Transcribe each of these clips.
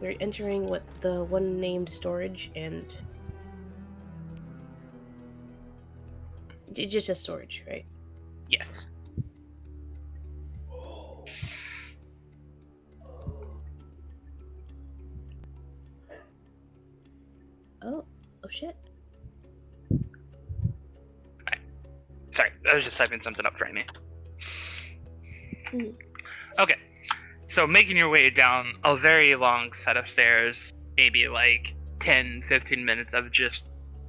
You're entering what the one named storage, and it just says storage, right? Yes. Oh shit. Sorry, I was just typing something up for me. Mhm. Okay, so making your way down a very long set of stairs, maybe like 10, 15 minutes of just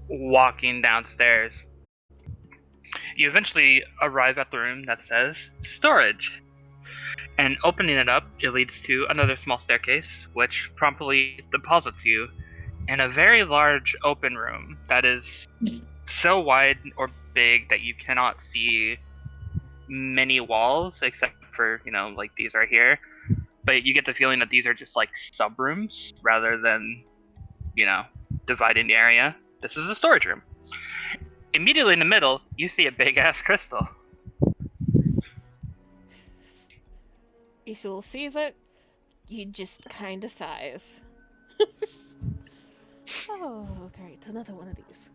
walking downstairs. You eventually arrive at the room that says storage. And opening it up, it leads to another small staircase, which promptly deposits you in a very large open room that is so wide or big that you cannot see many walls except for, like these right here. But you get the feeling that these are just like sub rooms rather than, dividing the area. This is a storage room. Immediately in the middle, you see a big ass crystal. Isul sees it, you just kind of sighs. Oh, great, another one of these.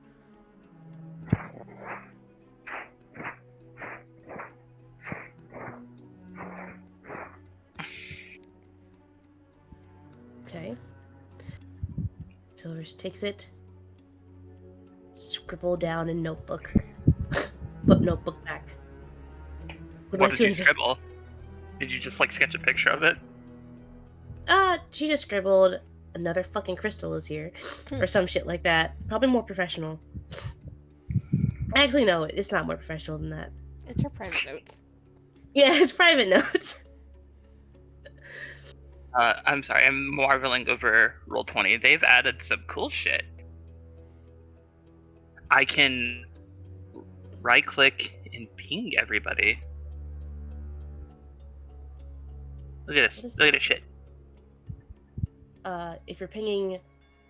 Okay. Silver takes it, scribble down in notebook, put notebook back. What did you scribble? Did you just like sketch a picture of it? She just scribbled another fucking crystal is here, or some shit like that. Probably more professional. Actually, no, it's not more professional than that. It's her private notes. Yeah, it's private notes. I'm sorry, I'm marveling over Roll20. They've added some cool shit. I can right-click and ping everybody. Look at this. Look at this shit. If you're pinging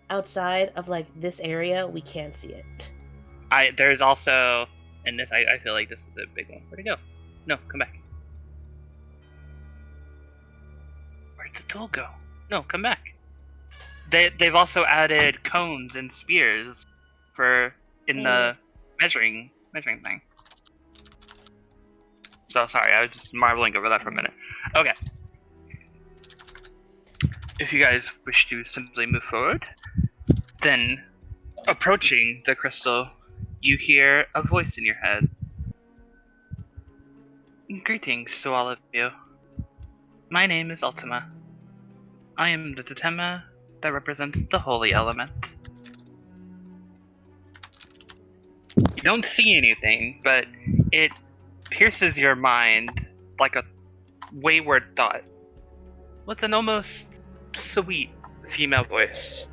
outside of like this area, we can't see it. There's also, and this I feel like this is a big one. Where'd it go? No, come back. Where'd the tool go? No, come back. They've also added cones and spears in the measuring thing. So sorry, I was just marveling over that for a minute. Okay. If you guys wish to simply move forward, then approaching the crystal, you hear a voice in your head. Greetings to all of you. My name is Ultima. I am the totema that represents the holy element. You don't see anything, but it pierces your mind like a wayward thought with an almost sweet female voice.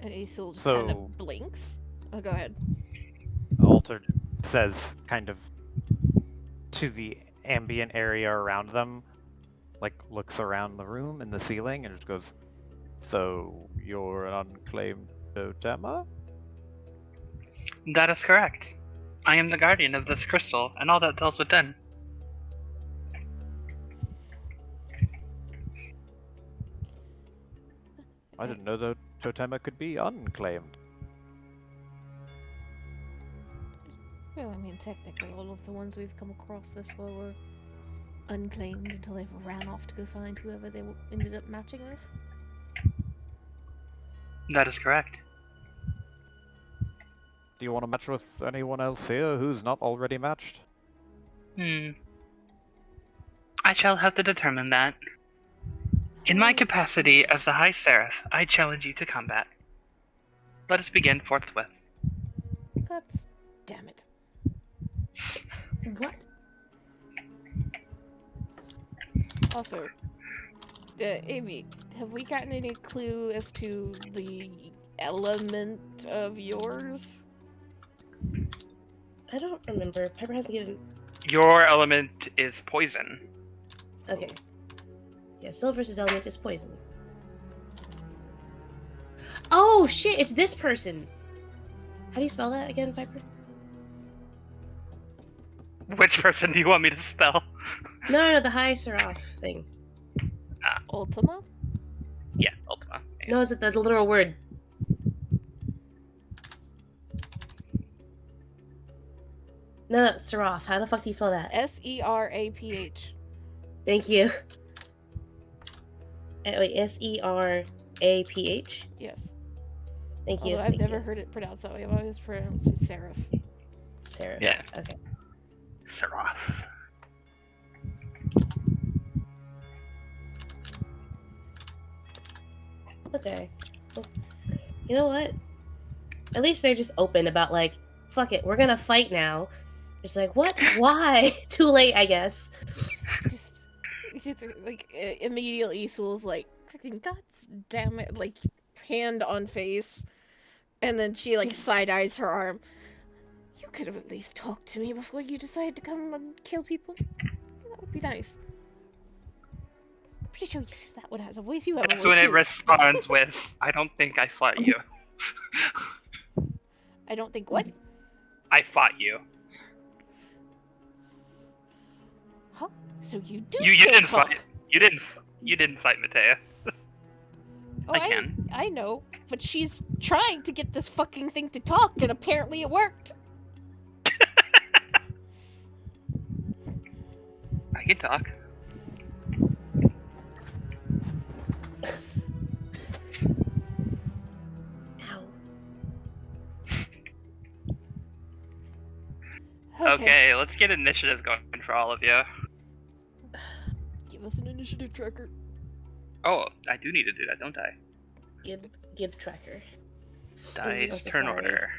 And Isul just So- kind of blinks. Oh, go ahead. Altered says kind of to the ambient area around them, like looks around the room and the ceiling and just goes, "So you're an unclaimed totema?" That is correct. I am the guardian of this crystal and all that dwells within. I didn't know the totema could be unclaimed. Well, I mean, technically, all of the ones we've come across this way were unclaimed until they ran off to go find whoever they ended up matching with. That is correct. Do you want to match with anyone else here who's not already matched? I shall have to determine that. In my capacity as the High Seraph, I challenge you to combat. Let us begin forthwith. Guts. Damn it. What? Also, Amy, have we gotten any clue as to the element of yours? I don't remember. Piper hasn't given. Your element is poison. Okay. Yeah, Silver's element is poison. Oh shit! It's this person. How do you spell that again, Piper? Which person do you want me to spell? No, the high Seraph thing. Ultima? Yeah, Ultima. Yeah. No, is it the literal word? No, Seraph. How the fuck do you spell that? Seraph. Thank you. Wait, Seraph? Yes. Thank you. Although I've thank never you. heard it pronounced that way. I've always pronounced it Seraph. Seraph. Yeah. Okay. Seraph. Okay. Well, you know what? At least they're just open about like, fuck it, we're gonna fight now. It's like, what? Why? Too late, I guess. Just like immediately Soul's like, God damn it, like hand on face, and then she like side eyes her arm. You could have at least talked to me before you decided to come and kill people. That would be nice. Pretty sure that one has a voice. You have a That's voice when it too. responds with, I don't think I fought you. I don't think what? I fought you. Huh? So you do You still didn't talk. fight. You didn't fight Matea. Oh, I can. I know, but she's trying to get this fucking thing to talk, and apparently it worked. I can talk. Ow. Okay, let's get initiative going for all of you. Give us an initiative tracker. Oh, I do need to do that, don't I? Gib tracker. Dice, I'm so turn sorry. order.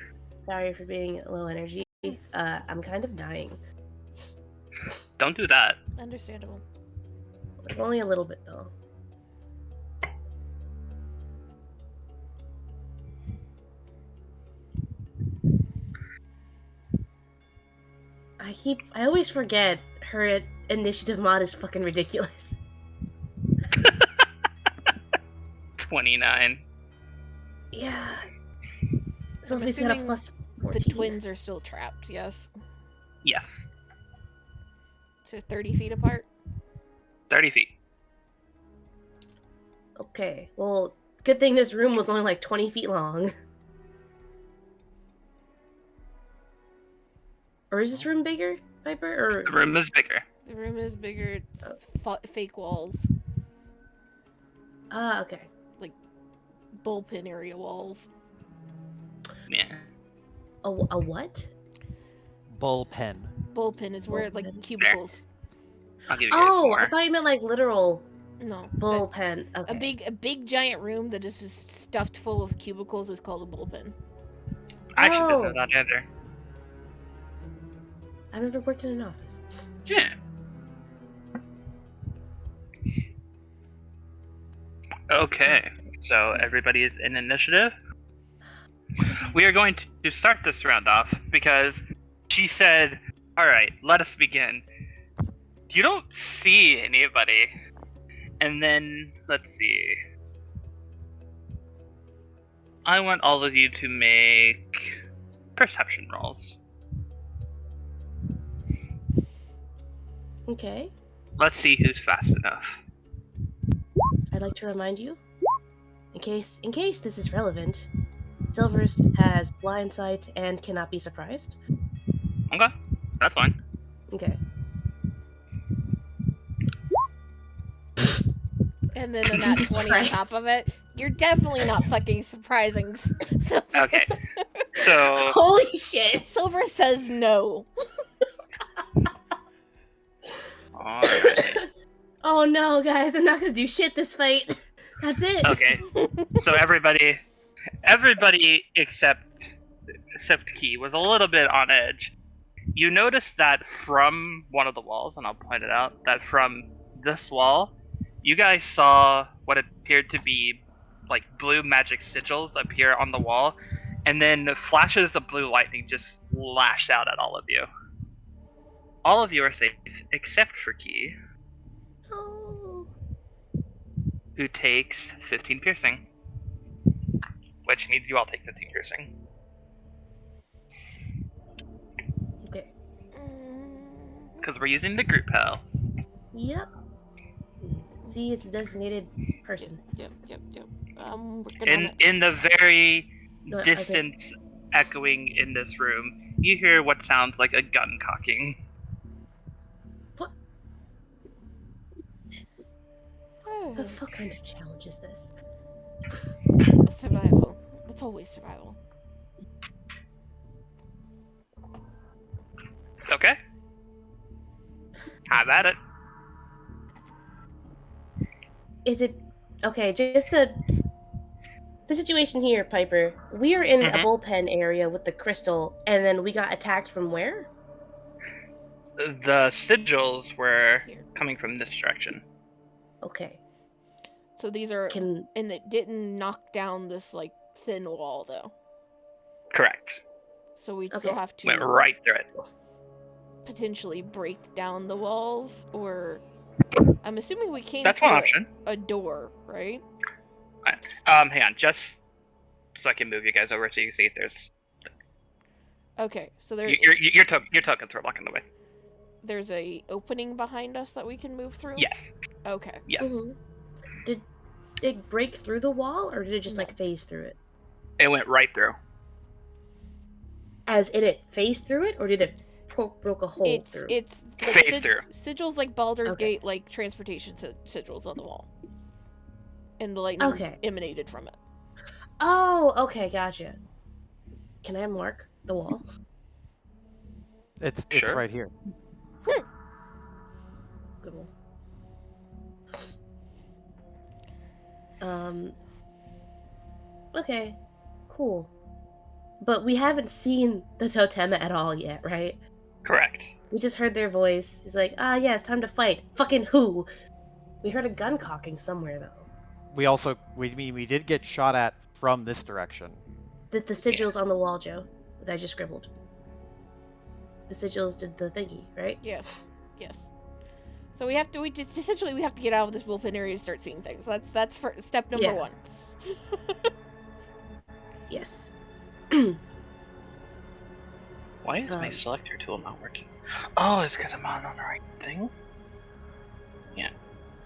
Sorry for being low energy. I'm kind of dying. Don't do that. Understandable. Like, only a little bit though. I always forget her initiative mod is fucking ridiculous. 29. Yeah. So I'm if he's got a assuming plus The 14. twins are still trapped, yes? Yes. So 30 feet apart? 30 feet. Okay. Well, good thing this room was only like 20 feet long. Or is this room bigger, Piper? Or The room is bigger. The room is bigger, it's fake walls. ah, okay. Bullpen area walls. Yeah. A what? Bullpen. Bullpen is where, like, Bullpen. cubicles. I'll give you guys Oh, more. I thought you meant like literal No. bullpen. Okay. A big giant room that is just stuffed full of cubicles is called a bullpen. I actually didn't know Oh. that either. I've never worked in an office. Yeah. Okay, so everybody is in initiative. We are going to start this round off because she said, alright, let us begin. You don't see anybody. And then, let's see. I want all of you to make perception rolls. Okay. Let's see who's fast enough. I'd like to remind you, in case this is relevant, Silvers has blind sight and cannot be surprised. Okay, that's fine. Okay. And then the nat Jesus 20 Christ. on top of it. You're definitely not fucking surprising. Okay. So, Holy shit! Silver says no. alright. Oh no, guys, I'm not gonna do shit this fight. That's it. Okay. So everybody except Key was a little bit on edge. You notice that from one of the walls, and I'll point it out, that from this wall, you guys saw what appeared to be like blue magic sigils appear on the wall, and then flashes of blue lightning just lashed out at all of you. All of you are safe except for Key, Oh. who takes 15 piercing. Which means you all take 15 piercing. Okay. because we're using the group health. Yep. Z is a designated person. Yep. Working on it. In the very No, I was like, distance echoing in this room, you hear what sounds like a gun cocking. what the fuck kind of challenge is this? Survival. It's always survival. Okay. Have at it. Is it okay? Just the situation here, Piper. We are in a Mhm. bullpen area with the crystal, and then we got attacked from where? The sigils were Here. coming from this direction. Okay. So these are, Can and it didn't knock down this like thin wall though. Correct. So we'd Okay. still have to Went right through it. potentially break down the walls, or I'm assuming we came That's through one option. a door, right? Hang on, just so I can move you guys over so you can see if there's Okay, so there your tokens are blocking the way. there's a opening behind us that we can move through. Yes. Okay. Yes. Mhm. Did it break through the wall, or did it just No. like phase through it? It went right through. As in it phased through it, or did it broke a hole through? It's like Phase through. sigils like Baldur's Okay. Gate, like transportation sigils on the wall, and the lightning Okay. emanated from it. Oh, okay, gotcha. Can I mark the wall? It's Sure. right here. Good one. Okay, cool. But we haven't seen the totema at all yet, right? Correct. We just heard their voice. He's like, yeah, it's time to fight. Fucking who? We heard a gun cocking somewhere, though. We did get shot at from this direction. The sigils on the wall, Joe, that I just scribbled. The sigils did the thingy, right? Yes. So we have to essentially we have to get out of this bullpen area to start seeing things. That's for step number Yeah. 1. Yes. Why is my Um, selector tool not working? Oh, it's because I'm on the right thing. Yeah.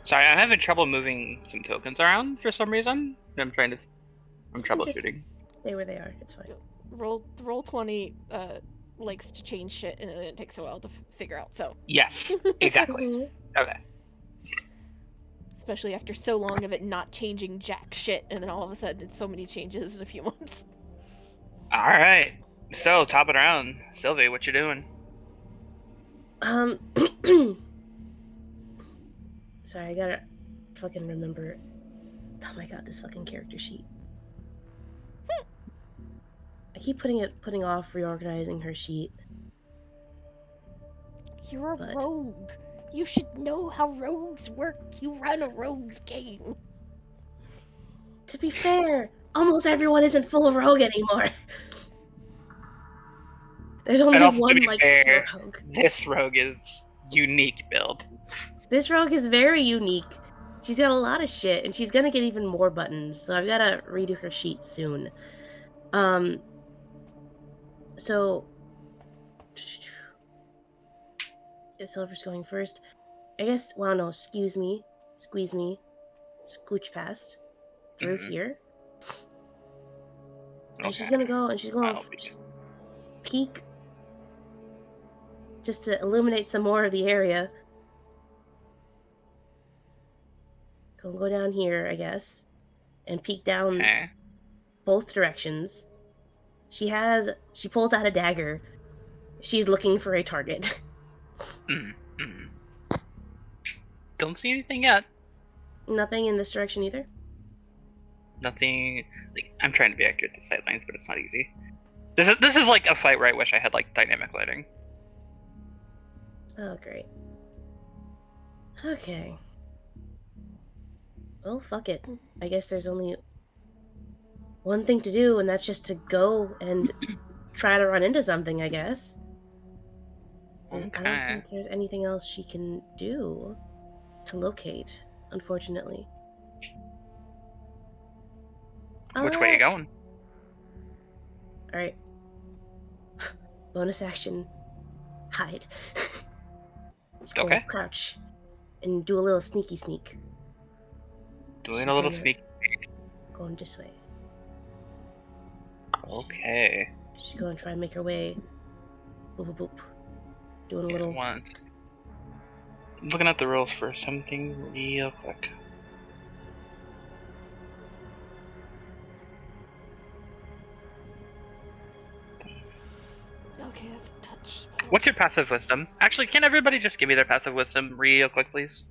Sorry, I'm having trouble moving some tokens around for some reason. I'm troubleshooting. Stay where they are. It's fine. Roll 20 likes to change shit, and it takes a while to figure out. So Yes, exactly. Okay. especially after so long of it not changing jack shit, and then all of a sudden it's so many changes in a few months. All right. So, top it around. Sylvie, what you doing? Sorry, I gotta fucking remember. Oh my god, this fucking character sheet. I keep putting off reorganizing her sheet. You're a But- rogue. You should know how rogues work. You run a rogues game. To be fair, almost everyone isn't full of rogue anymore. There's only also, to one be like fair, pure rogue. This rogue is unique build. This rogue is very unique. She's got a lot of shit, and she's gonna get even more buttons. So I've gotta redo her sheet soon. So Silver's going first. I guess. Well, no. Squeeze me, scooch past through Mhm. here, and Okay. she's gonna go and she's gonna I'll be- peek just to illuminate some more of the area. Go down here, I guess, and peek down Okay. both directions. She pulls out a dagger. She's looking for a target. Mm. Don't see anything yet. Nothing in this direction either. Nothing. Like, I'm trying to be accurate to sightlines, but it's not easy. This is like a fight where I wish I had like dynamic lighting. Oh, great. Okay. Well, fuck it. I guess there's only one thing to do, and that's just to go and try to run into something, I guess. 'Cause I don't Okay. think there's anything else she can do to locate, unfortunately. Which way you going? Alright. Bonus action. Hide. Just go Okay. crouch and do a little sneaky sneak. Doing a little sneak. Going this way. Okay. She's going to try and make her way. Boop, boop, boop. Doing a Yeah, little. once. I'm looking at the rules for something real quick. Okay, that's a touch spell. What's your passive wisdom? Actually, can everybody just give me their passive wisdom real quick, please?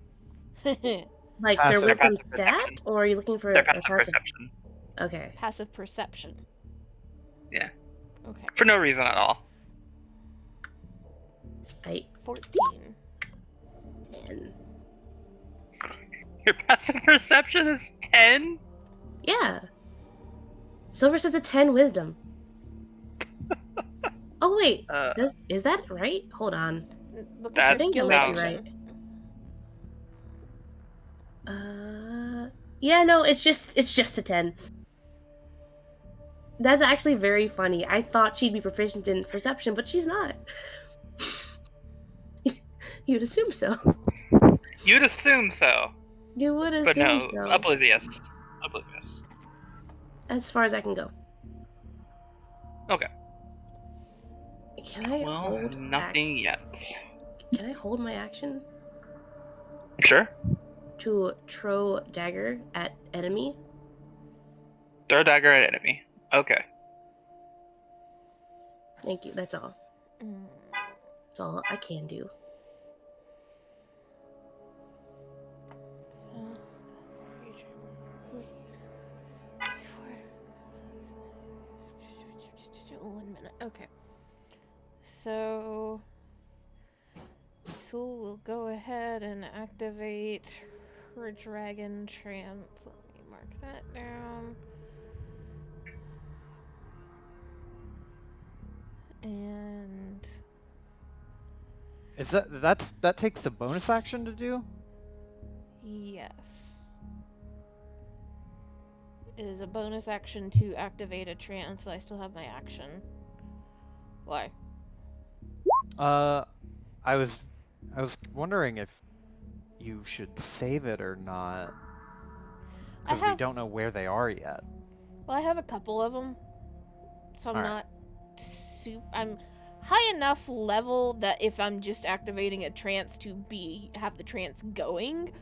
Like their Passive. wisdom Passive stat? perception. Or are you looking for Their a passive passive? perception. Okay. Passive perception. Yeah. Okay. For no reason at all. 14. And Your passive perception is 10? yeah. Silver says a 10 wisdom. Oh, wait. Is that right? Hold on. Look That at your skill sounds section. Yeah, no, it's just a 10. That's actually very funny. I thought she'd be proficient in perception, but she's not. You'd assume so. You'd assume so. You would But assume no, so. oblivious. Oblivious. As far as I can go. Okay. Can I Well, hold nothing yet. Can I hold my action Sure. to throw dagger at enemy? Throw a dagger at enemy. Okay. Thank you. That's all. That's all I can do. One minute. Okay. So Isul will go ahead and activate her dragon trance. Let me mark that down. And Is that takes a bonus action to do? yes. It is a bonus action to activate a trance, so I still have my action. Why? I was wondering if you should save it or not, because we don't know where they are yet. Well, I have a couple of them, so I'm All right. not I'm high enough level that if I'm just activating a trance to have the trance going,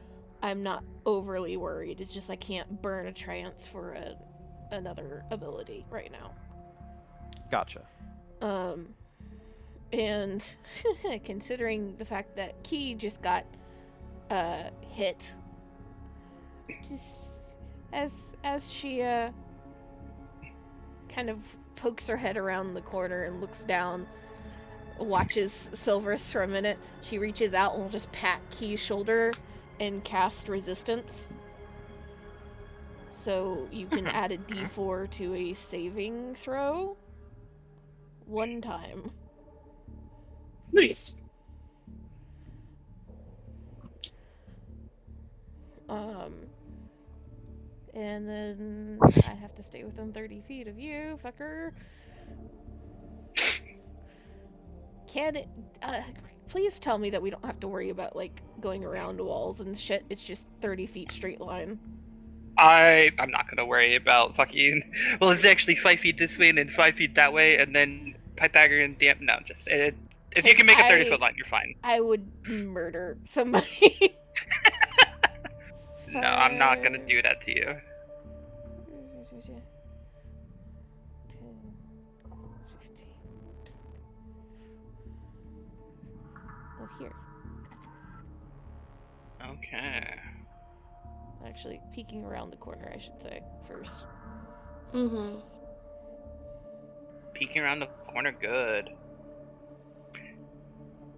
I'm not overly worried. It's just I can't burn a trance for another ability right now. Gotcha. And considering the fact that Key just got hit, just as she kind of pokes her head around the corner and looks down, watches Silverus for a minute, she reaches out and will just pat Key's shoulder and cast resistance. So you can add a d4 to a saving throw 1 time. Nice. And then I have to stay within 30 feet of you, fucker. Can it, please tell me that we don't have to worry about, like, going around walls and shit. It's just 30 feet straight line. I'm not gonna worry about fucking. Well, it's actually 5 feet this way and then 5 feet that way, and then Pythagorean. No, just if you can make a 30-foot line, you're fine. I would murder somebody. No, I'm not gonna do that to you. 10, 15. Well, here. Okay. Actually, peeking around the corner, I should say, first. Mm-hmm. Peeking around the corner, good.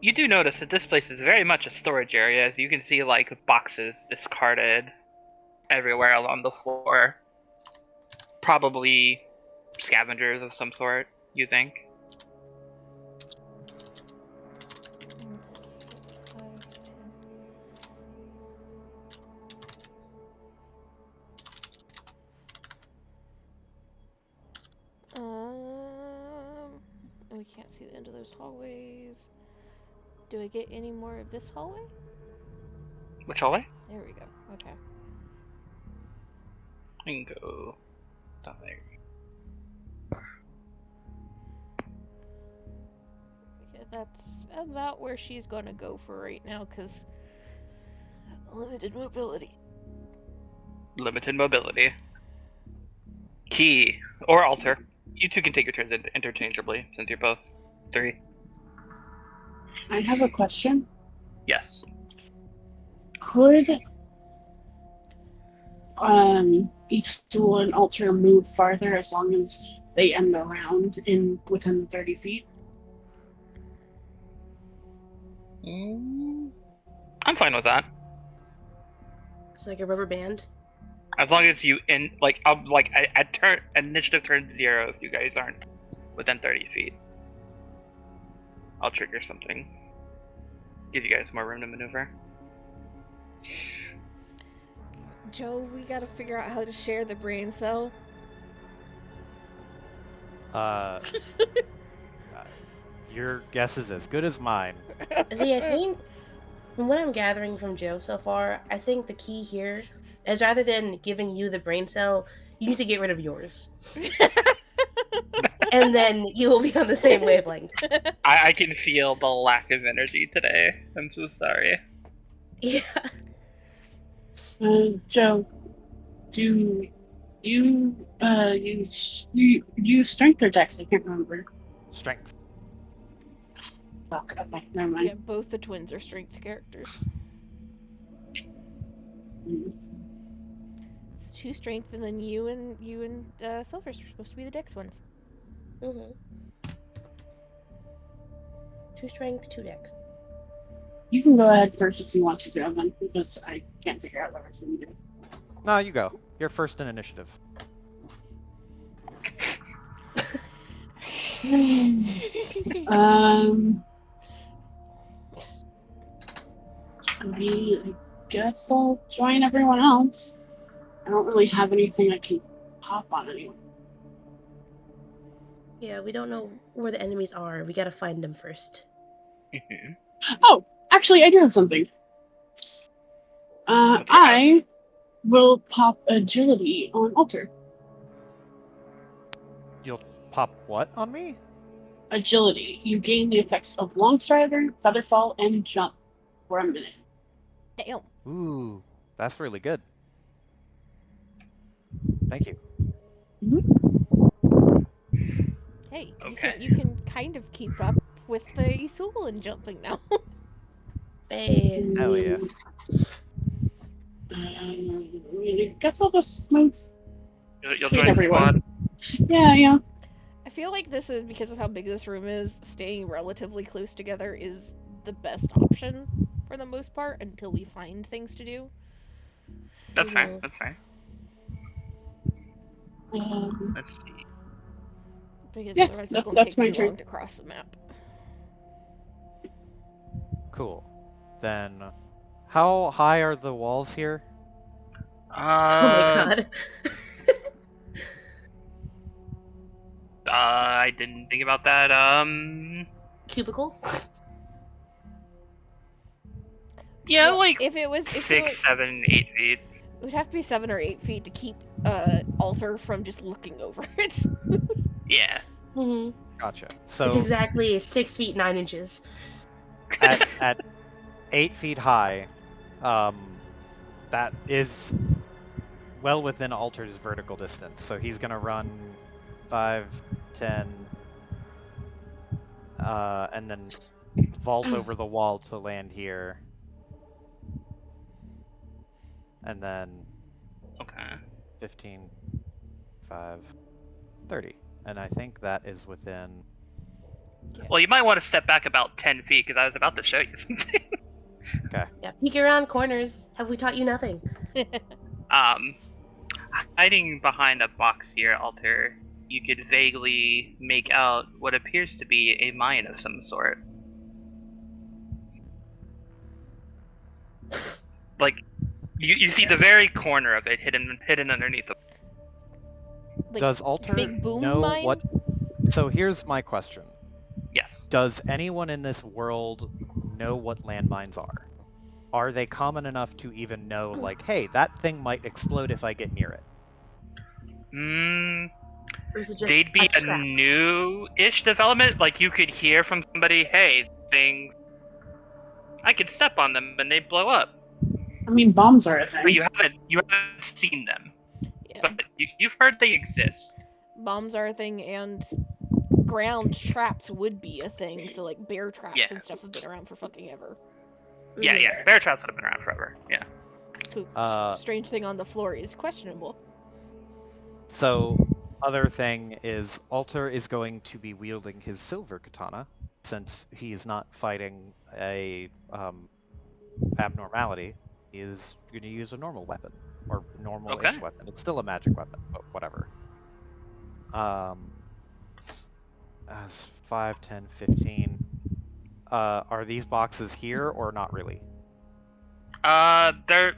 You do notice that this place is very much a storage area, as you can see, like, boxes discarded everywhere along the floor. Probably scavengers of some sort, you think? We can't see the end of those hallways. Do I get any more of this hallway? Which hallway? There we go. Okay. I can go down there. Yeah, that's about where she's gonna go for right now, because limited mobility. Limited mobility. Key or alter. You two can take your turns interchangeably since you're both 3. I have a question. Yes. Could Beastool and Alter move farther as long as they end the round in within 30 feet? I'm fine with that. It's like a rubber band. As long as you at turn initiative turn 0 if you guys aren't within 30 feet. I'll trigger something. Give you guys more room to maneuver. Joe, we gotta figure out how to share the brain cell. Your guess is as good as mine. See, I think from what I'm gathering from Joe so far, I think the key here is rather than giving you the brain cell, you need to get rid of yours. And then you will be on the same wavelength. I can feel the lack of energy today. I'm so sorry. Yeah. Joe, do you use strength or dex? I can't remember. Strength. Fuck, okay, never mind. Yeah, both the twins are strength characters. It's 2 strength, and then you and Silver's are supposed to be the dex ones. Mm-hmm. 2 strength, 2 dex. You can go ahead first if you want to, Joe, then, because I can't figure out what I was going to do. No, you go. You're first in initiative. I guess I'll join everyone else. I don't really have anything I can pop on anyone. Yeah, we don't know where the enemies are. We gotta find them first. Oh, actually, I do have something. I will pop agility on Alter. You'll pop what on me? Agility. You gain the effects of Long Strider, Featherfall, and Jump for a minute. Damn. Ooh, that's really good. Thank you. Hey, Okay. you can kind of keep up with the Isul and jumping now. Hey. Hell yeah. I guess I'll just move. You'll Kill join the everyone. squad. Yeah. I feel like this is, because of how big this room is, staying relatively close together is the best option for the most part until we find things to do. That's fine. That's fine. Um, Let's see. Because Yeah, otherwise it's going to that's take my too turn. long to cross the map. Cool. Then, how high are the walls here? Oh my god. I didn't think about that. Cubicle? Yeah, Well, like if it was 6, 7, 8 feet. it would have to be 7 or 8 feet to keep Alter from just looking over it. Yeah. Mm-hmm. Gotcha. It's So exactly 6 feet 9 inches. at 8 feet high, that is well within Alter's vertical distance. So he's gonna run 5, 10, and then vault over the wall to land here. And then Okay. 15, 5, 30. And I think that is within... Well, you might want to step back about 10 feet because I was about to show you something. Okay. Yeah, peek around corners. Have we taught you nothing? Hiding behind a box here, Alter, you could vaguely make out what appears to be a mine of some sort. Like, you see the very corner of it hidden underneath the... Like, Does Alter big boom know mine? what... So here's my question. Yes. Does anyone in this world know what landmines are? Are they common enough to even know, like, hey, that thing might explode if I get near it? Or is it just They'd be a a trap? new-ish development. Like, you could hear from somebody, hey, things, I could step on them and they blow up. I mean, bombs are a But thing. you haven't seen them. Yeah, But you've heard they exist. bombs are a thing, and ground traps would be a thing. So like bear traps Yeah. and stuff have been around for fucking ever. Yeah, Mhm. yeah. Bear traps would have been around forever. Yeah. Poop. Uh, Strange thing on the floor is questionable. So, other thing is, Alter is going to be wielding his silver katana, since he is not fighting a abnormality. He is going to use a normal weapon, or normal-ish Okay. weapon. It's still a magic weapon, but whatever. As 5, 10, 15. Are these boxes here or not really? They're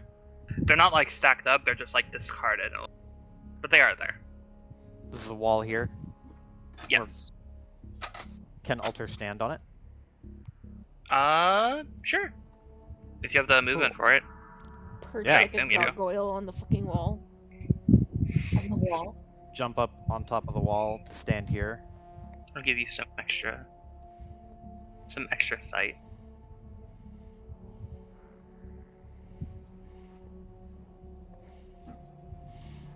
not like stacked up. They're just like discarded, but they are there. This is a wall here. Yes. Can Alter stand on it? Sure. If you have the movement for it. Perch Yeah, like a assume you do. gargoyle on the fucking wall. On the wall. Jump up on top of the wall to stand here. I'll give you some extra sight.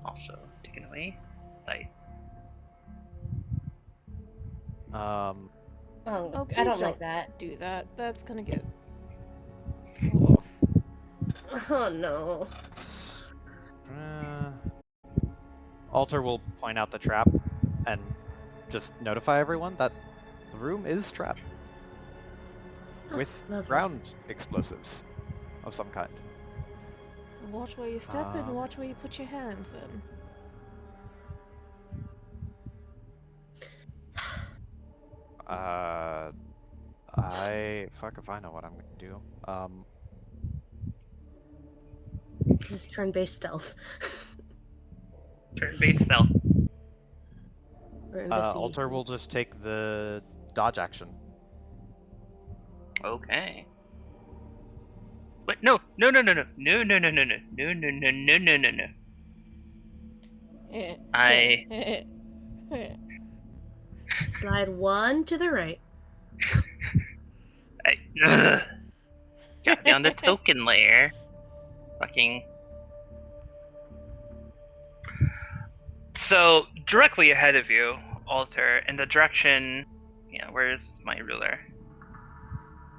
Also taken away sight. Um, Oh, Oh, please I don't like that. Do that. That's gonna get. Oh. Oh no. Alter will point out the trap and just notify everyone that the room is trapped with Lovely. ground explosives of some kind. So watch where you step and watch where you put your hands in. Fuck if I know what I'm gonna do. This is turn-based stealth. Turn-based stealth. Or investigation. Alter will just take the dodge action. Okay. Wait, no. I Slide 1 to the right. got down the token layer. Fucking. So directly ahead of you, Alter, in the direction. Yeah, where's my ruler?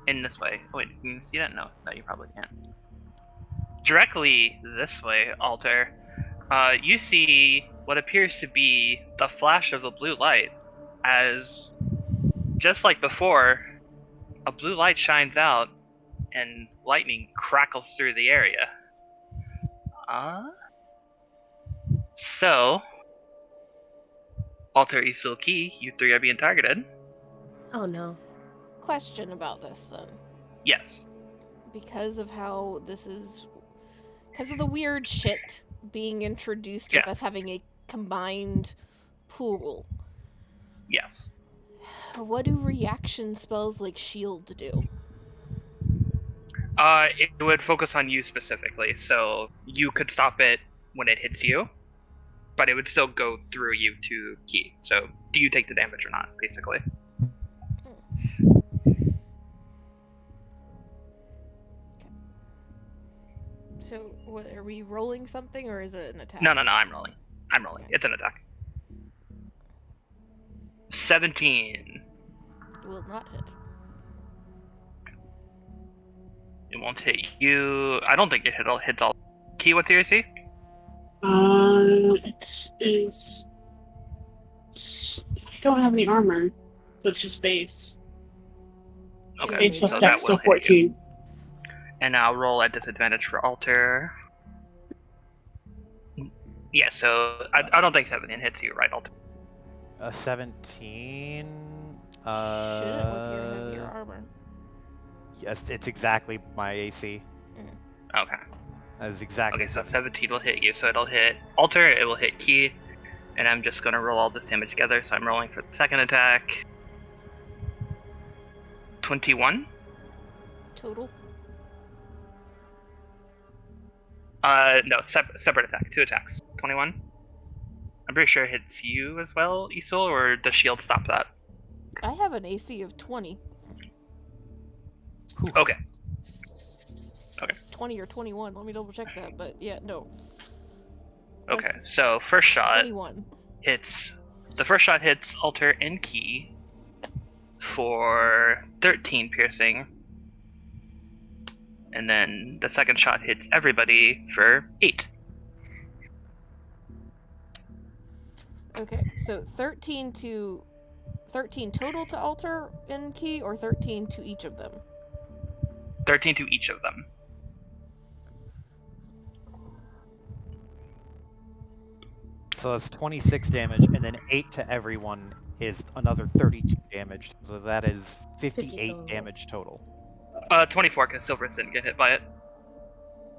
In this way. Oh, wait, can you see that? No, you probably can't. Directly this way, Alter. You see what appears to be the flash of a blue light, as just like before, a blue light shines out and lightning crackles through the area. So, Alter Isil Key, you three are being targeted. Oh no. Question about this then. Yes. Because of how this is. Because of the weird shit being introduced with Yes. us having a combined pool. Yes. What do reaction spells like shield do? It would focus on you specifically, so you could stop it when it hits you, but it would still go through you to Key. So, do you take the damage or not, basically? So, what, are we rolling something or is it an attack? No, I'm rolling. It's an attack. 17. Will not hit. It won't hit you. I don't think it hits all. Key, what's your AC? It is. I don't have any armor, so it's just base. Okay, Base plus so dex, that so will hit you. 14. And I'll roll at disadvantage for Alter. Yeah, so I don't think 17 hits you, right, Alter? 17. Shouldn't with your heavier armor. Yes, it's exactly my AC. Okay. That is exactly. Okay, so 17 will hit you, so it'll hit Alter, it will hit Key, and I'm just gonna roll all this damage together, so I'm rolling for the second attack. 21? total? No, separate attack. 2 attacks. 21. I'm pretty sure it hits you as well, Isul, or does shield stop that? I have an AC of 20. Okay. 20 or 21. Let me double check that. But yeah, no. Okay. So first shot 21. hits. The first shot hits Alter and Key for 13 piercing. And then the second shot hits everybody for 8. Okay, so 13 total to Alter and Key, or 13 to each of them? 13 to each of them. So that's 26 damage, and then 8 to everyone is another 32 damage. So that is 58 total. damage total. 24 because Silverus didn't get hit by it.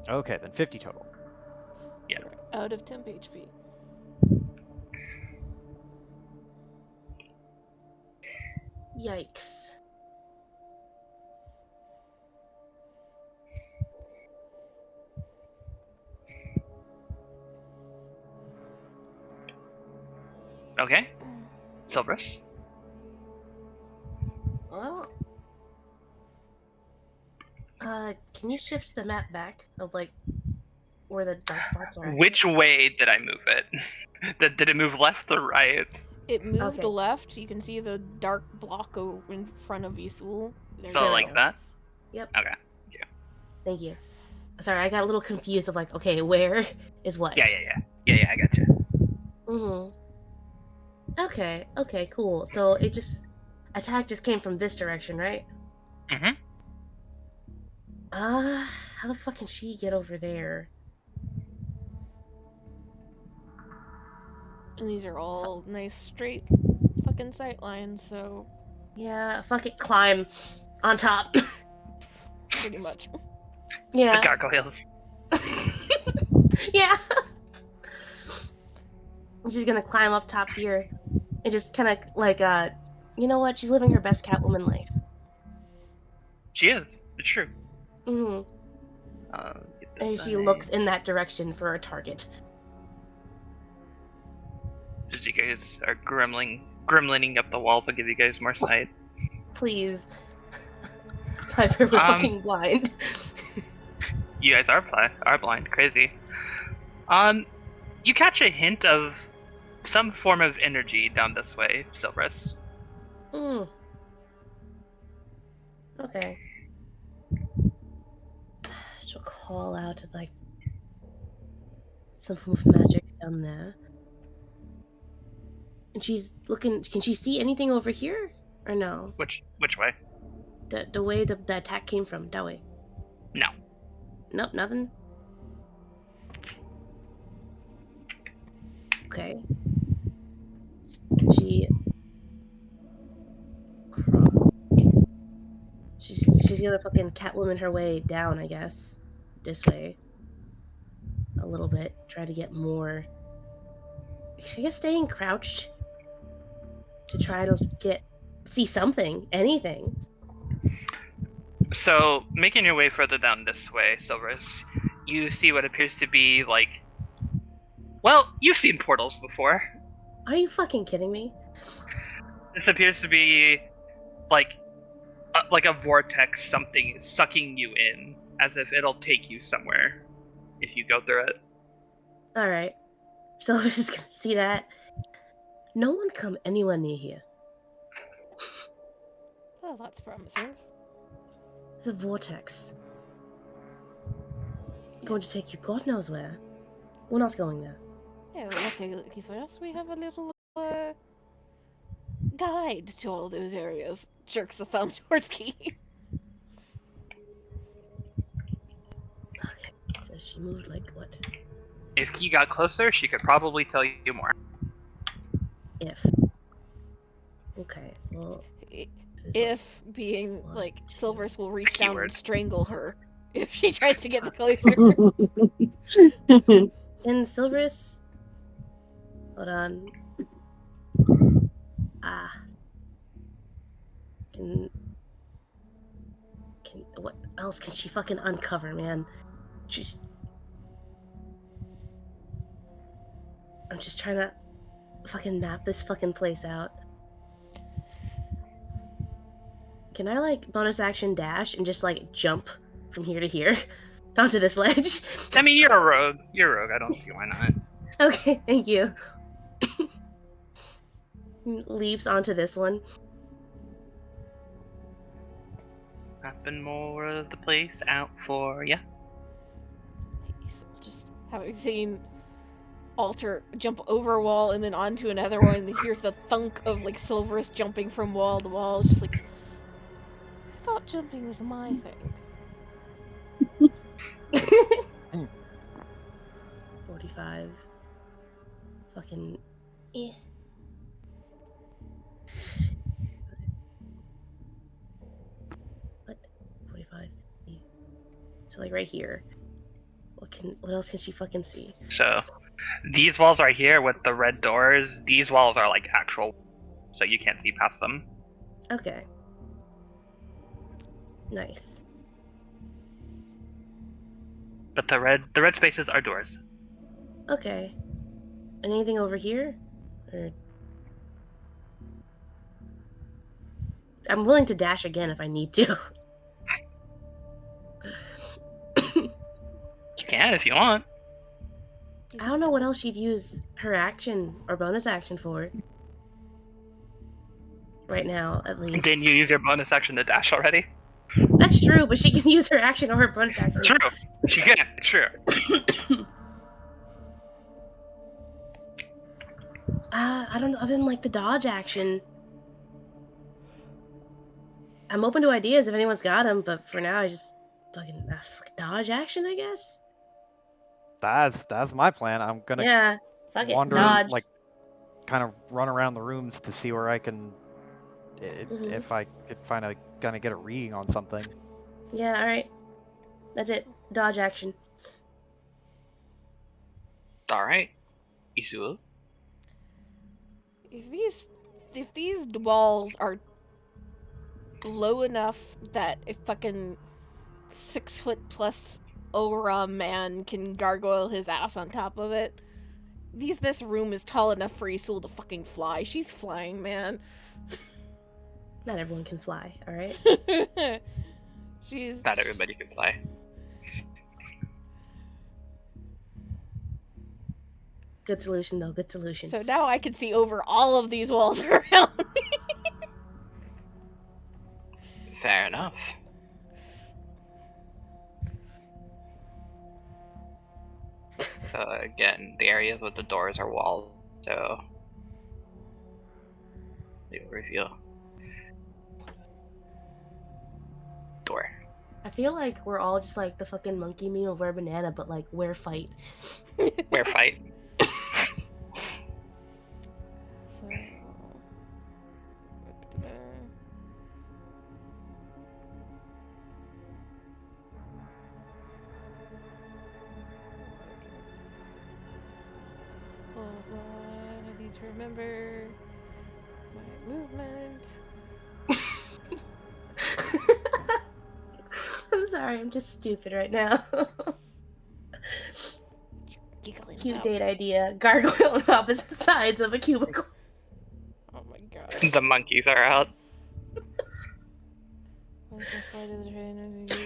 Okay, then 50 total. Out of temp HP. Yikes. Okay. Silverus. Well, can you shift the map back of like where the dark spots are? Which way did I move it? Did it move left or right? It moved Okay. left. You can see the dark block in front of Isul. There So you like go. that? Yep. Okay. Thank you. Sorry, I got a little confused of like, okay, where is what? Yeah, I gotcha. Mm-hmm. Okay, cool. So attack just came from this direction, right? Mhm. How the fuck can she get over there? And these are all nice straight fucking sight lines, so Yeah, fuck it, climb on top. pretty much. The Yeah. gargoyles. Yeah. She's gonna climb up top here and just kind of like, you know what? She's living her best Catwoman life. She is. It's true. Mm-hmm. Get this And she on looks in that direction for a target. Since you guys are gremlining up the walls, I'll give you guys more sight. Please. Piper, we're fucking blind. You guys are blind. Crazy. You catch a hint of some form of energy down this way, Silverus. Mm. Okay. She'll call out like some form of magic down there. And she's looking. Can she see anything over here? Or no? Which way? The way the attack came from. That way. No. Nope, nothing. Okay. She's gonna fucking Catwoman her way down, I guess. This way. A little bit. Try to get more. I guess staying crouched to try to see something, anything. So, making your way further down this way, Silverus, you see what appears to be like. Well, you've seen portals before. Are you fucking kidding me? This appears to be like a vortex, something sucking you in, as if it'll take you somewhere if you go through it. Alright. Silver's just gonna see that. No one come anywhere near here. Well, that's promising. It's a vortex. Going to take you God knows where. We're not going there. Yeah, lucky for us, we have a little guide to all those areas. Jerks a thumb towards Key. Okay. So she moved like what? If Key got closer, she could probably tell you more. If. Okay. Well. If being like Silverus will reach down Keyword. and strangle her if she tries to get closer. And Silverus. Hold on. Can what? else can she fucking uncover, man? I'm just trying to fucking map this fucking place out. Can I, like, bonus action dash and just, like, jump from here to here onto this ledge? I mean, you're a rogue. You're a rogue. I don't see why not. Okay, thank you. Leaps onto this one. Mapping more of the place out for ya. He's just having seen Alter jump over a wall and then onto another one, and then hears the thunk of like Silverus jumping from wall to wall. Just like, I thought jumping was my thing. 45. Fucking. Eh. What? 45. Eh. So, like, right here. What else can she fucking see? So, these walls right here with the red doors, these walls are like actual, so you can't see past them. Okay. Nice. But the red spaces are doors. Okay. Anything over here? Or... I'm willing to dash again if I need to. You can if you want. I don't know what else she'd use her action or bonus action for. Right now, at least. Didn't you use your bonus action to dash already? That's true, but she can use her action or her bonus action. True. She can. True. I don't know. Other than like the dodge action, I'm open to ideas if anyone's got them. But for now, I just fucking dodge action, I guess. That's my plan. I'm gonna Yeah, fuck it. wander, Dodge. like, kind of run around the rooms to see where I can, if I could find a kind of get a reading on something. Yeah, all right. That's it. Dodge action. All right. Isu. If these walls are low enough that a fucking 6-foot+ Ora man can gargoyle his ass on top of it, this room is tall enough for Isul to fucking fly. She's flying, man. Not everyone can fly, all right? She's Not everybody can fly. Good solution, though. Good solution. So now I can see over all of these walls around me. Fair enough. So again, the areas with the doors are walls, so you'll reveal door. I feel like we're all just like the fucking monkey meme of Wear Banana, but like where fight. Where fight? So, up to there. Hold on, I need to remember my movement. I'm sorry, I'm just stupid right now. Giggling Cute about. date idea. Gargoyle on opposite sides of a cubicle. Oh my god. The monkeys are out.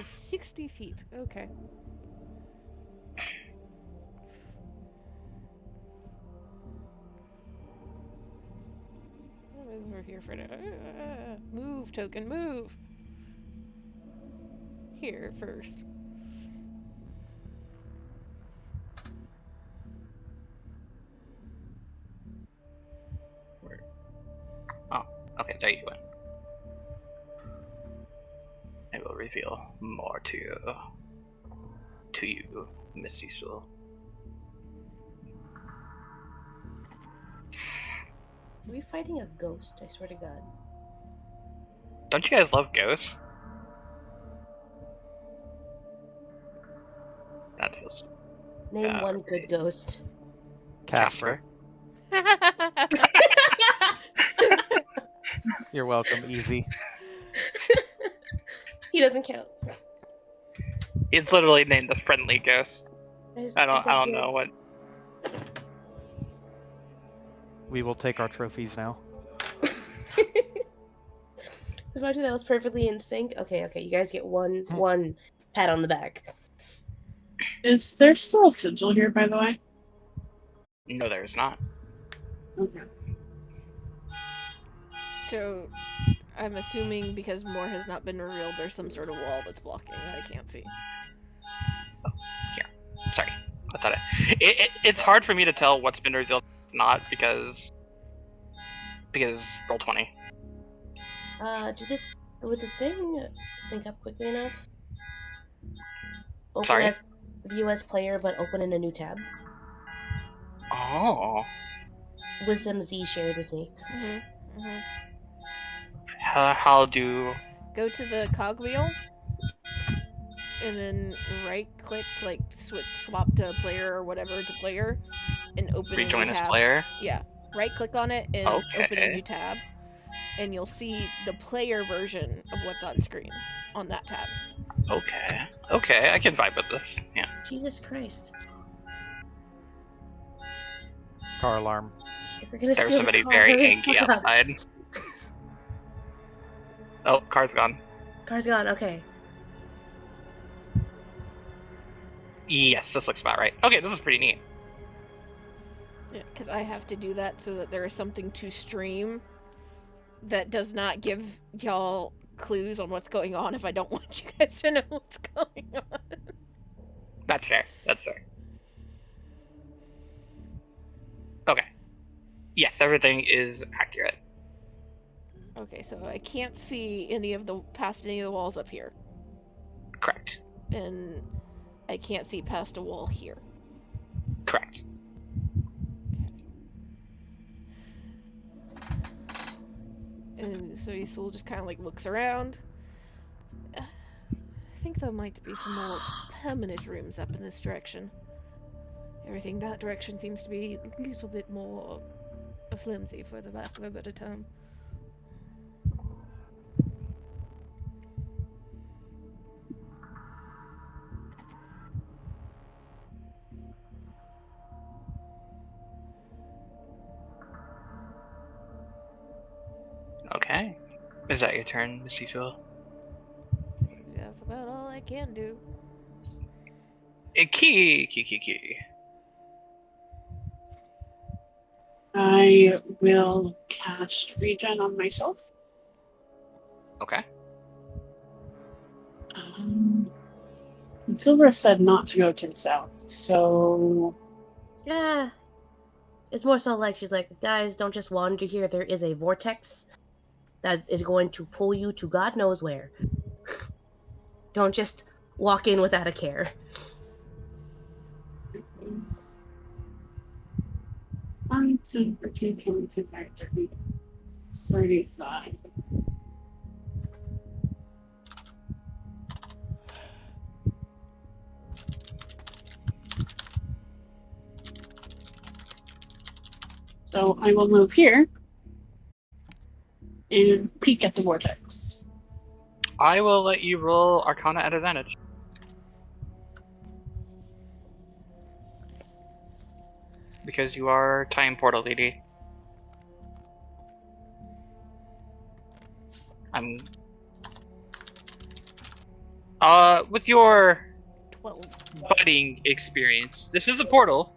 60 feet. Okay. I'll move over here for now. Move, token, move. Here first. Okay, there you went. I will reveal more to you, Miss Isul. Are we fighting a ghost? I swear to God. Don't you guys love ghosts? That feels Name one good ghost. Casper. You're welcome. Easy. He doesn't count. It's literally named the Friendly Ghost. Is I that don't good? know what. We will take our trophies now. Imagine that was perfectly in sync. Okay, you guys get one pat on the back. Is there still a sigil here, by the way? No, there's not. Okay. So, I'm assuming because more has not been revealed, there's some sort of wall that's blocking that I can't see. Sorry, I thought it's hard for me to tell what's been revealed, not because roll 20. Would the thing sync up quickly enough? Open Sorry. as view as player, but open in a new tab. Oh, Wisdom Z shared with me. how do? Go to the cogwheel, and then right-click, like swap to player or whatever to player, and open a new Rejoin as tab. player? Yeah, right-click on it and open a Okay. new tab, and you'll see the player version of what's on screen on that tab. Okay, I can vibe with this. Yeah. Jesus Christ! Car alarm. If we're gonna There's steal the somebody car, very hurry the angry fuck up. outside. Oh, car's gone. Car's gone. Okay. Yes, this looks about right. Okay, this is pretty neat. Yeah, because I have to do that so that there is something to stream that does not give y'all clues on what's going on if I don't want you guys to know what's going on. That's fair. Okay. Yes, everything is accurate. Okay, so I can't see past any of the walls up here. Correct. And I can't see past a wall here. Correct. And so Isul just kind of like looks around. I think there might be some more permanent rooms up in this direction. Everything that direction seems to be a little bit more flimsy, for the lack of a better term. Okay. Is that your turn, Miss Cecil? That's about all I can do. Key. I will cast regen on myself. Okay. And Silver said not to go to the south, so Yeah. It's more so like she's like, guys, don't just wander here. There is a vortex that is going to pull you to God knows where. Don't just walk in without a care. 5, 10, 15, 20, 25, 30, 35. So I will move here and peek at the vortex. I will let you roll Arcana at advantage. Because you are time portal lady. With your 12. budding experience, this is a portal.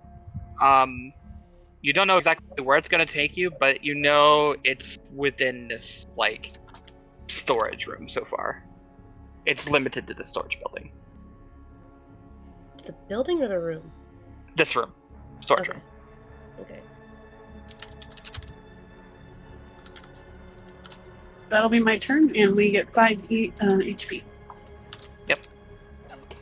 You don't know exactly where it's gonna take you, but you know it's within this, like, storage room so far. It's limited to the storage building. The building or the room? This room. Storage Okay. room. Okay. That'll be my turn, and we get 5 HP. Yep. Okay.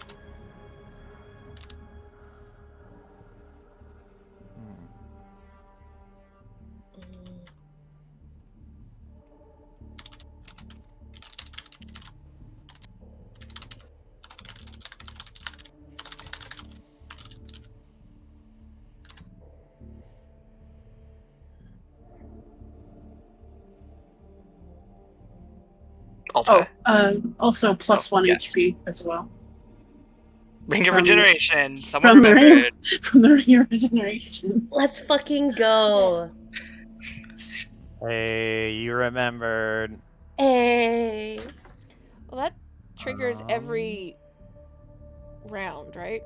Alta. Also plus 1 yes. HP as well. Ring of From- Regeneration. Someone from the ring remembered. from the ring of regeneration. Let's fucking go. Hey, you remembered. Hey. Well, that triggers Um, every round, right?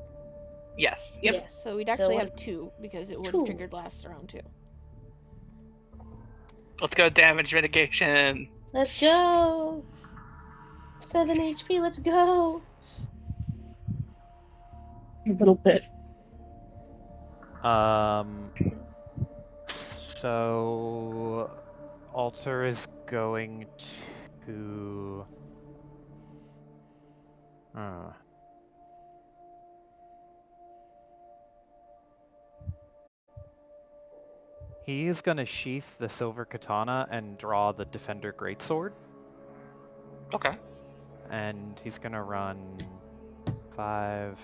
Yes. Yep. Yes. So we'd So actually what- have 2 because it would have Two. triggered last round too. Let's go damage mitigation. Let's go. 7 HP. Let's go. A little bit. So Alter is going to. Uh, he's gonna sheath the silver katana and draw the defender greatsword, Okay. and he's gonna run 5,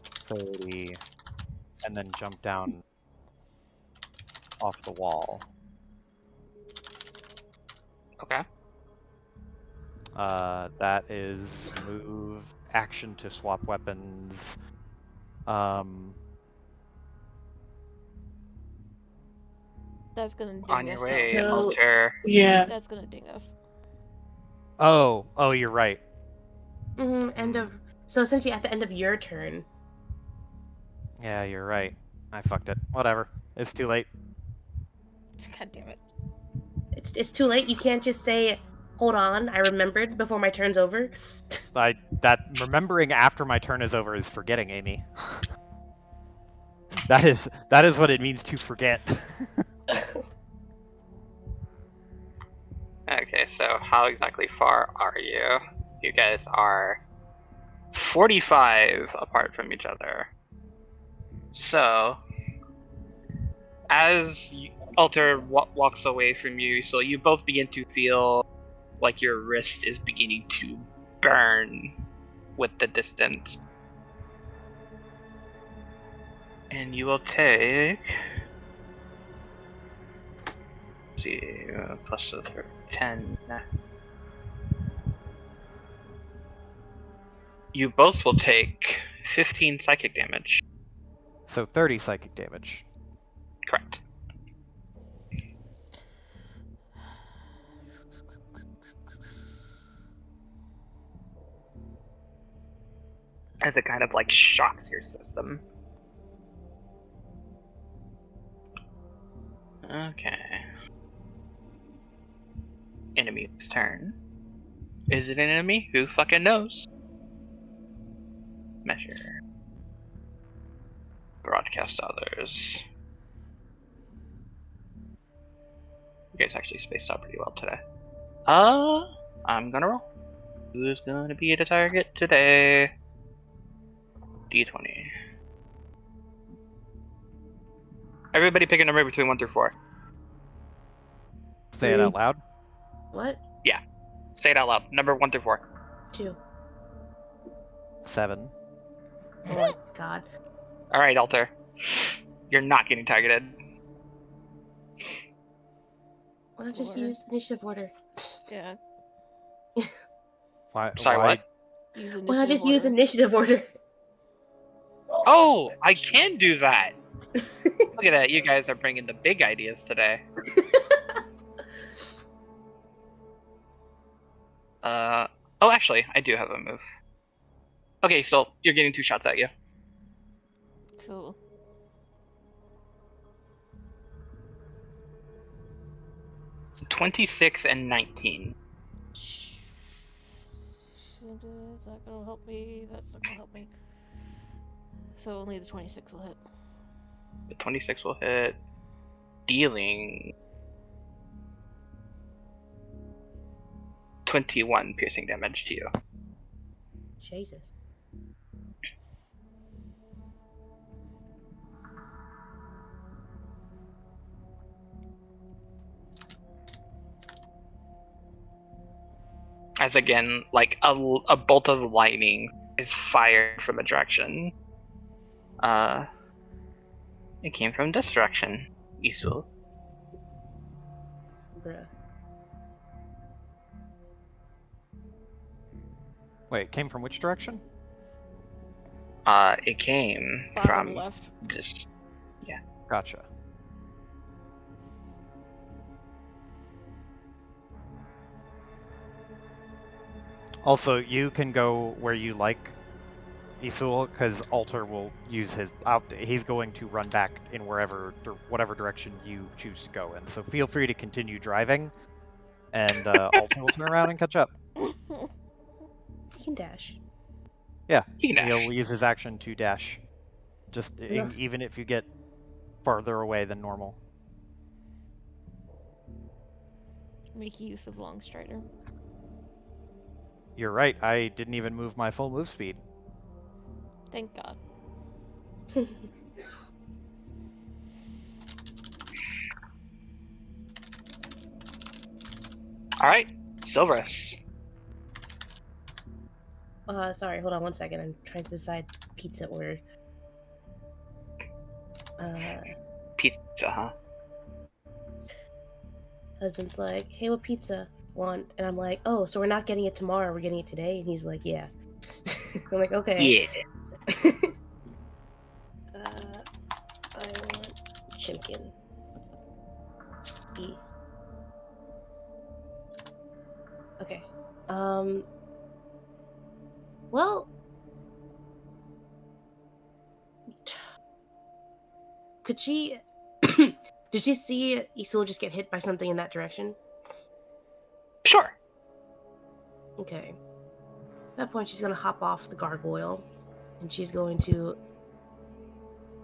30, and then jump down off the wall. Okay. That is move, action to swap weapons. That's gonna ding On us. your way, No. Alter. Yeah. That's gonna ding us. Oh, you're right. End of. So essentially, at the end of your turn. Yeah, you're right. I fucked it. Whatever. It's too late. God damn it. It's too late. You can't just say, "Hold on, I remembered" before my turn's over. That remembering after my turn is over is forgetting, Amy. that is what it means to forget. Okay, so how exactly far are you? You guys are 45 apart from each other. So, as Alter walks away from you, so you both begin to feel like your wrist is beginning to burn with the distance. And you will take. Let's see, plus 10. You both will take 15 psychic damage. So 30 psychic damage. Correct. As it kind of like shocks your system. Okay. Enemy's turn. Is it an enemy? Who fucking knows? Measure. Broadcast others. You guys actually spaced out pretty well today. I'm gonna roll. Who's gonna be the target today? D20. Everybody pick a number between 1 through 4. Say it out loud. What? Say it out loud. Number 1 through 4. 2. 7. Oh my god. Alright, Alter. You're not getting targeted. Why not just Four. use initiative order? Yeah. Why? Sorry, why? what? Use Why not initiative just use order. initiative order? Oh, I can do that. Look at that. You guys are bringing the big ideas today. Oh, actually, I do have a move. Okay, so you're getting 2 shots at you. Cool. It's 26 and 19. That's not gonna help me. That's not gonna help me. So only the 26 will hit. The 26 will hit, dealing 21 piercing damage to you. Jesus. As again, like a bolt of lightning is fired from a direction. It came from this direction, Isul. Bruh. Wait, it came from which direction? It came Bottom from left. just Gotcha. Also, you can go where you like, Isul, because Alter will use his. He's going to run back in whatever direction you choose to go in. So feel free to continue driving, and Alter will turn around and catch up. He can dash. Yeah, He can dash. he'll use his action to dash, Ugh. even if you get farther away than normal. Make use of Long Strider. You're right. I didn't even move my full move speed. Thank God. All right, Silverus. Sorry, hold on one second. I'm trying to decide pizza order. Pizza, huh? Husband's like, hey, what pizza want? And I'm like, oh, so we're not getting it tomorrow, we're getting it today? And he's like, yeah. I'm like, okay. Yeah. I want chimkin. E. Okay. Well, could she... Did she see Isul just get hit by something in that direction? Sure. Okay. At that point, she's gonna hop off the gargoyle, and she's going to...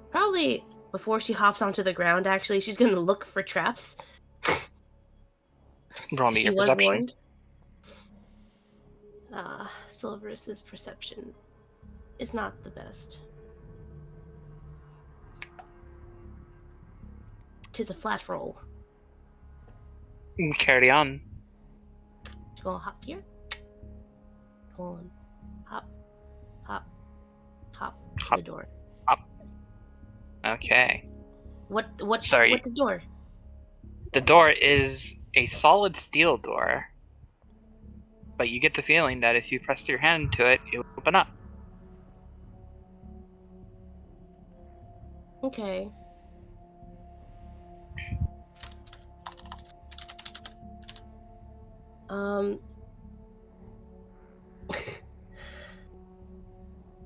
Probably before she hops onto the ground, actually, she's gonna look for traps. Roll me She your was perception. warned. Silverus's perception is not the best. 'Tis a flat roll. Carry on. She's gonna hop here. Pull on. Hop. Hop. Hop to Hop. the door. Okay. What Sorry. what's the door? The door is a solid steel door, but you get the feeling that if you press your hand to it, it will open up. Okay.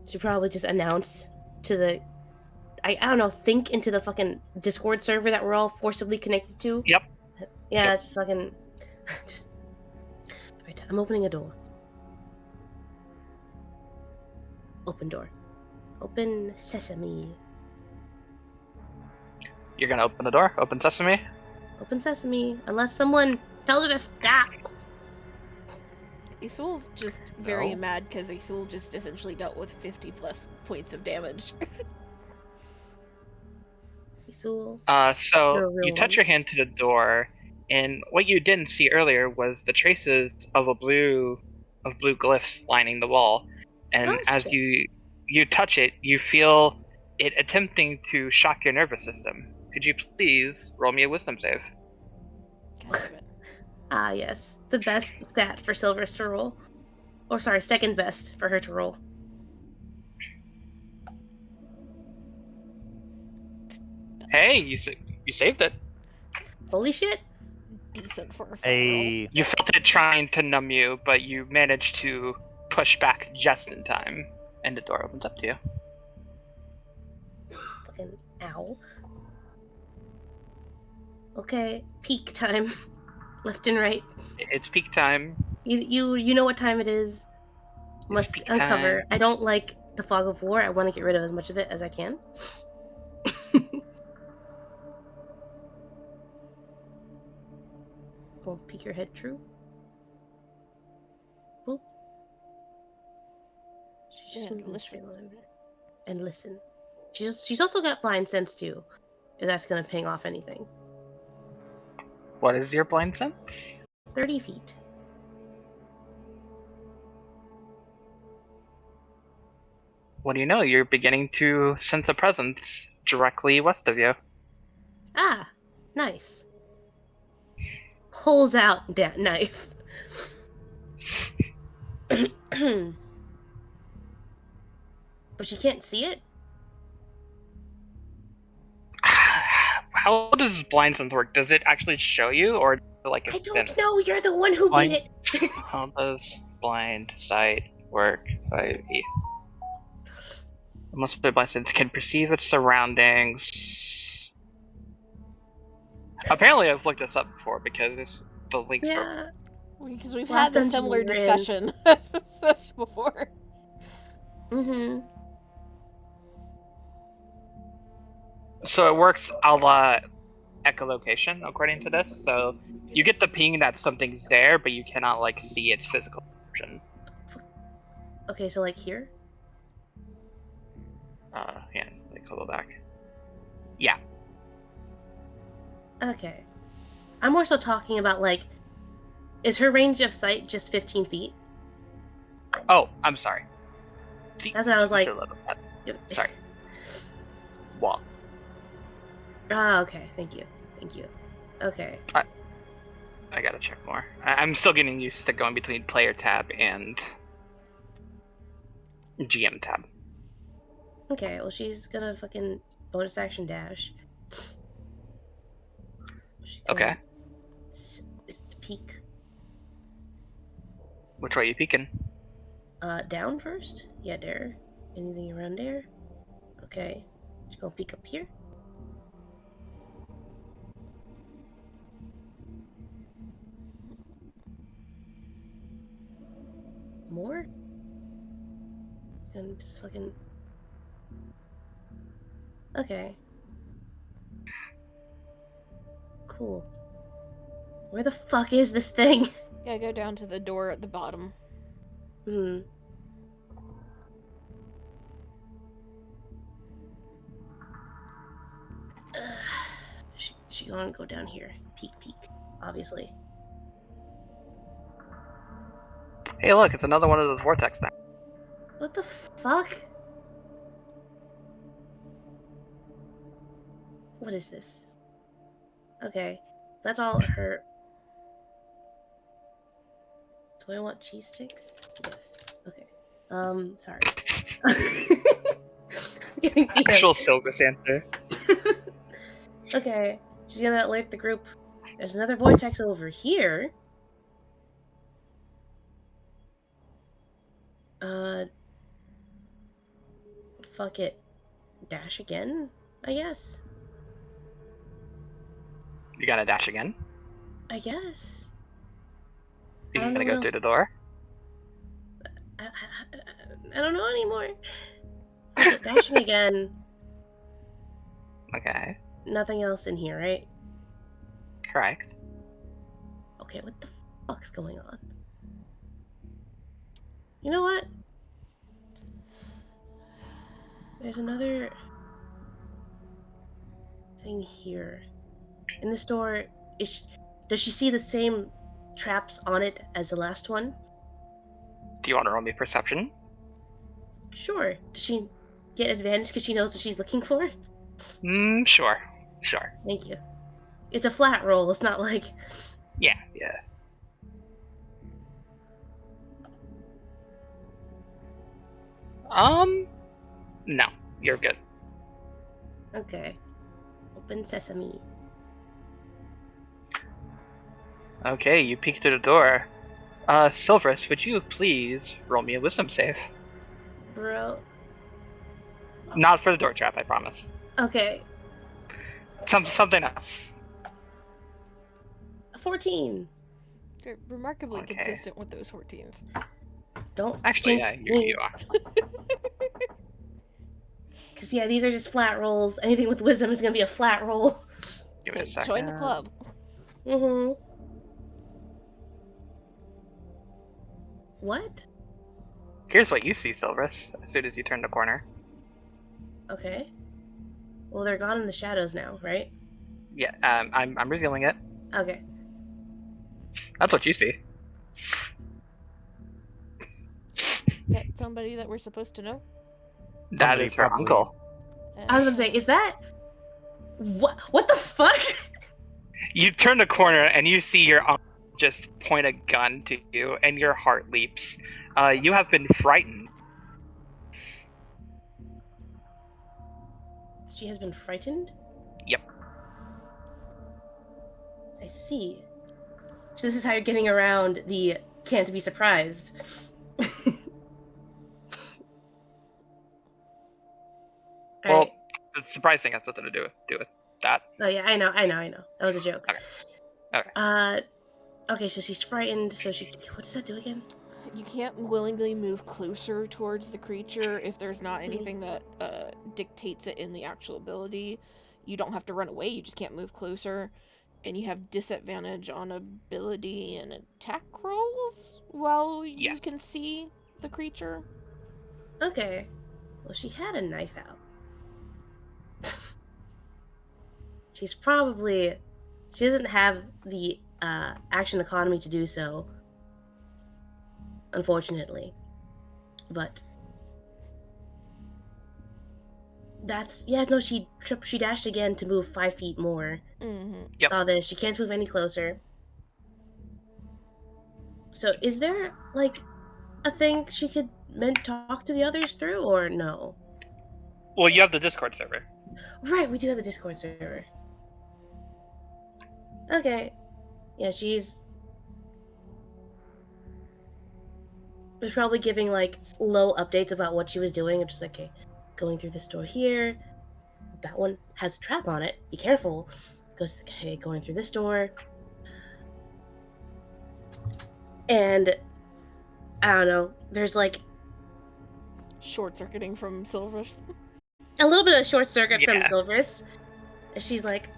Should probably just announce to the I don't know, think into the fucking Discord server that we're all forcibly connected to. Yep. Yeah, Yep. just fucking just right, I'm opening a door. Open door. Open sesame. You're gonna open the door? Open sesame? Open sesame. Unless someone tells her to stop. Isul's just very No. mad because Isul just essentially dealt with 50 plus points of damage. Isul. So You're a real you touch one. your hand to the door, and what you didn't see earlier was the traces of blue glyphs lining the wall. And Oh, as shit. you touch it, you feel it attempting to shock your nervous system. Could you please roll me a wisdom save? God damn it. Ah, yes. The best stat for Silverus to roll. Or sorry, second best for her to roll. Hey, you saved it. Holy shit. Decent for a fat roll. You felt it trying to numb you, but you managed to push back just in time, and the door opens up to you. Fucking ow. Okay, peak time. Left and right. It's peak time. You know what time it is. Must peak uncover. time. I don't like the fog of war. I want to get rid of as much of it as I can. Well, peek your head true. Boop. She's just And moving listen. silent. And listen. She's also got blind sense too. If that's gonna ping off anything. What is your blind sense? 30 feet. What do you know? You're beginning to sense a presence directly west of you. Ah, nice. Pulls out that knife. But she can't see it? How does blind sense work? Does it actually show you, or like I a don't sense? know. You're the one who Blind- made it. How does blind sight work? 5e. Most of the blind sense can perceive its surroundings. Apparently, I've looked this up before because the links for Yeah. Because we've Last had this dungeon similar we were in. discussion before. Mm-hmm. So it works a la echolocation, according to this. So you get the ping that something's there, but you cannot like see its physical description. Okay, so like here? Yeah, like go back. Yeah. Okay. I'm more so talking about like, is her range of sight just 15 feet? Oh, I'm sorry. That's what I was like. Sorry. Wall. Ah, okay. Thank you. Thank you. Okay. I gotta check more. I'm still getting used to going between player tab and GM tab. Okay, well she's gonna fucking bonus action dash. She's Okay. It's the peak. Which way are you peeking? Down first? Yeah, there. Anything around there? Okay. Just gonna peek up here. More? And just fucking... Okay. Cool. Where the fuck is this thing? Yeah, go down to the door at the bottom. Hmm. She gonna go down here. Peek, peek. Obviously. Hey, look, it's another one of those vortex things. What the fuck? What is this? Okay. That's all her... Do I want cheese sticks? Yes. Okay. Sorry. Getting the Actual Silvis answer. Okay. She's gonna alert the group. There's another vortex over here. Fuck it. Dash again, I guess. You gotta dash again. I guess. You I don't know gotta what go through else. the door. I don't know anymore. Fuck it, dashing again. Okay. Nothing else in here, right? Correct. Okay, what the fuck's going on? You know what? There's another thing here. In this door, does she see the same traps on it as the last one? Do you want to roll me perception? Sure. Does she get advantage because she knows what she's looking for? Sure. Sure. Thank you. It's a flat roll. It's not like... Yeah. No, you're good. Okay. Open sesame. Okay, you peek through the door. Silverus, would you please roll me a wisdom save? Bro. Not for the door trap, I promise. Okay. Something else. 14. They're remarkably Okay. consistent with those 14s. Don't Actually, yeah, jinx you me. are. Because, yeah, these are just flat rolls. Anything with wisdom is going to be a flat roll. Give me a Hey, second. join the club. Mm-hmm. What? Here's what you see, Silverus, as soon as you turn the corner. Okay. Well, they're gone in the shadows now, right? Yeah, I'm revealing it. Okay. That's what you see. That somebody that we're supposed to know? That Somebody is her probably- uncle. I was going to say, is that... What the fuck? You turn the corner and you see your uncle just point a gun to you, and your heart leaps. You have been frightened. She has been frightened? Yep. I see. So this is how you're getting around the can't be surprised. Well, Alright. the surprise thing has nothing to do with that. Oh yeah, I know. That was a joke. Okay. Okay. Okay, so she's frightened, so she what does that do again? You can't willingly move closer towards the creature if there's not Mm-hmm. anything that dictates it in the actual ability. You don't have to run away, you just can't move closer. And you have disadvantage on ability and attack rolls while you Yes. can see the creature. Okay. Well, she had a knife out. She doesn't have the action economy to do so, unfortunately. But she dashed again to move 5 feet more. Mm-hmm. Yep. Saw this. She can't move any closer. So is there like a thing she could talk to the others through, or no? Well, you have the Discord server. Right, we do have the Discord server. Okay. Yeah, she's probably giving like low updates about what she was doing. It's just like, okay, going through this door here. That one has a trap on it. Be careful. Goes, okay, going through this door. And I don't know. There's like Short circuiting from Silvers. a little bit of short circuit from Yeah. Silvers. And she's like,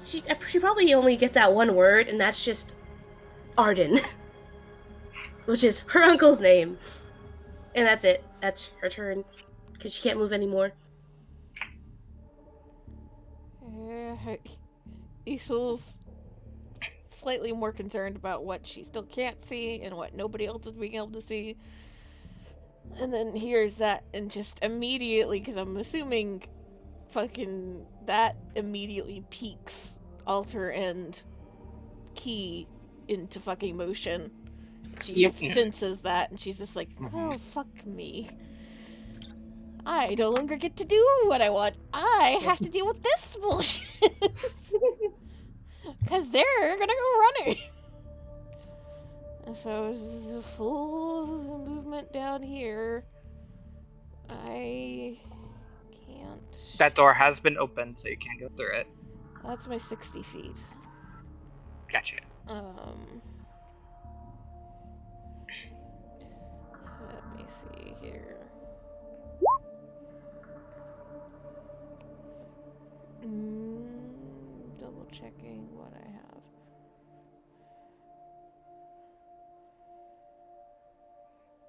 she probably only gets out one word, and that's just Arden, which is her uncle's name. And that's it. That's her turn because she can't move anymore. Isol's slightly more concerned about what she still can't see and what nobody else is being able to see. And then hears that and just immediately, because I'm assuming fucking that immediately peaks Alter and Key into fucking motion. She Yep. senses that and she's just like, oh, fuck me. I no longer get to do what I want. I have to deal with this bullshit. Because they're gonna go running. And so it's a full movement down here. I can't. That door has been opened, so you can't go through it. That's my 60 feet. Gotcha. Let me see here. Double checking what I have.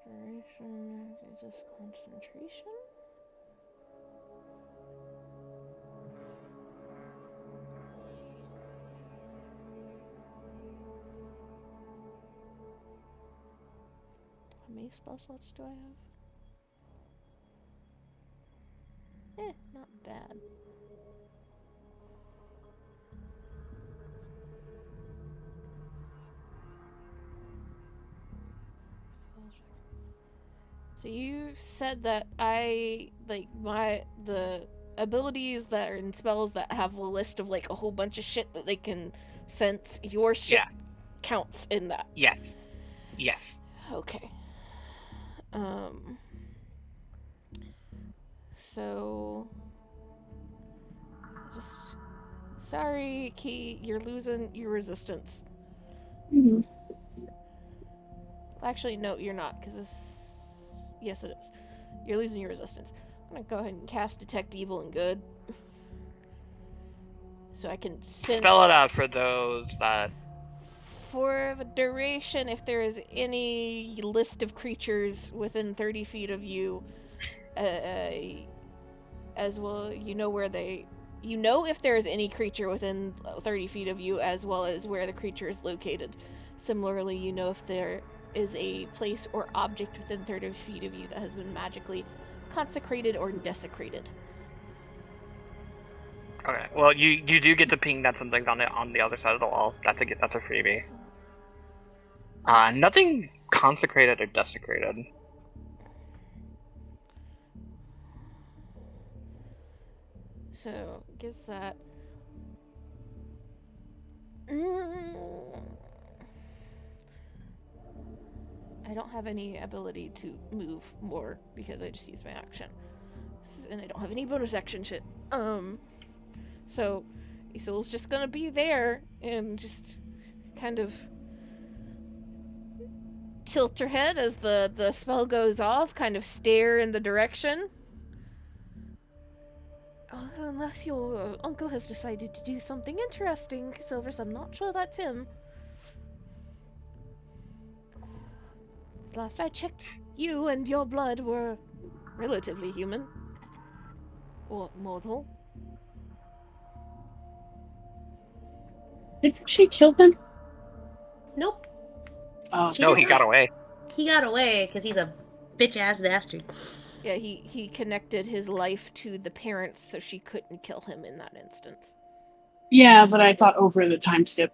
Duration, is this concentration? How many spell slots do I have? Not bad. So you said that the abilities that are in spells that have a list of like a whole bunch of shit that they can sense, your shit counts in that. Yes. Yes. Okay. So just sorry, Key, you're losing your resistance. Mhm. Actually, no, you're not, because this... Yes, it is. You're losing your resistance. I'm gonna go ahead and cast Detect Evil and Good. So I can sense... Spell it out for those that... For the duration, if there is any list of creatures within 30 feet of you, as well, you know where they... You know if there is any creature within 30 feet of you, as well as where the creature is located. Similarly, you know if there is a place or object within 30 feet of you that has been magically consecrated or desecrated. Okay. Well, you do get to ping that something's on the other side of the wall. That's a freebie. Nothing consecrated or desecrated. So, guess that. Mm, I don't have any ability to move more because I just used my action. And I don't have any bonus action shit. So Isol's just gonna be there and just kind of tilt her head as the spell goes off, kind of stare in the direction. Unless your uncle has decided to do something interesting, Silvers, I'm not sure that's him. Last I checked, you and your blood were relatively human. Or mortal. Did she kill him? Nope. Oh, She No, did he got not. away. He got away because he's a bitch ass bastard. Yeah, he connected his life to the parents so she couldn't kill him in that instance. yeah, but I thought over the time skip.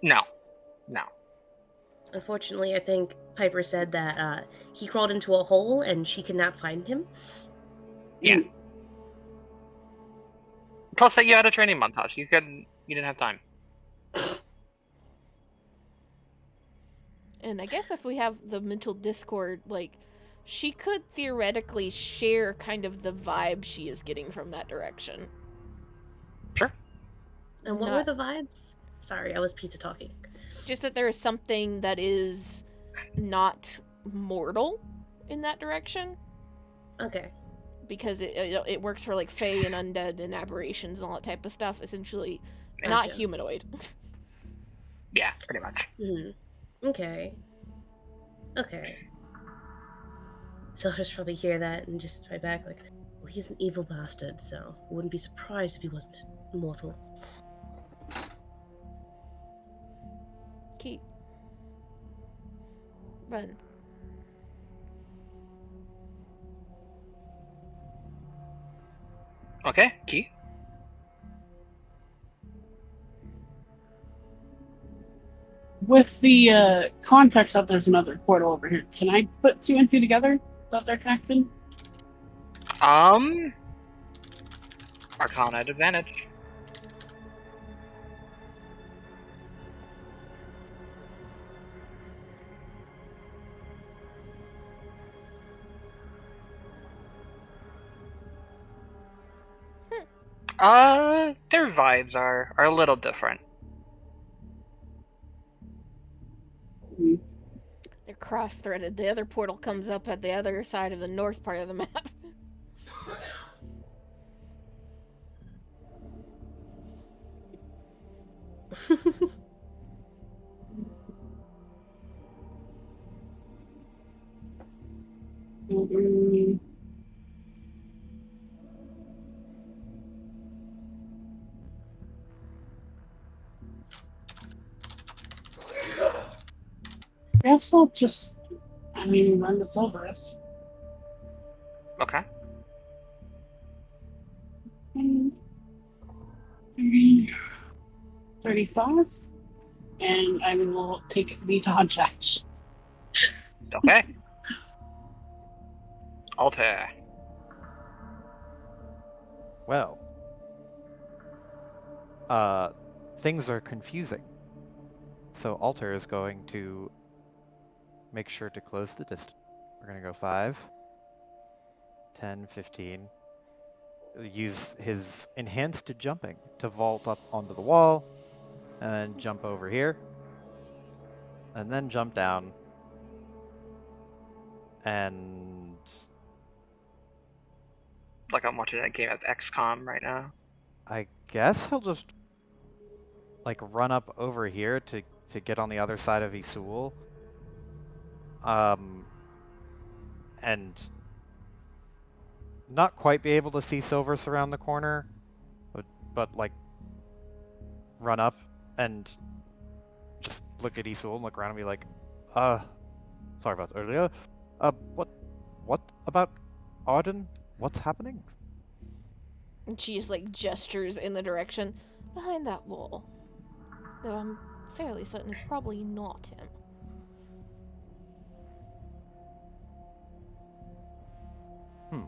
No. Unfortunately, I think Piper said that he crawled into a hole and she could not find him. Yeah. Mm. Plus, you had a training montage. You didn't have time. And I guess if we have the mental discord, like, she could theoretically share kind of the vibe she is getting from that direction. Sure. And what were the vibes? Sorry, I was pizza talking. Just that there is something that is not mortal in that direction. Okay. Because it works for, like, fae and undead and aberrations and all that type of stuff. Essentially, not Gotcha. humanoid. Yeah, pretty much. Okay. So I'll just probably hear that and just fight back like, well, he's an evil bastard, so I wouldn't be surprised if he wasn't mortal. Keep. Run. Okay, Key. With the context of there's another portal over here, can I put two and two together that they're connected? Arcana at advantage. Their vibes are a little different. They're cross-threaded. The other portal comes up at the other side of the north part of the map. Mm. Guess I'll just, run the Silverus. Okay. 30, 35, and I will take the dodge action. Okay. Alter. Well, things are confusing. So Alter is going to make sure to close the distance. We're going to go 5, 10, 15. Use his enhanced jumping to vault up onto the wall, and then jump over here, and then jump down, and Like I'm watching that game at XCOM right now. I guess he'll just like run up over here to get on the other side of Isul. And not quite be able to see Silvers around the corner, but like run up and just look at Isul and look around and be like, sorry about earlier. What about Arden? What's happening? And she just, like, gestures in the direction behind that wall. Though I'm fairly certain it's probably not him.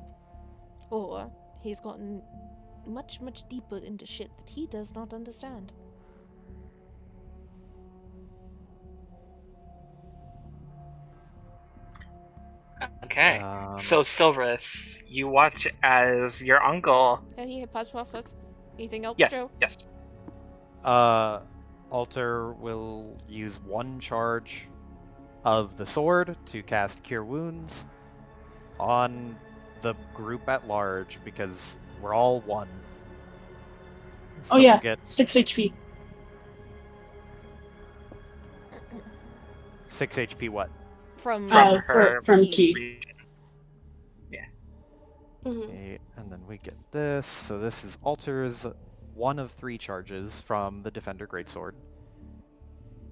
Or He's gotten much, much deeper into shit that he does not understand. Okay. So Silverus, you watch as your uncle. Hey, pause. Anything else, Yes, Joe? yes. Alter will use one charge of the sword to cast Cure Wounds on the group at large because we're all one. Oh So yeah, we'll get 6 HP. 6 HP what? From Her From Keith. Keith. region. Yeah. Mhm. Okay, and then we get this. So this is Alter's one of 3 charges from the Defender Greatsword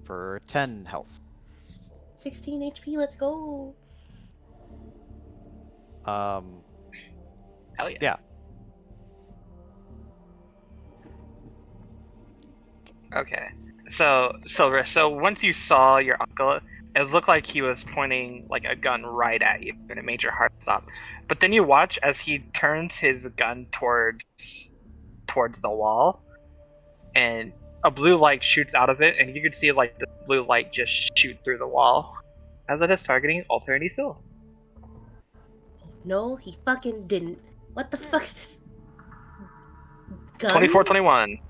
for 10 health. 16 HP, let's go. Um, Hell yeah. yeah. Okay. So Silverus, so once you saw your uncle, it looked like he was pointing like a gun right at you, and it made your heart stop. But then you watch as he turns his gun towards the wall, and a blue light shoots out of it, and you can see like the blue light just shoot through the wall as it is targeting Alterity Seal. No, he fucking didn't. What the fuck's this? Gun? 24-21.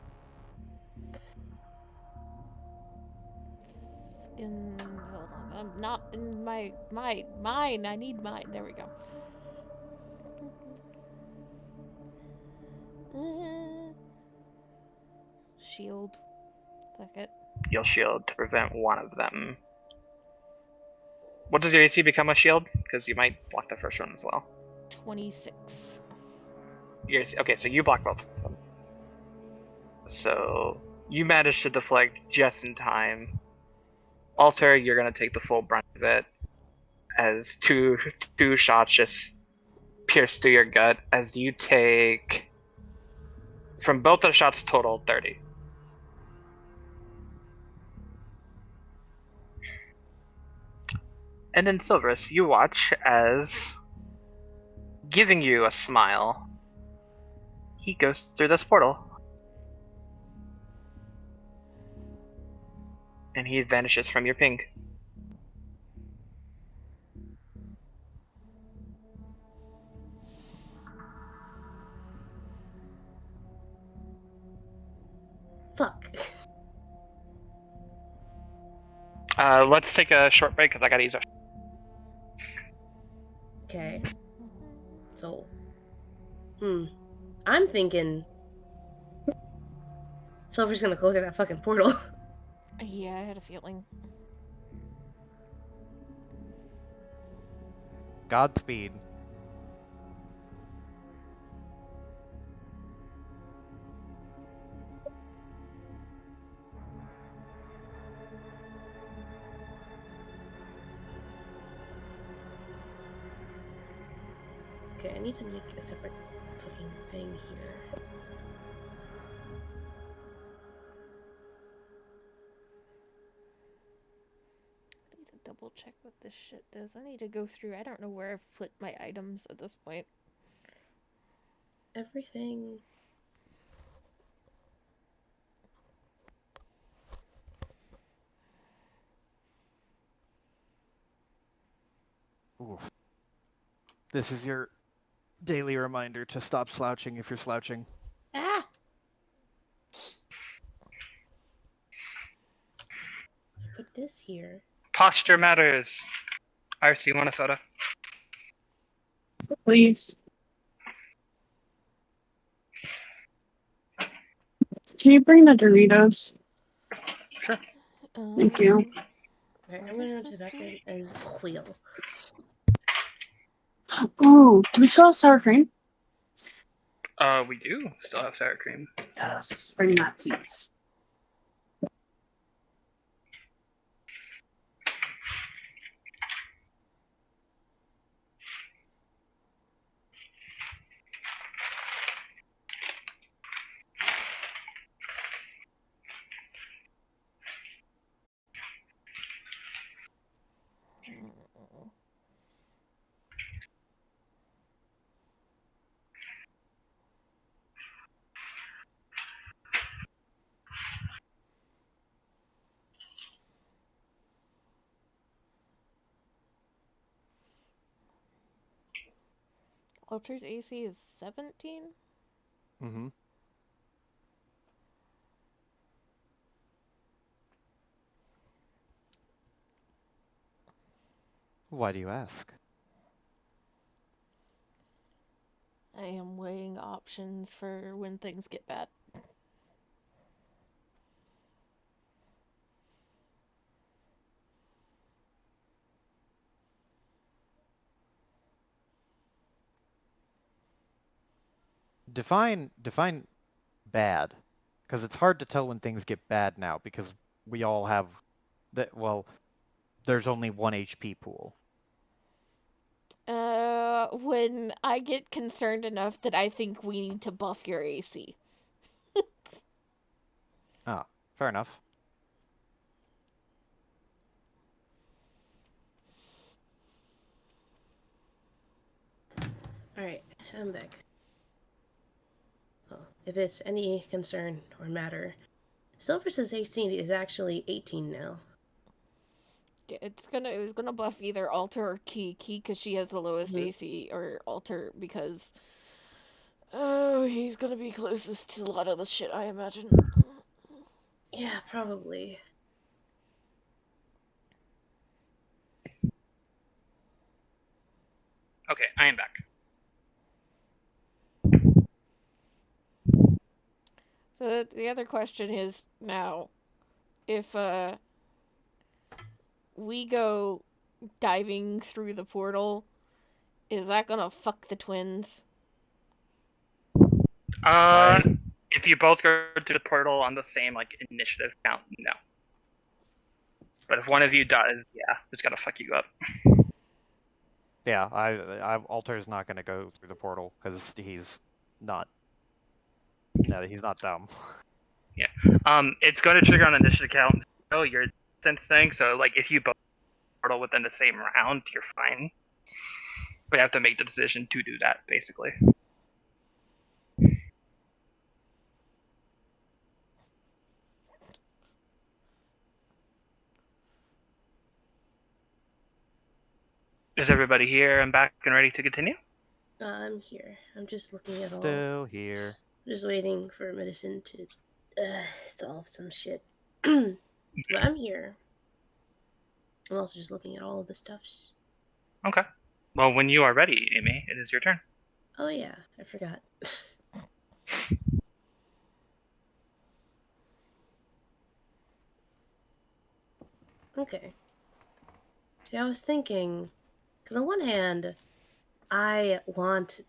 Hold on. I'm not in mine. I need mine. There we go. Shield. Fuck it. You'll shield to prevent one of them. What does your AC become a shield? Because you might block the first one as well. 26. Okay, so you block both of them. So you managed to deflect just in time. Alter, you're gonna take the full brunt of it as two shots just pierce through your gut as you take from both the shots total 30. And then Silverus, you watch as giving you a smile, he goes through this portal. And he vanishes from your ping. Fuck. Let's take a short break because I gotta use a. Okay. So. I'm thinking. Silver's gonna go through that fucking portal. Yeah, I had a feeling. Godspeed. Okay, I need to make a separate fucking thing here. I need to double check what this shit does. I need to go through. I don't know where I've put my items at this point. Everything. Oof. This is your daily reminder to stop slouching if you're slouching. Ah! Put this here. Posture matters. RC, you want a soda? Please. Can you bring the Doritos? Sure. Thank you. Alright, I'm What gonna does run to the this back do? end as wheel. Ooh, do we still have sour cream? We do still have sour cream. Yes. Bring that, please. Alter's AC is 17? Mm-hmm. Why do you ask? I am weighing options for when things get bad. Define bad, because it's hard to tell when things get bad now because we all have that. Well, there's only one HP pool. When I get concerned enough that I think we need to buff your AC. Ah, fair enough. Alright, I'm back. Well, if it's any concern or matter, Silver's 18 is actually 18 now. It was gonna buff either Alter or Key. Key because she has the lowest Mhm. AC, or Alter because oh, he's gonna be closest to a lot of the shit, I imagine. Yeah, probably. Okay, I am back. So the other question is now, if we go diving through the portal, is that gonna fuck the twins? Uh, if you both go to the portal on the same like initiative count, no. But if one of you does, yeah, it's gonna fuck you up. Yeah, Alter's not gonna go through the portal because he's not. No, he's not dumb. It's going to trigger on initiative count. Oh, your sense thing. So like, if you both portal within the same round, you're fine. We have to make the decision to do that, basically. Is everybody here and back and ready to continue? I'm here. I'm just looking at all. Still here. Just waiting for medicine to solve some shit. But I'm here. I'm also just looking at all of the stuffs. Okay. Well, when you are ready, Amy, it is your turn. Oh yeah, I forgot. Okay. See, I was thinking, because on one hand, I want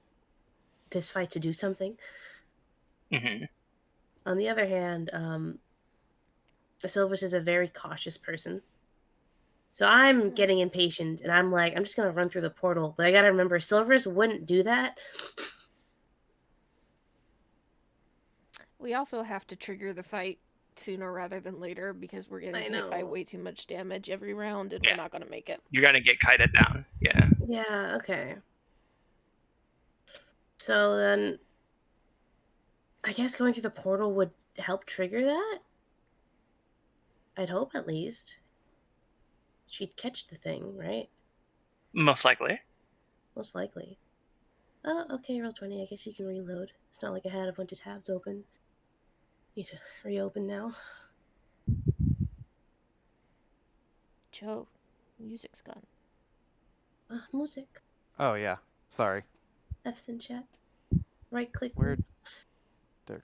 this fight to do something. Mm-hmm. On the other hand, Silvers is a very cautious person. So I'm getting impatient, and I'm like, I'm just gonna run through the portal. But I gotta remember, Silvers wouldn't do that. We also have to trigger the fight sooner rather than later because we're getting I hit by know. way too much damage every round and Yeah. we're not gonna make it. You're gonna get kited down. Yeah. Yeah, okay. So then, I guess going through the portal would help trigger that? I'd hope, at least. She'd catch the thing, right? Most likely. Most likely. Oh, okay, roll 20. I guess you can reload. It's not like I had a bunch of tabs open. Need to reopen now. Joe, music's gone. Music. Oh yeah. Sorry. F's in chat. Right click. Where? There.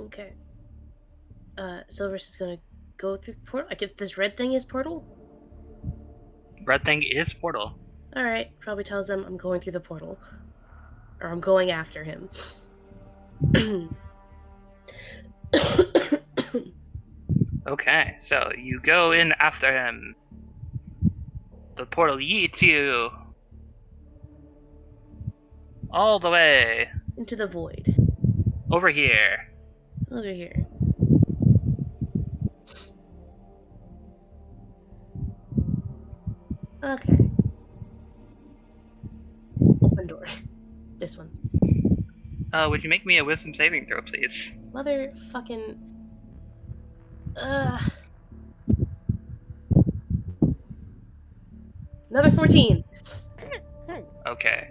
Okay. Silver's is gonna go through the portal. I get this red thing is portal? Red thing is portal. Alright, probably tells them I'm going through the portal. Or I'm going after him. Okay, so you go in after him. The portal yeets you all the way Into the void. over here. Over here. Okay. Open door. This one. Would you make me a wisdom saving throw, please? Motherfucking. Another 14. Okay.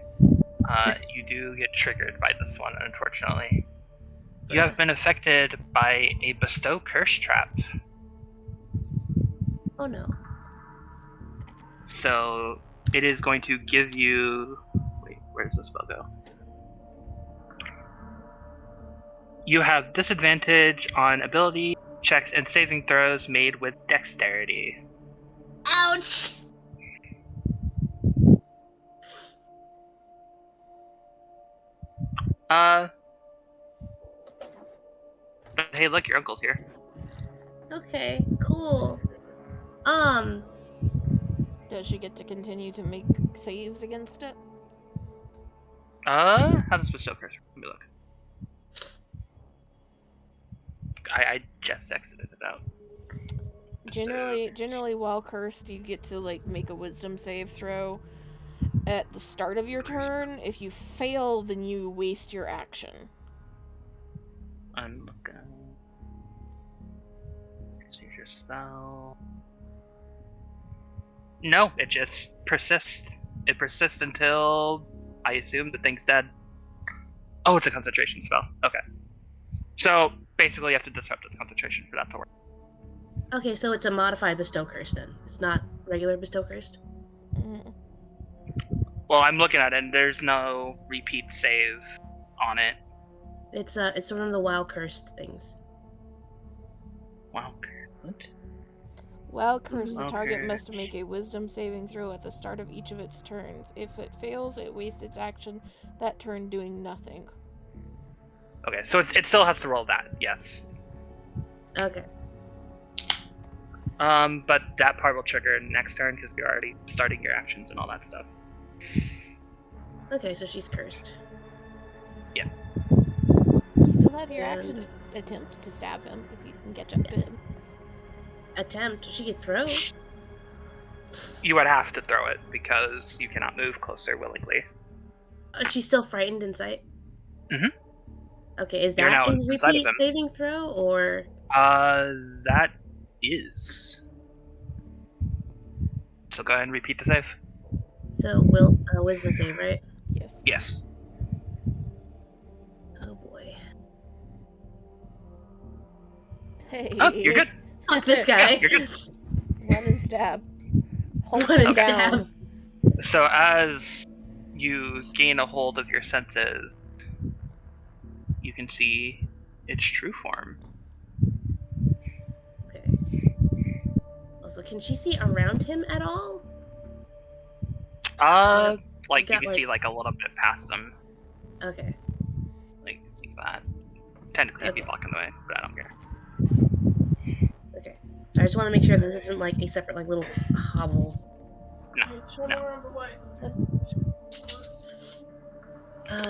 You do get triggered by this one, unfortunately. You have been affected by a bestow curse trap. Oh no. So it is going to give you. Wait, where does the spell go? You have disadvantage on ability checks and saving throws made with dexterity. Ouch! But hey, look, your uncle's here. Okay, cool. Does she get to continue to make saves against it? How does bestow curse? Let me look. I just exited it out. Generally, while cursed, you get to like make a wisdom save throw at the start of your turn. If you fail, then you waste your action. I'm looking. Change your spell. No, it just persists. It persists until I assume the thing's dead. Oh, it's a concentration spell. Okay. So basically, you have to disrupt its concentration for that to work. Okay, so it's a modified bestow curse then. It's not regular bestow cursed. Mhm. Well, I'm looking at it, and there's no repeat save on it. It's one of the wild cursed things. Wow. What? While cursed, the Okay. target must make a wisdom saving throw at the start of each of its turns. If it fails, it wastes its action that turn doing nothing. Okay, so it still has to roll that. Yes. Okay. But that part will trigger next turn because you're already starting your actions and all that stuff. Okay, so she's cursed. You still have your And- action to attempt to stab him if you can catch up to him. Attempt. She could throw. You would have to throw it because you cannot move closer willingly. She's still frightened in sight. Mhm. Okay, is You're that now a inside of repeat him. saving throw or? That is. So go ahead and repeat the save. So wisdom save, right? Yes. Yes. Oh boy. Hey. Oh, you're good. Fuck this guy. Yeah, you're good. Run and stab. Hold Run him and down. stab. So as you gain a hold of your senses, you can see its true form. Okay. Also, can she see around him at all? Like you got, can see like a little bit past them, Okay. like that. Technically, you'd be Okay. blocking the way, but I don't care. Okay. I just want to make sure that this isn't like a separate like little hovel. No.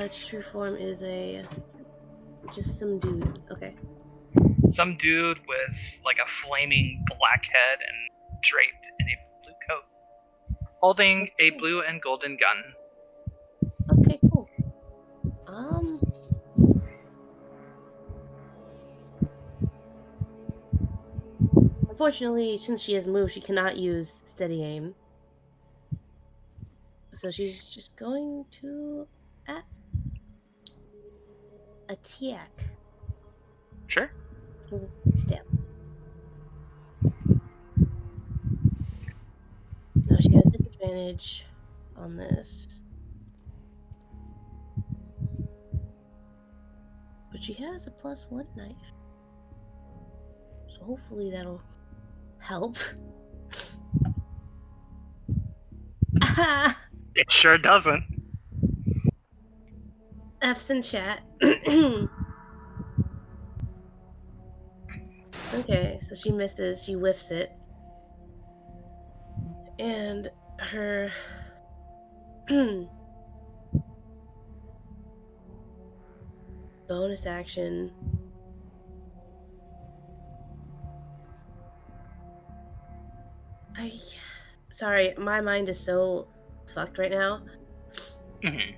Its true form is just some dude. Okay. Some dude with like a flaming black head and draped in a blue coat, holding a blue and golden gun. Okay, cool. Unfortunately, since she has moved, she cannot use steady aim. So she's just going to attack. Sure. Stab. No, she has disadvantage on this. But she has a +1 knife. So hopefully that'll help. It sure doesn't. F's in chat. Okay, so she misses, she whiffs it. And her bonus action. Sorry, my mind is so fucked right now. Mhm.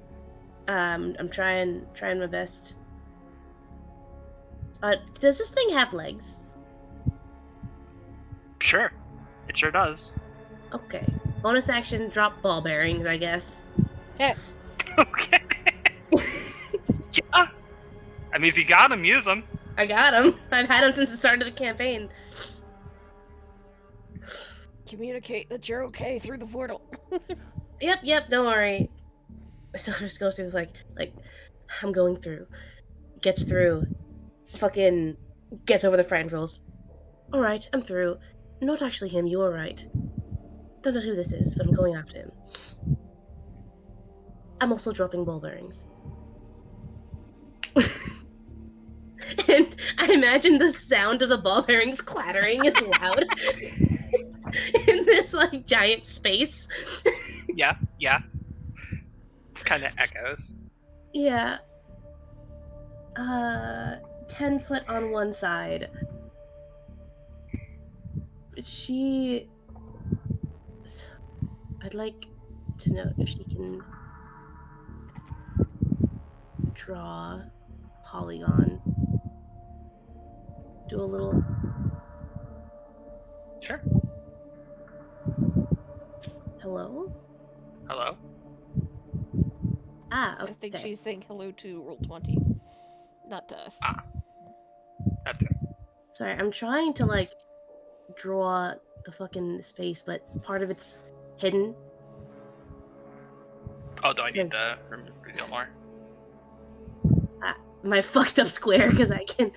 I'm trying my best. Does this thing have legs? Sure. It sure does. Okay. Bonus action, drop ball bearings, I guess. Okay. Yeah. I mean, if you got them, use them. I got him. I've had him since the start of the campaign. Communicate that you're okay through the portal. Yep, don't worry. So just goes through like I'm going through. Gets through. Fucking gets over the friend rolls. Alright, I'm through. Not actually him, you are right. Don't know who this is, but I'm going after him. I'm also dropping ball bearings. And I imagine the sound of the ball bearings clattering is loud in this like giant space. Yeah. It's kind of echoes. Yeah. 10 foot on one side. I'd like to know if she can draw polygon. Do a little. Sure. Hello? Hello. Ah, okay. I think she's saying hello to Roll 20, not to us. That's it. Sorry, I'm trying to like draw the fucking space, but part of it's hidden. Oh, do I need 'Cause- to reveal more? My fucked up square because I can.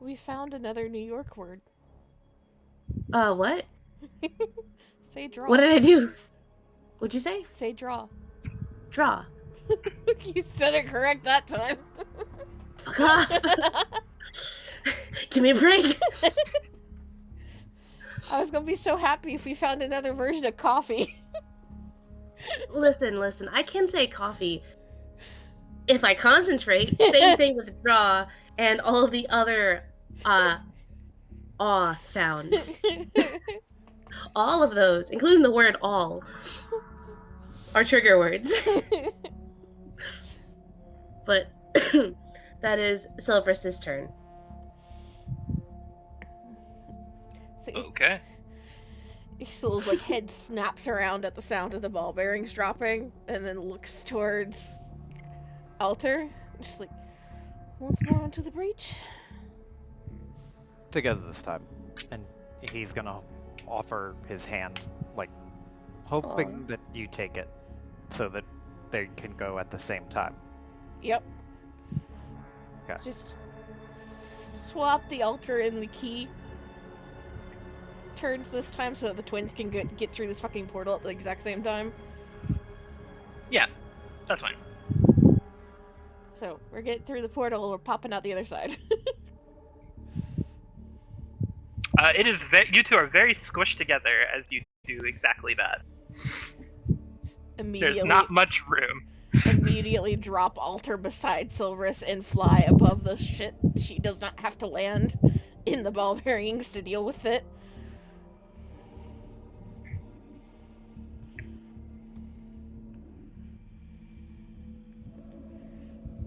We found another New York word. What? Say draw. What did I do? What'd you say? Say draw. Draw. You said it correct that time. Fuck off. Give me a break. I was gonna be so happy if we found another version of coffee. Listen. I can say coffee if I concentrate. Same thing with draw and all of the other aw sounds. All of those, including the word all, are trigger words. But that is Silver's turn. See, Okay. Isol's like head snaps around at the sound of the ball bearings dropping, and then looks towards Alter, just like, once more into the breach. Together this time, and he's gonna offer his hand, like hoping that you take it, so that they can go at the same time. Yep. Okay. Just swap the altar and the key turns this time so that the twins can get through this fucking portal at the exact same time. Yeah, that's fine. So we're getting through the portal, we're popping out the other side. It is you two are very squished together as you do exactly that. Immediately, There's not much room. immediately drop altar beside Silverus and fly above the shit. She does not have to land in the ball bearings to deal with it.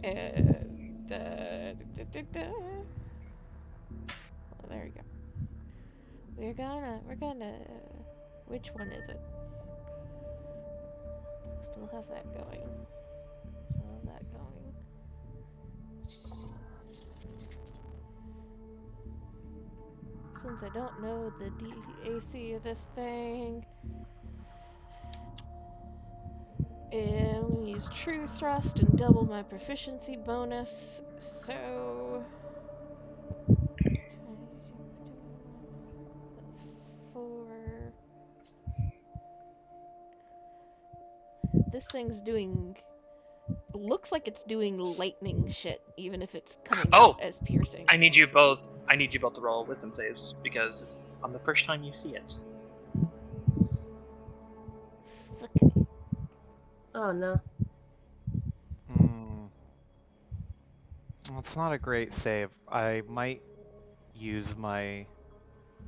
Oh, there we go. We're gonna. Which one is it? Still have that going. Since I don't know the DAC of this thing, I'm gonna use True Thrust and double my proficiency bonus. So that's 4. This thing's doing. Looks like it's doing lightning shit, even if it's coming out as piercing. I need you both to roll wisdom saves because it's on the first time you see it. Look at me. Oh no. Well, it's not a great save. I might use my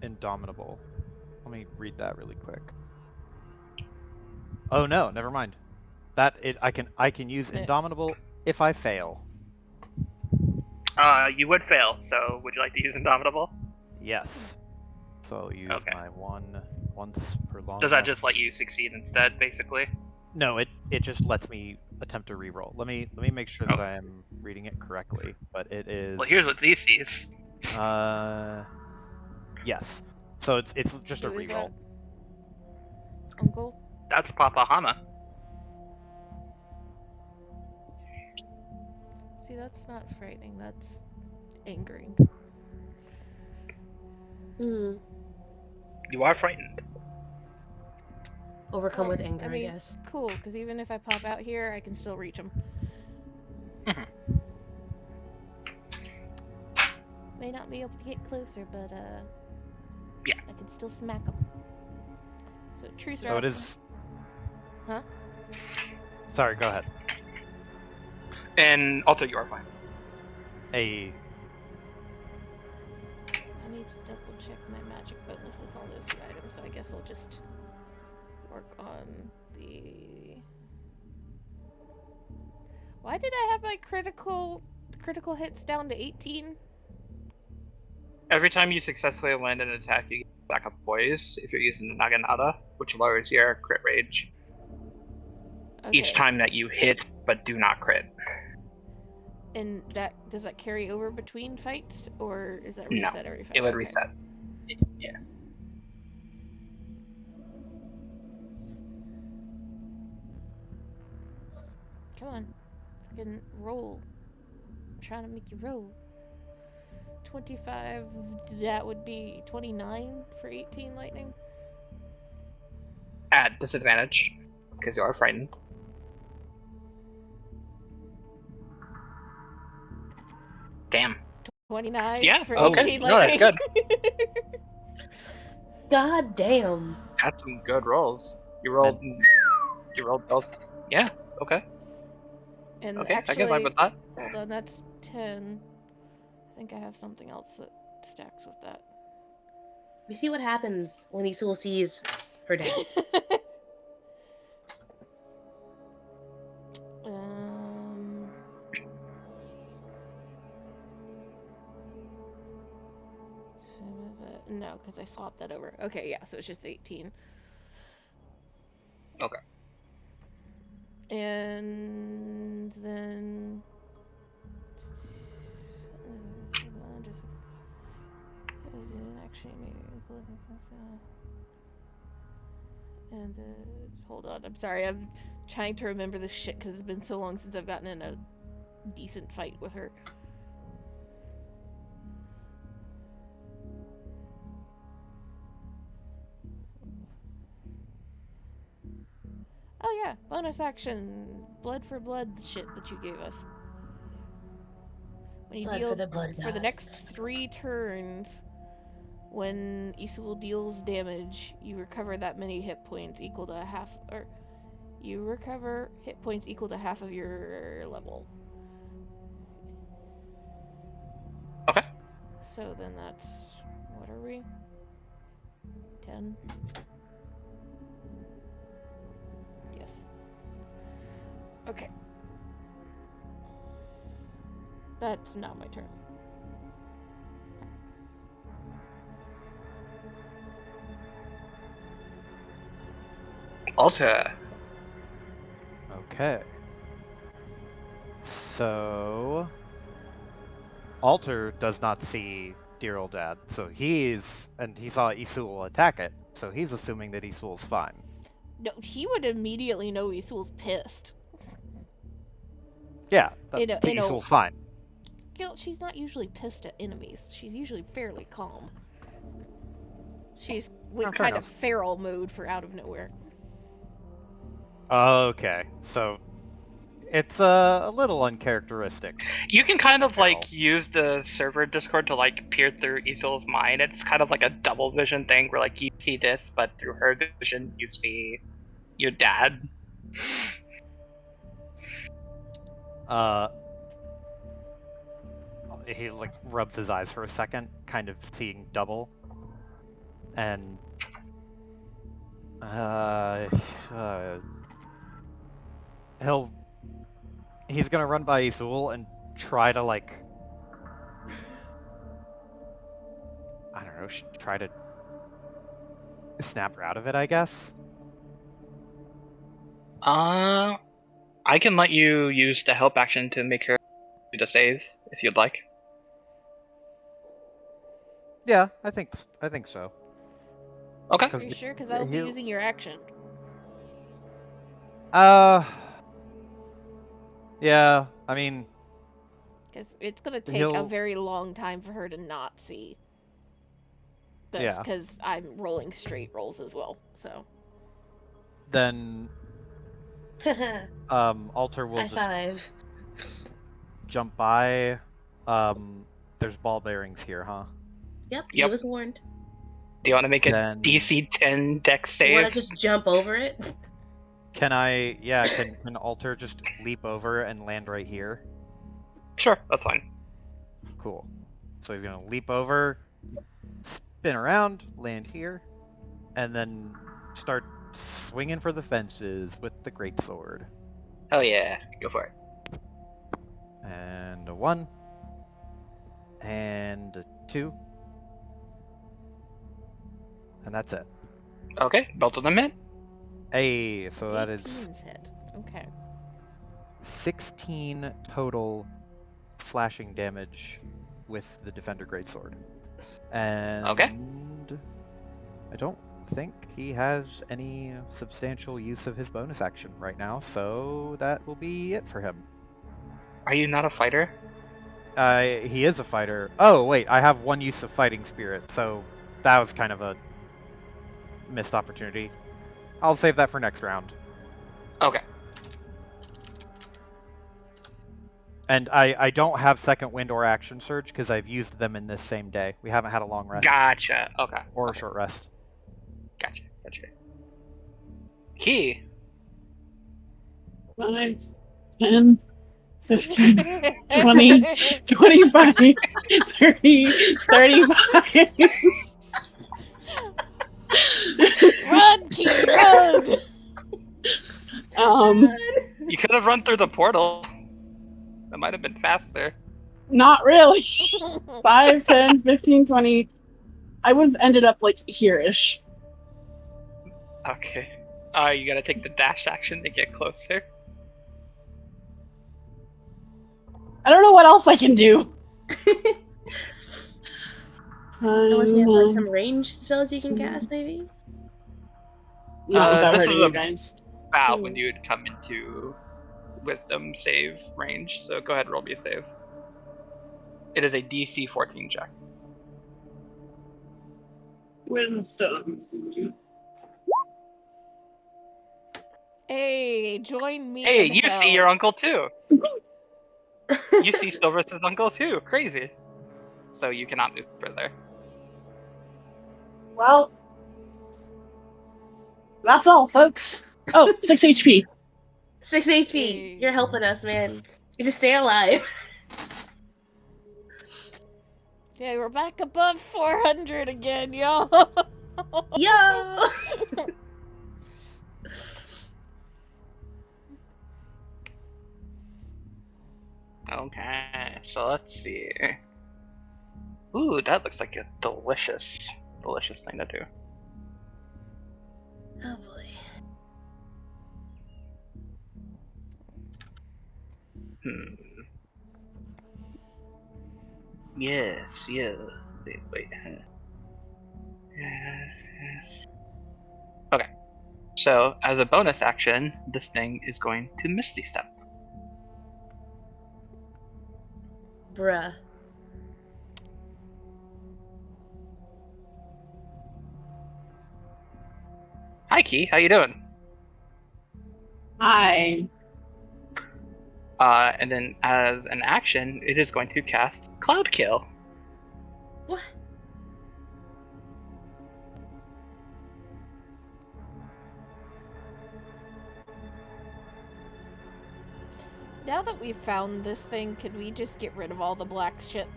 Indomitable. Let me read that really quick. Oh no, never mind. I can use Indomitable if I fail. You would fail, so would you like to use Indomitable? Yes. So I'll use Okay. my one once per long Does that rest. just let you succeed instead, basically? No, it just lets me attempt to reroll. Let me make sure that Oh. I am reading it correctly. But it is Well, here's what these sees. yes. So it's just a Who is that? reroll. Uncle? That's Papa Hama. See, that's not frightening. That's angering. Hmm. You are frightened. Overcome with I anger, I mean, guess. cool, because even if I pop out here, I can still reach him. Mhm. May not be able to get closer, but Yeah. I can still smack him. So truth So it thrust. is. Huh? Sorry, go ahead. And Alter, you are fine. A I need to double check my magic bonuses on those two items, so I guess I'll just work on the. Why did I have my critical hits down to 18? Every time you successfully land an attack, you get back up poise if you're using the Naginata, which lowers your crit rage Okay. each time that you hit but do not crit. And that does that carry over between fights, or is that No, reset every fight? it would Okay. reset. Yeah. Come on, fucking roll. I'm trying to make you roll. 25. That would be 29 for 18 lightning. At disadvantage, because you are frightened. Damn. 29 Yeah, for okay. 18 No, that's lightning. good. God damn. That's some good rolls. You and rolled both. Yeah, okay. And Okay, I can vibe actually, with that. hold on, that's 10. I think I have something else that stacks with that. We see what happens when Isul sees her dad. um. No, because I swapped that over. Okay, yeah, so it's just 18. Okay. And then. And hold on, I'm sorry, I'm trying to remember this shit because it's been so long since I've gotten in a decent fight with her. Oh yeah, bonus action, blood for blood shit that you gave us. When you Blood deal for the blood for the god. next 3 turns, when Isul deals damage, you recover that many hit points equal to half, or you recover hit points equal to half of your level. Okay. So then that's, what are we? 10? Yes. Okay. That's now my turn. Alter. okay. So Alter does not see dear old dad, so he saw Isul attack it, so he's assuming that Isul's fine. No, he would immediately know Isul's pissed. Yeah, In a, Isul's fine. she's not usually pissed at enemies. She's usually fairly calm. She's Fair kind of enough. feral mode for out of nowhere. Okay, so it's a little uncharacteristic. You can kind of Feral. like use the server Discord to like peer through Isol's mind. It's kind of like a double vision thing where like you see this, but through her vision you see your dad. He like rubs his eyes for a second, kind of seeing double, and he's gonna run by Isul and try to like, I don't know, try to snap her out of it, I guess. I can let you use the help action to make her do the save if you'd like. Yeah, I think so. Okay. Are you sure? Because I'll be he'll- using your action. Yeah, I mean, Because it's going to take a he'll, very long time for her to not see this, yeah. because I'm rolling straight rolls as well, so. Then, High Alter will just five. jump by. There's ball bearings here, huh? Yep, he Yep. was warned. Do you want to make a Then DC 10 dex You want to save? just jump over it? can Alter just leap over and land right here? Sure, that's fine. Cool. So he's gonna leap over, spin around, land here, and then start swinging for the fences with the greatsword. Oh yeah, go for it. And a 1. And a 2. And that's it. Okay, both of them hit. Hey, so that is 18's hit. Okay. 16 total slashing damage with the Defender Greatsword. And Okay. I don't think he has any substantial use of his bonus action right now, so that will be it for him. Are you not a fighter? He is a fighter. Oh, wait, I have 1 use of Fighting Spirit, so that was kind of a missed opportunity. I'll save that for next round. Okay. And I don't have Second Wind or Action Surge because I've used them in this same day. We haven't had a long rest. Gotcha. Okay. Or a Okay. short rest. Gotcha. Key. 5, 10, 15, 20, 25, 30, 35. Run, Key, run! You could have run through the portal. That might have been faster. Not really. 5, 10, 15, 20. I would have ended up like here-ish. Okay. You gotta take the dash action to get closer. I don't know what else I can do. Unless you have like some ranged spells you can cast, maybe? Not without This hurting is you a- guys. About when you would come into wisdom save range. So go ahead and roll me a save. It is a DC 14 check. Wisdom. Hey, join me Hey, in you hell. see your uncle too. You see Silver's uncle too. Crazy. So you cannot move further. Well, that's all, folks. Oh, 6 HP. 6 HP. Hey. You're helping us, man. You just stay alive. Yeah, we're back above 400 again, y'all. Yo! Okay, so let's see. Ooh, that looks like a delicious thing to do. Oh boy. Yes, yeah. Wait. Yes. Okay. So, as a bonus action, this thing is going to Misty Step. Bruh. Hi, Key. How you doing? Hi. And then as an action, it is going to cast Cloud Kill. What? Now that we've found this thing, could we just get rid of all the black shit?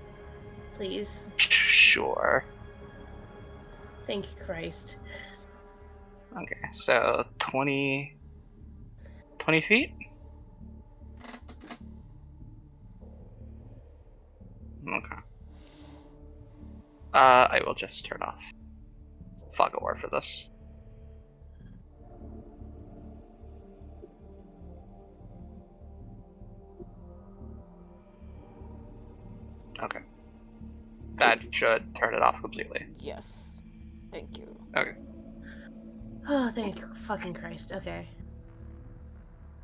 Please. Sure. Thank you, Christ. Okay, so 20 feet? Okay. I will just turn off fog of war for this. Okay. That should turn it off completely. Yes. Thank you. Okay. Oh, thank fucking Christ. Okay.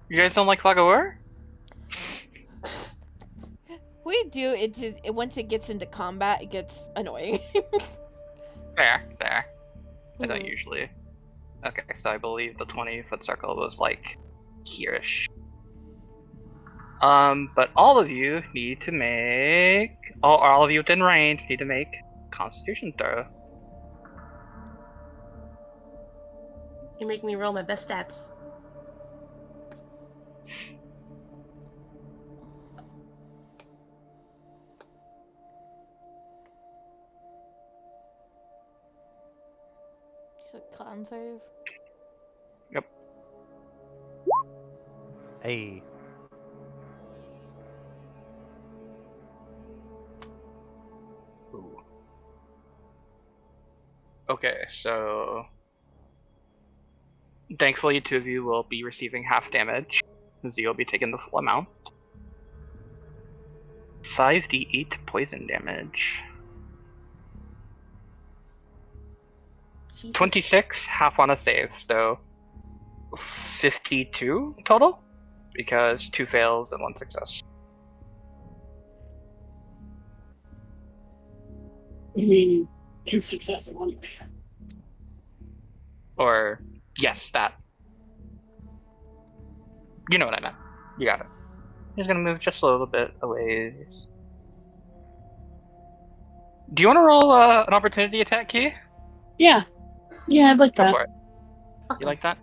You guys don't like fog of war? We do. Once it gets into combat, it gets annoying. Fair. I don't Mhm. usually. Okay, so I believe the 20-foot circle was like here-ish. But all of you need to make all of you within range need to make Constitution throw. You make me roll my best stats. You said con save? Yep. Hey. Ooh. Okay, so thankfully, two of you will be receiving half damage. Z will be taking the full amount. 5d8 poison damage. Jesus. 26, half on a save, so 52 total? Because 2 fails and 1 success. You mean 2 success and 1 fail? Or, yes, that. You know what I meant. You got it. He's gonna move just a little bit away. Do you want to roll an opportunity attack, Key? Yeah. Yeah, I'd like Go that. for it. You like that?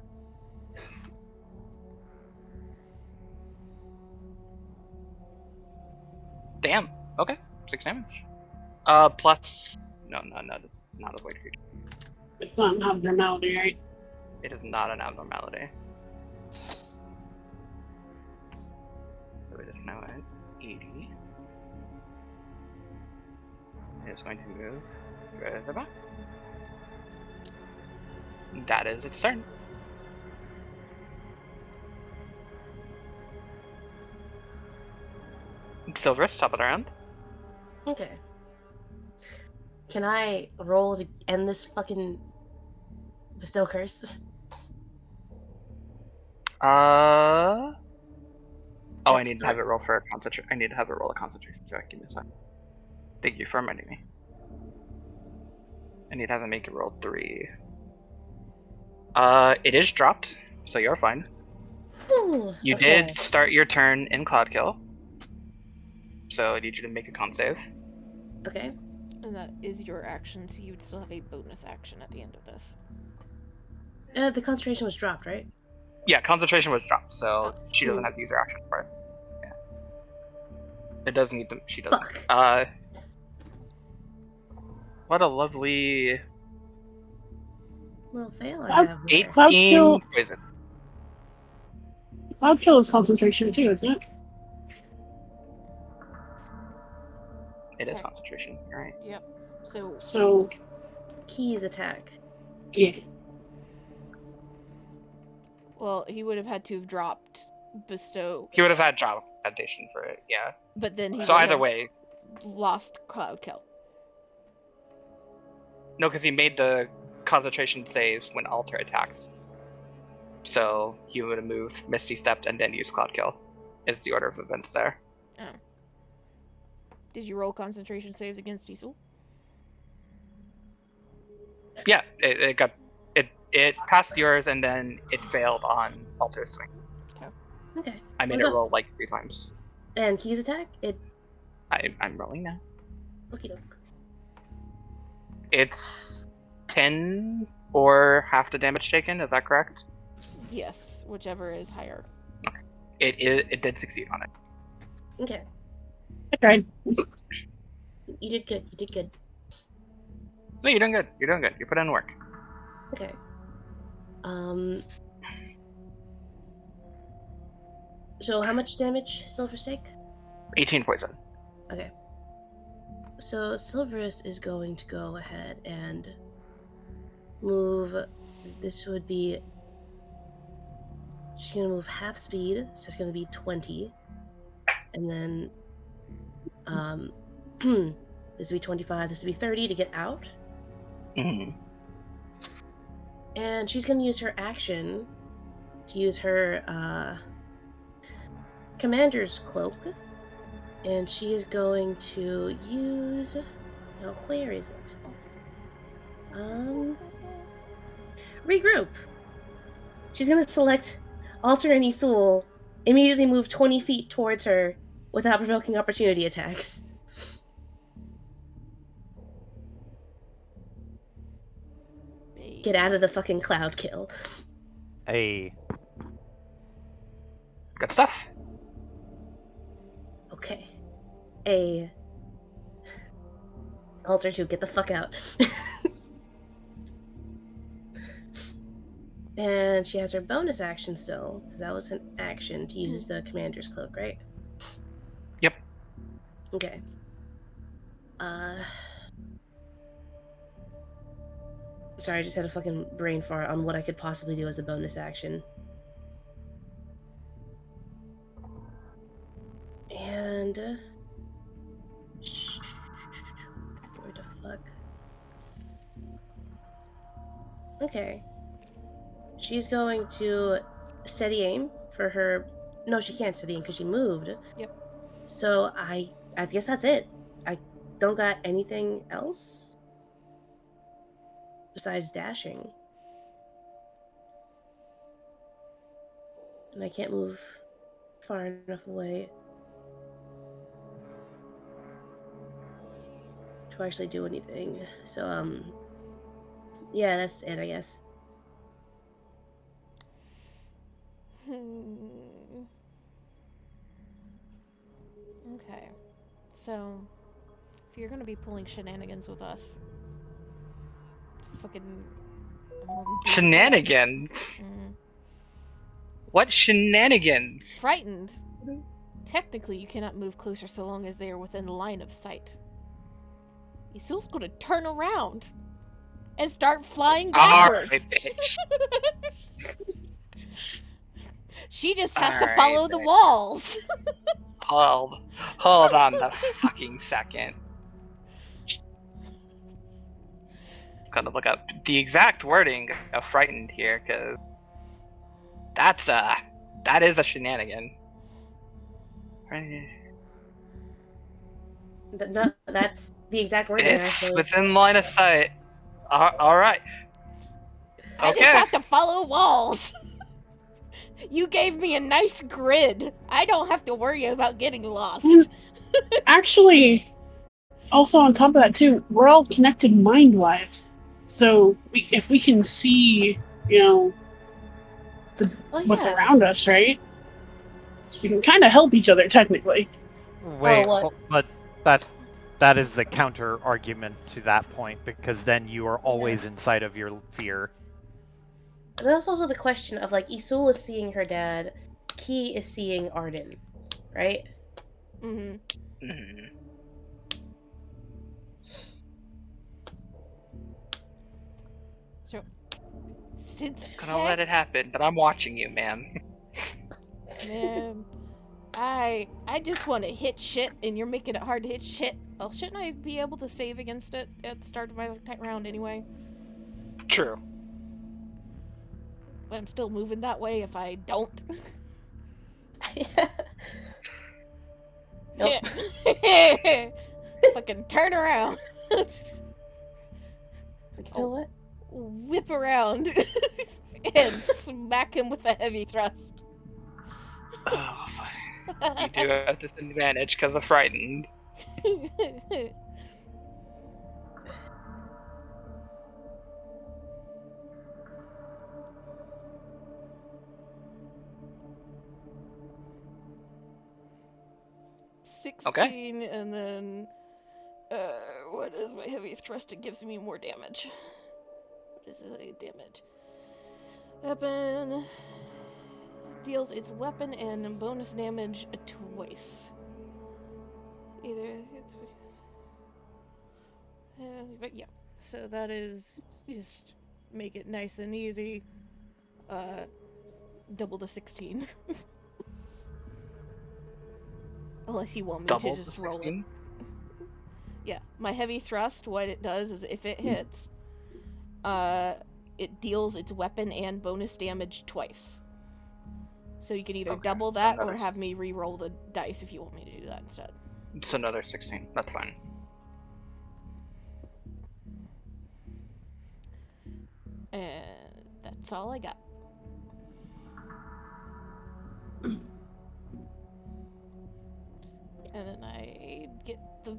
Damn. Okay. 6 damage. Plus. No. This is not a void creature. It's not an abnormality, right? It is not an abnormality. So it is now at 80. It is going to move further back. That is its turn. Silver's top of the round. Okay. Can I roll to end this fucking bestow curse? Oh, I need to Dexter. have it roll for a concentration. I need to have it roll a concentration check. Give me a second. Thank you for reminding me. I need to have it make it roll 3. It is dropped, so you're fine. Whew, You okay. did start your turn in Cloud Kill, so I need you to make a con save. Okay. And that is your action, so you would still have a bonus action at the end of this. The concentration was dropped, right? Yeah, concentration was dropped, so Oh. she doesn't have to use her action for it. Yeah. It doesn't need to. She doesn't. Fuck. What a lovely Little fail I Cloud- have there. 18 Cloud Kill- poison. Cloud Kill is concentration too, isn't it? It is Okay. concentration. All right. Yep. So So, Keys attack. yeah. well, he would have had to have dropped bestow, He would have had job adaptation for it. Yeah. but then he So would either have way, lost cloud kill. no, because he made the concentration saves when Alter attacked. So he would have moved, Misty stepped, and then used Cloud Kill. Is the order of events there? Oh. Did you roll concentration saves against Diesel? Yeah, it passed yours, and then it failed on Alter's swing. Okay. I made What it about- roll like 3 times. And Keys attack? I'm rolling now. Okie doke. It's 10 or half the damage taken. Is that correct? Yes, whichever is higher. It did succeed on it. Okay. I tried. You did good. You did good. No, you're doing good. You're doing good. You put in work. Okay. So how much damage, Silver's take? 18 poison. Okay. So Silverus is going to go ahead and move. This would be. She's gonna move half speed, so it's gonna be 20, and then this would be 25. This would be 30 to get out, Mhm. and she's gonna use her action to use her commander's cloak, and she is going to use. Now, where is it? Regroup. She's gonna select Alter and Isul, immediately move 20 feet towards her without provoking opportunity attacks. Get out of the fucking cloud kill. Hey, Good stuff. Okay. A. Alter 2, get the fuck out. And she has her bonus action still, because that was an action to use the commander's cloak, right? Yep. Okay. Sorry, I just had a fucking brain fart on what I could possibly do as a bonus action. And... where the fuck? Okay. She's going to steady aim for her... No, she can't steady aim because she moved. Yep. So I guess that's it. I don't got anything else besides dashing. And I can't move far enough away to actually do anything. So, yeah, that's it, I guess. Okay. So, if you're gonna be pulling shenanigans with us, fucking. Shenanigans? What shenanigans? Frightened. Technically, you cannot move closer so long as they are within line of sight. Isul's gonna turn around and start flying backwards. Alright, bitch. She just has to Alright, follow the bitch. walls. Hold on the fucking second. Gotta look up the exact wording of frightened here, because that is a shenanigan. No, that's the exact wording, It's actually. within line of sight. Alright. I just have to follow walls. You gave me a nice grid. I don't have to worry about getting lost. Actually, also on top of that too, we're all connected mind-wise. So if we can see, what's around us, right? So we can kind of help each other technically. wait, what? but that is a counter argument to that point, because then you are always inside of your fear. And that's also the question of, like, Isul is seeing her dad, Key is seeing Arden, right? So, since Gonna let it happen, but I'm watching you, man. Man, I just want to hit shit, and you're making it hard to hit shit. Well, shouldn't I be able to save against it at the start of my round anyway? True. But I'm still moving that way if I don't. Nope. Fucking turn around. You know what? Whip around and smack him with a heavy thrust. Oh, fine. You do have disadvantage because of frightened. Okay. And then what is my heavy thrust? It gives me more damage. What is the damage? Weapon deals its weapon and bonus damage twice. Either it's but yeah. So that is just make it nice and easy, double the 16. Unless you want me to Double the just roll it. 16. Yeah, my heavy thrust, what it does is if it hits, it deals its weapon and bonus damage twice. So you can either Okay, double so that another or have me re-roll the dice if you want me to do that instead. It's another 16. That's fine. And that's all I got. And then I get the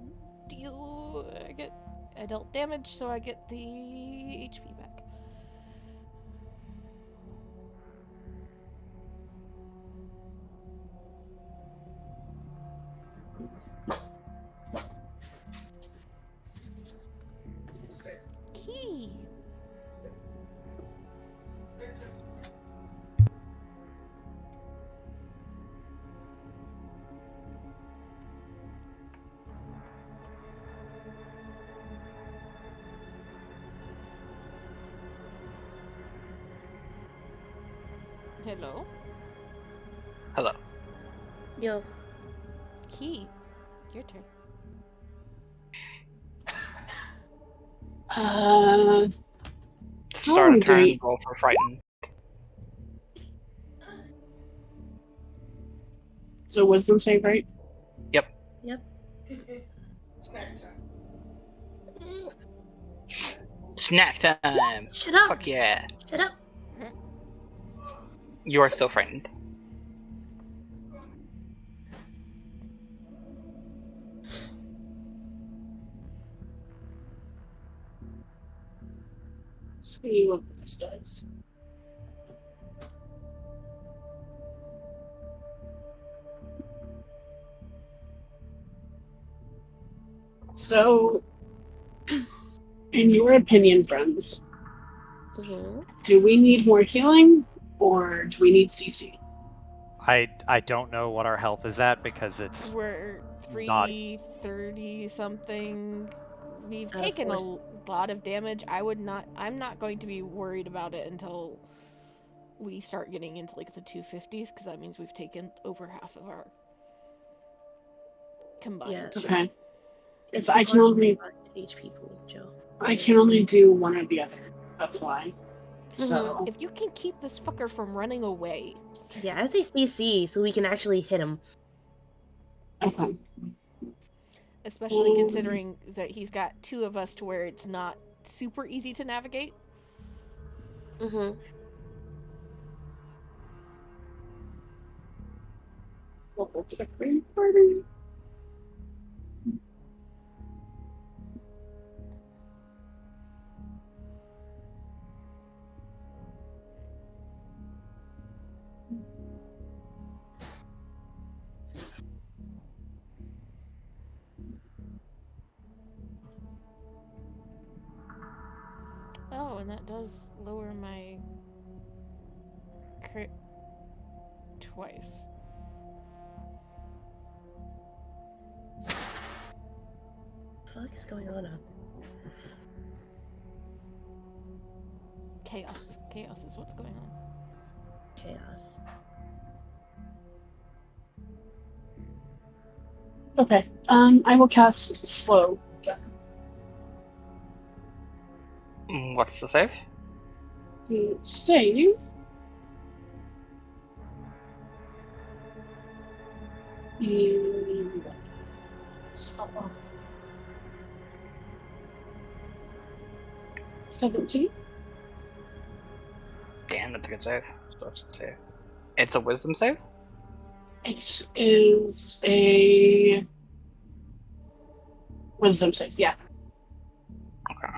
I dealt damage, so I get the HP back. Key. Hello? Hello. Yo. Key. Your turn. Start a do turn, we- roll for frightened. So wisdom save, right? Yep. Snack time! Shut up! Fuck yeah. Shut up! You are still frightened. See what this does. So, in your opinion, friends, Mm-hmm. do we need more healing or do we need CC? I don't know what our health is at because it's We're not 330 something. We've Out of taken a force. lot of damage. I'm not going to be worried about it until we start getting into like the 250s because that means we've taken over half of our combined. Yeah. Okay. It's I can only HP pool, Joe. I can only do one or the other. That's why. Mhm. So If you can keep this fucker from running away. Yeah, I say CC so we can actually hit him. okay. Especially considering that he's got two of us to where it's not super easy to navigate. Mm-hmm. Local checkpoint party. Oh, and that does lower my crit twice. What the fuck is going on up? Chaos. Chaos is what's going on. Chaos. Okay. I will cast slow. What's the save? Save. And stop. 17. Damn, that's a good save. So that's a save. It's a wisdom save? It is a wisdom save. Yeah. Okay.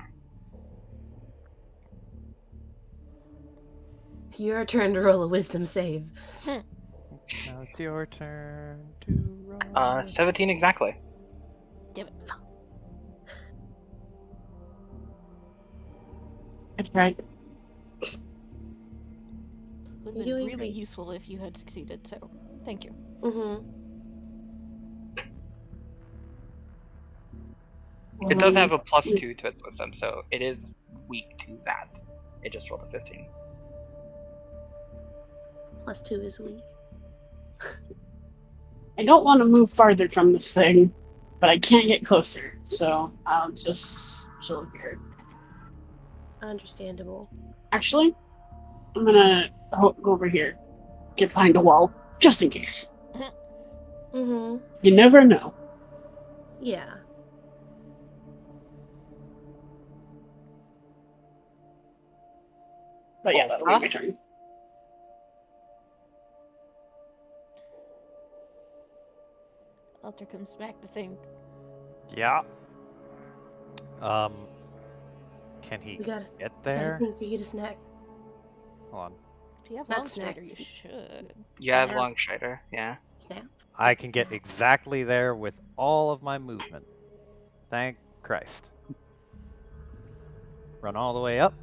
Your turn to roll a wisdom save. Now it's your turn to roll. 17 exactly. Damn it. That's right. Would You're have been doing really great. useful if you had succeeded, so thank you. Mm-hmm. It does have a +2 to its wisdom, so it is weak to that. It just rolled a 15. +2 is weak. I don't want to move farther from this thing, but I can't get closer, so I'll just chill here. Understandable. Actually, I'm gonna go over here, get behind a wall, just in case. Mm-hmm. You never know. Yeah. But yeah, that'll be my turn. Alter comes smack the thing. Yeah. Can he We gotta get gotta there? think for you to snack. Hold on. If you have Not long strider, you snacks. should. You have Yeah. long strider, yeah. Snap. I can get Snap. exactly there with all of my movement. Thank Christ. Run all the way up,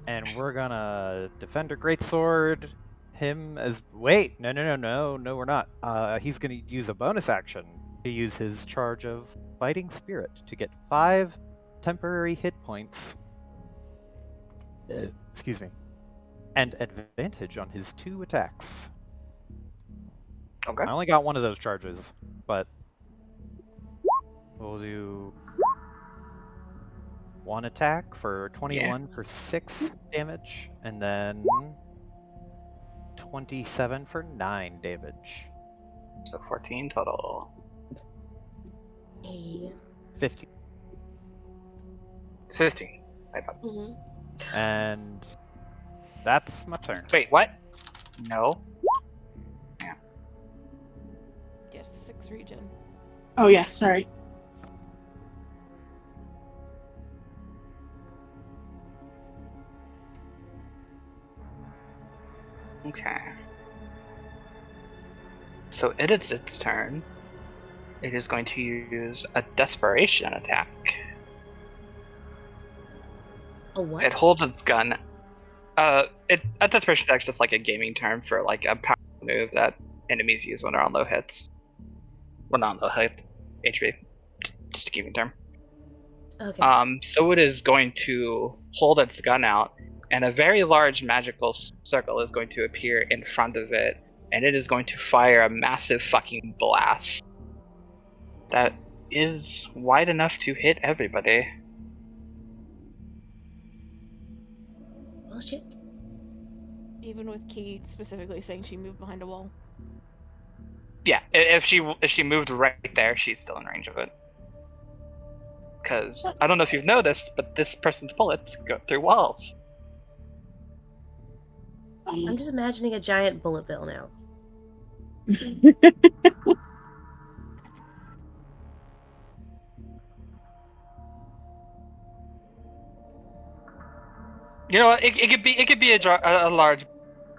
and we're gonna Defender Greatsword him as. Wait, no, we're not. He's gonna use a bonus action to use his charge of Fighting Spirit to get 5 temporary hit points. Excuse me. And advantage on his 2 attacks. Okay. I only got one of those charges, but we'll do 1 attack for 21 for 6 damage, and then 27 for 9 damage. So 14 total. Hey. 15. 15. Mm-hmm. And that's my turn. Wait, what? No. Yes, 6 regen. Oh yeah, sorry. Okay. So it is its turn. It is going to use a desperation attack. A what? It holds its gun. A desperation attack is just like a gaming term for like a power move that enemies use when they're on low hits. Well, not on low hit, HP. Just a gaming term. Okay. So it is going to hold its gun out, and a very large magical circle is going to appear in front of it, and it is going to fire a massive fucking blast that is wide enough to hit everybody. Bullshit. Even with Key specifically saying she moved behind a wall. Yeah, if she moved right there, she's still in range of it. Because I don't know if you've noticed, but this person's bullets go through walls. I'm just imagining a giant bullet bill now. You know what? It could be a large,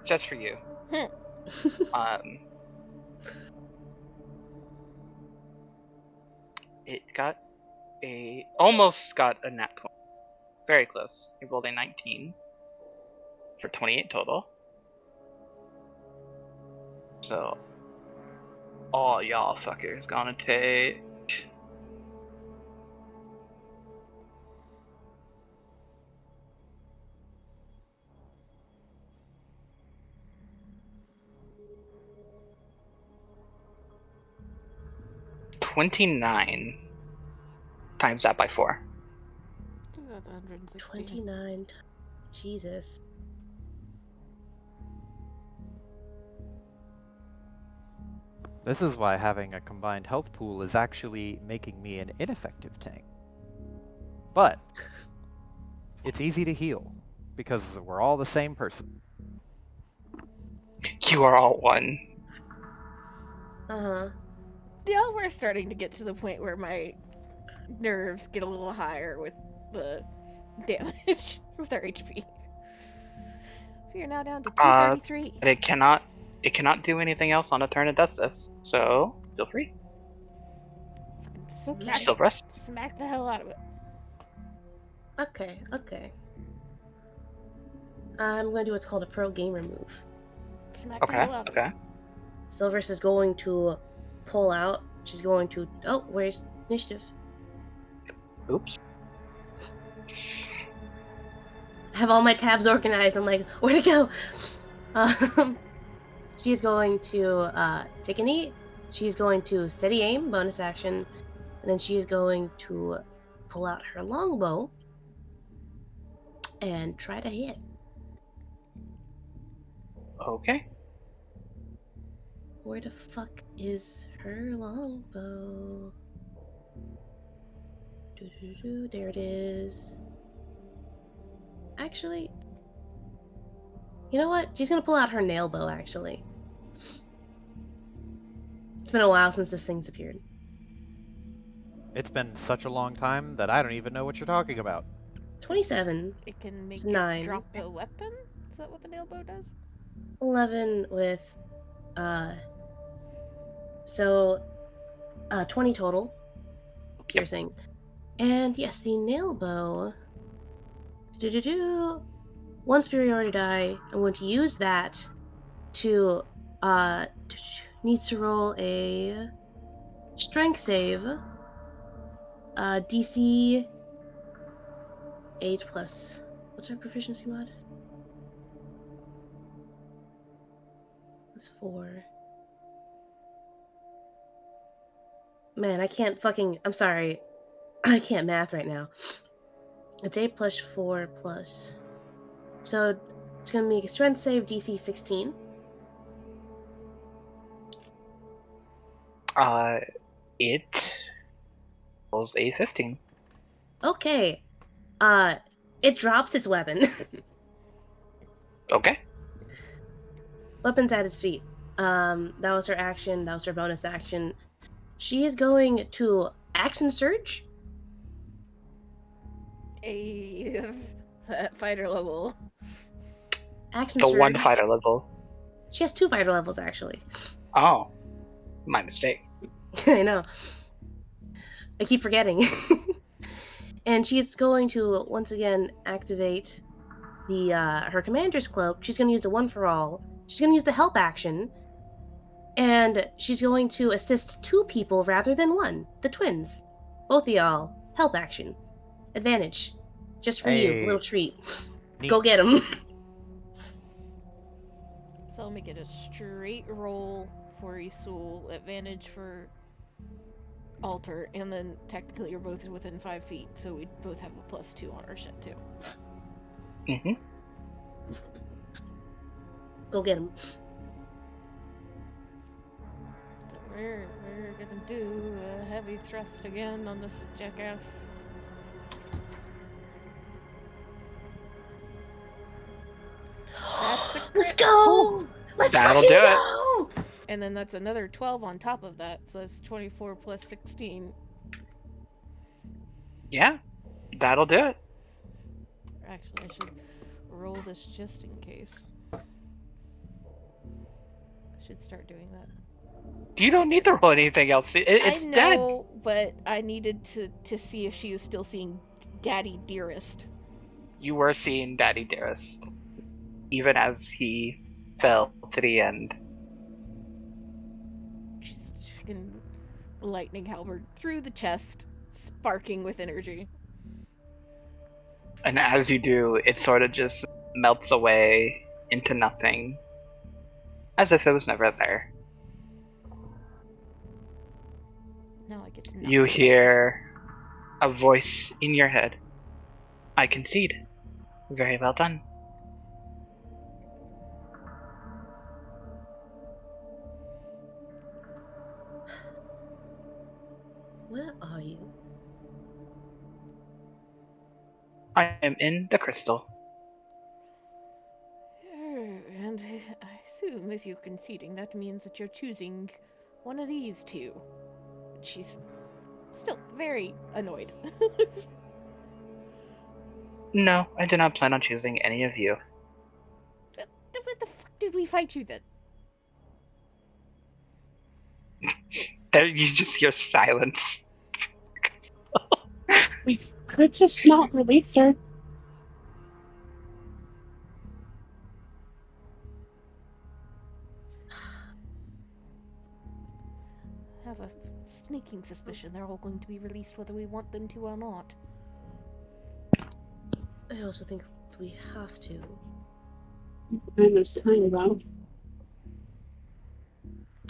just for you. It almost got a nat 20. Very close. It rolled a 19 for 28 total. So all y'all fuckers gonna take 29 times that by 4. That's 160. 29. Jesus. This is why having a combined health pool is actually making me an ineffective tank. But it's easy to heal because we're all the same person. You are all one. Uh-huh. Yeah, we're starting to get to the point where my nerves get a little higher with the damage with our HP. So you're now down to 233. But it cannot do anything else on a turn it does this. So feel free. Fucking Okay. smack the hell out of it. Okay, okay. I'm gonna do what's called a pro gamer move. Smack the hell out of it. Silverus is going to pull out. She's going to... Oh, where's initiative? Oops. have all my tabs organized. I'm like, where to go? She's going to take a knee. She's going to steady aim, bonus action, and then she's going to pull out her longbow and try to hit. Okay. Where the fuck is her longbow? There it is. Actually, you know what? She's gonna pull out her nail bow, actually. It's been a while since this thing's appeared. It's been such a long time that I don't even know what you're talking about. 27. It can make It's it 9. drop a weapon? Is that what the nail bow does? 11 with, so, 20 total. Piercing. And yes, the nail bow. One superiority die. I'm going to use that to, needs to roll a strength save. DC 8 plus. What's our proficiency mod? That's 4. Man, I can't fucking. I'm sorry. I can't math right now. It's 8 plus 4 plus. So it's gonna make a strength save DC 16. It rolls a 15. Okay. It drops its weapon. Okay. Weapon's at its feet. That was her action. That was her bonus action. She is going to action surge. A fighter level. Action The surge. one fighter level. She has 2 fighter levels, actually. Oh, my mistake. I know. I keep forgetting. And she's going to once again activate the her commander's cloak. She's going to use the one for all. She's going to use the help action, and she's going to assist 2 people rather than 1. The twins, both of y'all. Help action, advantage, just for you. Hey. Little treat. Neat. Go get them. So I'll make it a straight roll for Isul, advantage for Alter, and then technically you're both within 5 feet, so we both have a +2 on our shit too. Mm-hmm. Go get them. So we're gonna do a heavy thrust again on this jackass. That's a crit. Let's go. Let's That'll fucking do it. go. And then that's another 12 on top of that, so that's 24 plus 16. Yeah, that'll do it. Actually, I should roll this just in case. I should start doing that. You don't need to roll anything else. It's I dead. know, but I needed to see if she was still seeing Daddy Dearest. You were seeing Daddy Dearest, even as he fell to the end. She's freaking lightning halberd through the chest, sparking with energy. And as you do, it sort of just melts away into nothing, as if it was never there. Now I get to knock You this out. hear a voice in your head. I concede. Very well done. Where are you? I am in the crystal. And I assume if you're conceding, that means that you're choosing one of these two. She's still very annoyed. No, I do not plan on choosing any of you. What the fuck did we fight you then? There, you just hear silence. We could just not release her. I have a sneaking suspicion they're all going to be released whether we want them to or not. I also think we have to. And there's time though.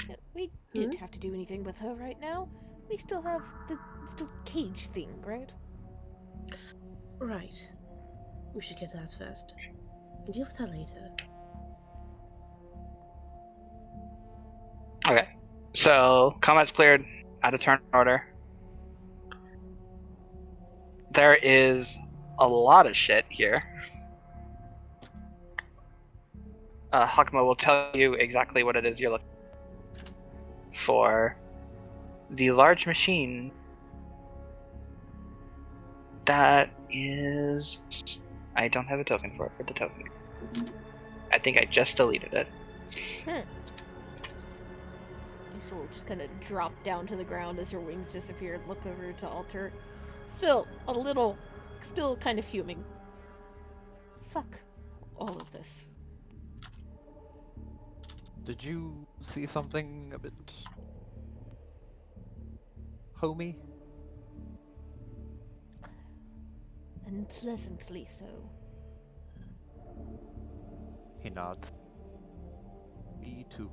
Yeah, we didn't have to do anything with her right now. We still have the little cage thing, right? Right. We should get to that first. And deal with that later. Okay. So combat's cleared. Out of turn order. There is a lot of shit here. Hakma will tell you exactly what it is you're looking for. The large machine that is... I don't have a token for it for the token. I think I just deleted it. Isol will just kind of drop down to the ground as her wings disappear and look over to Alter. Still kind of fuming. Fuck all of this. Did you see something a bit homey? Unpleasantly so. He nods. Me too.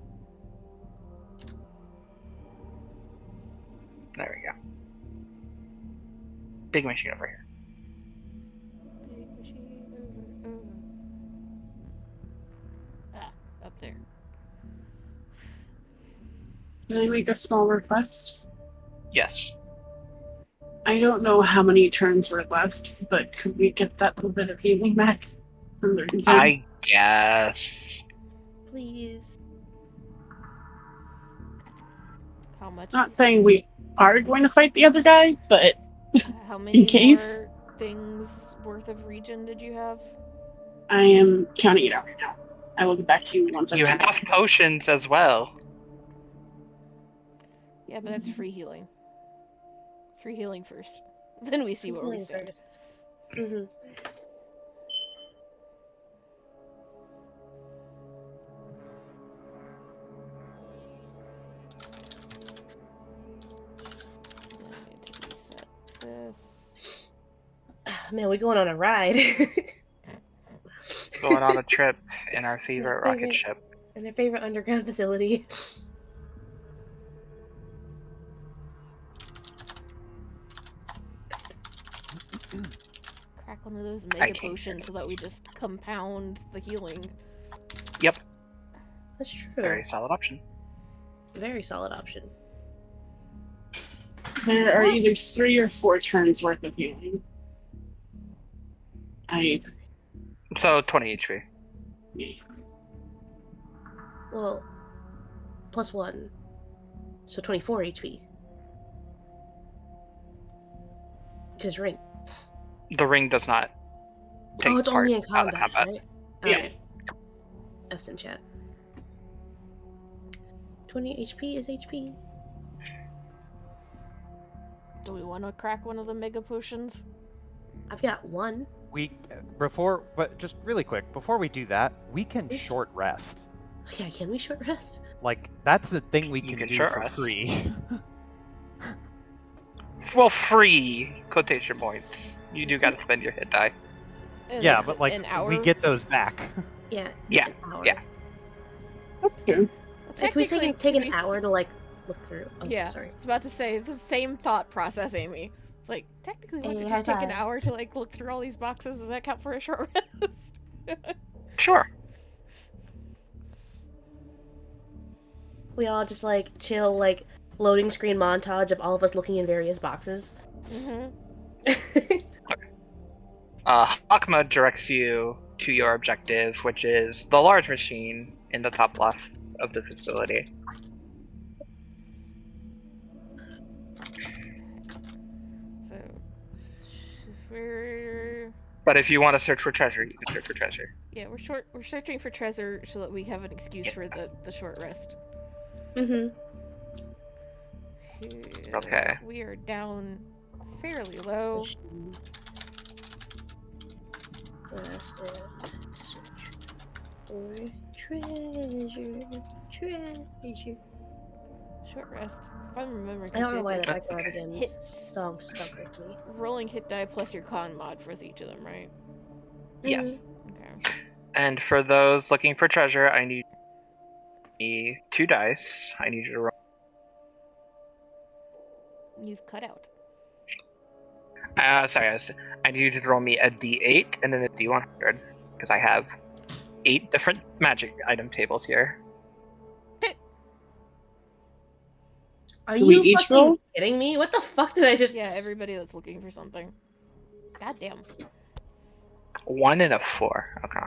There we go. Big machine over here. Big machine over. Ah, up there. Can I make a small request? Yes. I don't know how many turns were left, but could we get that little bit of healing back from the region? I guess. Please. How much? Not saying we are going to fight the other guy, but How many case. more things worth of regen did you have? I am counting it out right now. I will get back to you once I'm You done. have potions as well. Yeah, but that's free healing. Free healing first. Then we see where we stand. Mm-hmm. I'm going to reset this. Man, we're going on a ride. Going on a trip in our favorite rocket Favorite- ship. In their favorite underground facility. Crack one of those I mega can't potions so that we just compound the healing. Yep. That's true. Very solid option. Very solid option. There are either 3 or 4 turns worth of healing. I So 20 HP. agree. Well, +1. So 24 HP. Because ring. The ring does not take Oh, it's part only in out of combat, combat. right? Yeah. Okay. F's in chat. 20 HP is HP. Do we want to crack one of the mega potions? I've got one. But just really quick, before we do that, we can short rest. Yeah, can we short rest? Like, that's a thing we You can can do short for rest. free. Well, free quotation points. You do gotta spend your hit die. And Yeah, it's but like, an hour. we get those back. Yeah. Yeah, An hour. yeah. That's true. Like, can we Technically, take can an we hour to like look through? Oh, Yeah, sorry. I was about to say the same thought process, Amy. Like, technically, wouldn't Hey, it just high take an five. hour to like look through all these boxes? Does that count for a short rest? Sure. We all just like chill, like loading screen montage of all of us looking in various boxes. Mm-hmm. Hakma directs you to your objective, which is the large machine in the top left of the facility. So, we're But if you want to search for treasure, you can search for treasure. yeah, we're searching for treasure so that we have an excuse for the short rest. Mm-hmm. Okay. We are down fairly low. Rest for treasure. Short rest. If I'm remembering I don't know why correctly, that it's Back Okay. Again's song stuck with me. rolling hit die plus your con mod for each of them, right? Yes. Okay. And for those looking for treasure, I need 2 dice. I need you to roll. You've cut out. Sorry, I need you to roll me a D8 and then a D100 because I have 8 different magic item tables here. Are Do we you each fucking roll? kidding me? What the fuck did I just? Yeah, everybody that's looking for something. God damn. 1 and a 4. Okay.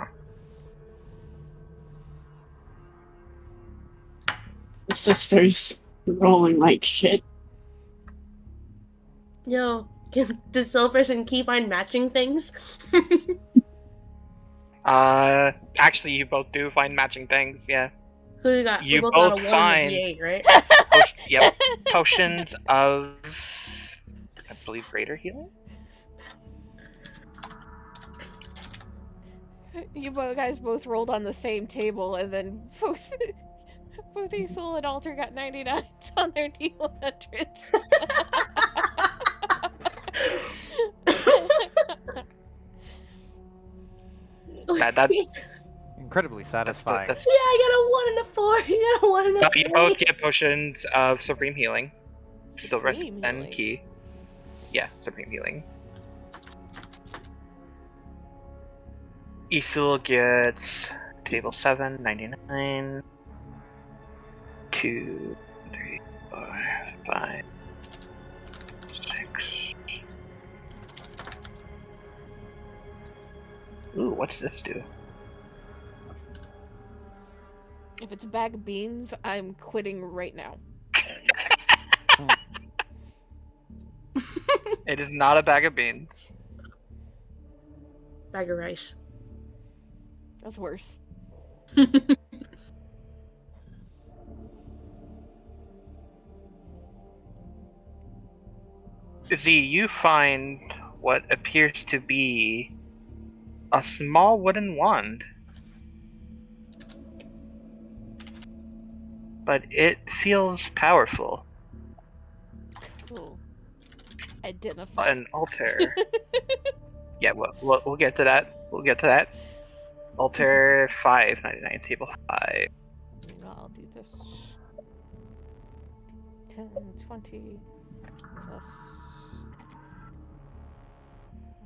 The sisters rolling like shit. Yo, does Silvers and Key find matching things? Actually, you both do find matching things. Yeah. Who you got? You We both got a both 1 and a find D8, right? Yep, potions of, I believe, greater healing. You guys both rolled on the same table, and then both Isul and Alter got 99s on their D100s. That Incredibly satisfying. that's Yeah, I got a 1 and a 4. You got a 1 and a 3. you both get potions of supreme healing. Silver Supreme and healing. Key. Yeah, supreme healing. Isul gets table 7, 99. 2, 3, 4, 5, 6. Ooh, what's this do? If it's a bag of beans, I'm quitting right now. It is not a bag of beans. Bag of rice. That's worse. Z, you find what appears to be a small wooden wand. But it feels powerful. Cool. Identify. An altar. Yeah, we'll get to that. We'll get to that. Altar 599, table 5. You know, I'll do this. 10, 20, plus...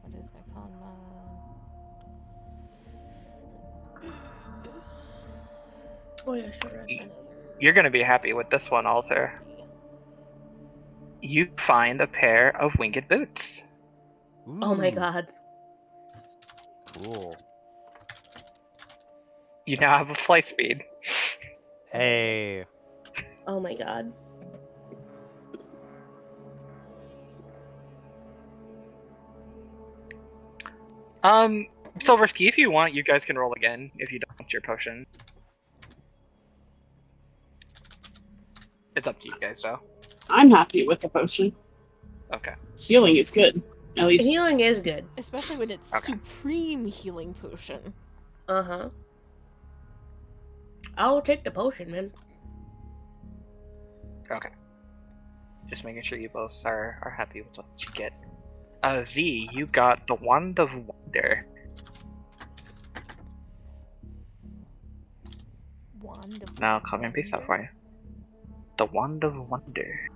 What is my con mod? Oh yeah, sure. You're gonna be happy with this one, Altar. You find a pair of winged boots. Oh my Ooh, god. Cool. You now have a flight speed. Hey. Oh my god. Silver Ski, if you want, you guys can roll again if you don't want your potion. It's up to you guys, though. I'm happy with the potion. Okay. Healing is good. At least. Healing is good. Especially when it's Okay. supreme healing potion. Uh-huh. I'll take the potion, man. Okay. Just making sure you both are happy with what you get. Z, you got the Wand of Wonder. Wand of Now, copy and paste that for you. The Wand of Wonder.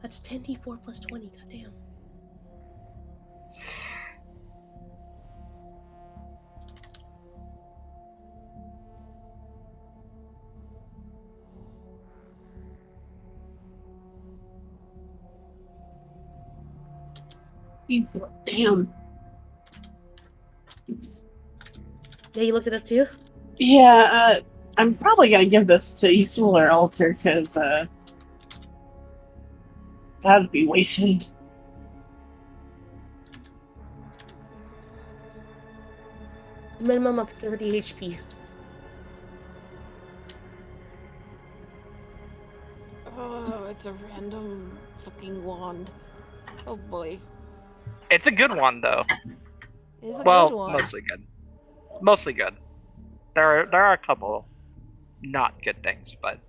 That's 10d4 plus 20, goddamn. Damn. Yeah, you looked it up too? Yeah, I'm probably gonna give this to Isul or Alter because that'd be wasted. Minimum of 30 HP. Oh, it's a random fucking wand. Oh boy. It's a good one, though. It's a Well, good one. mostly good. Mostly good. There are a couple not good things, but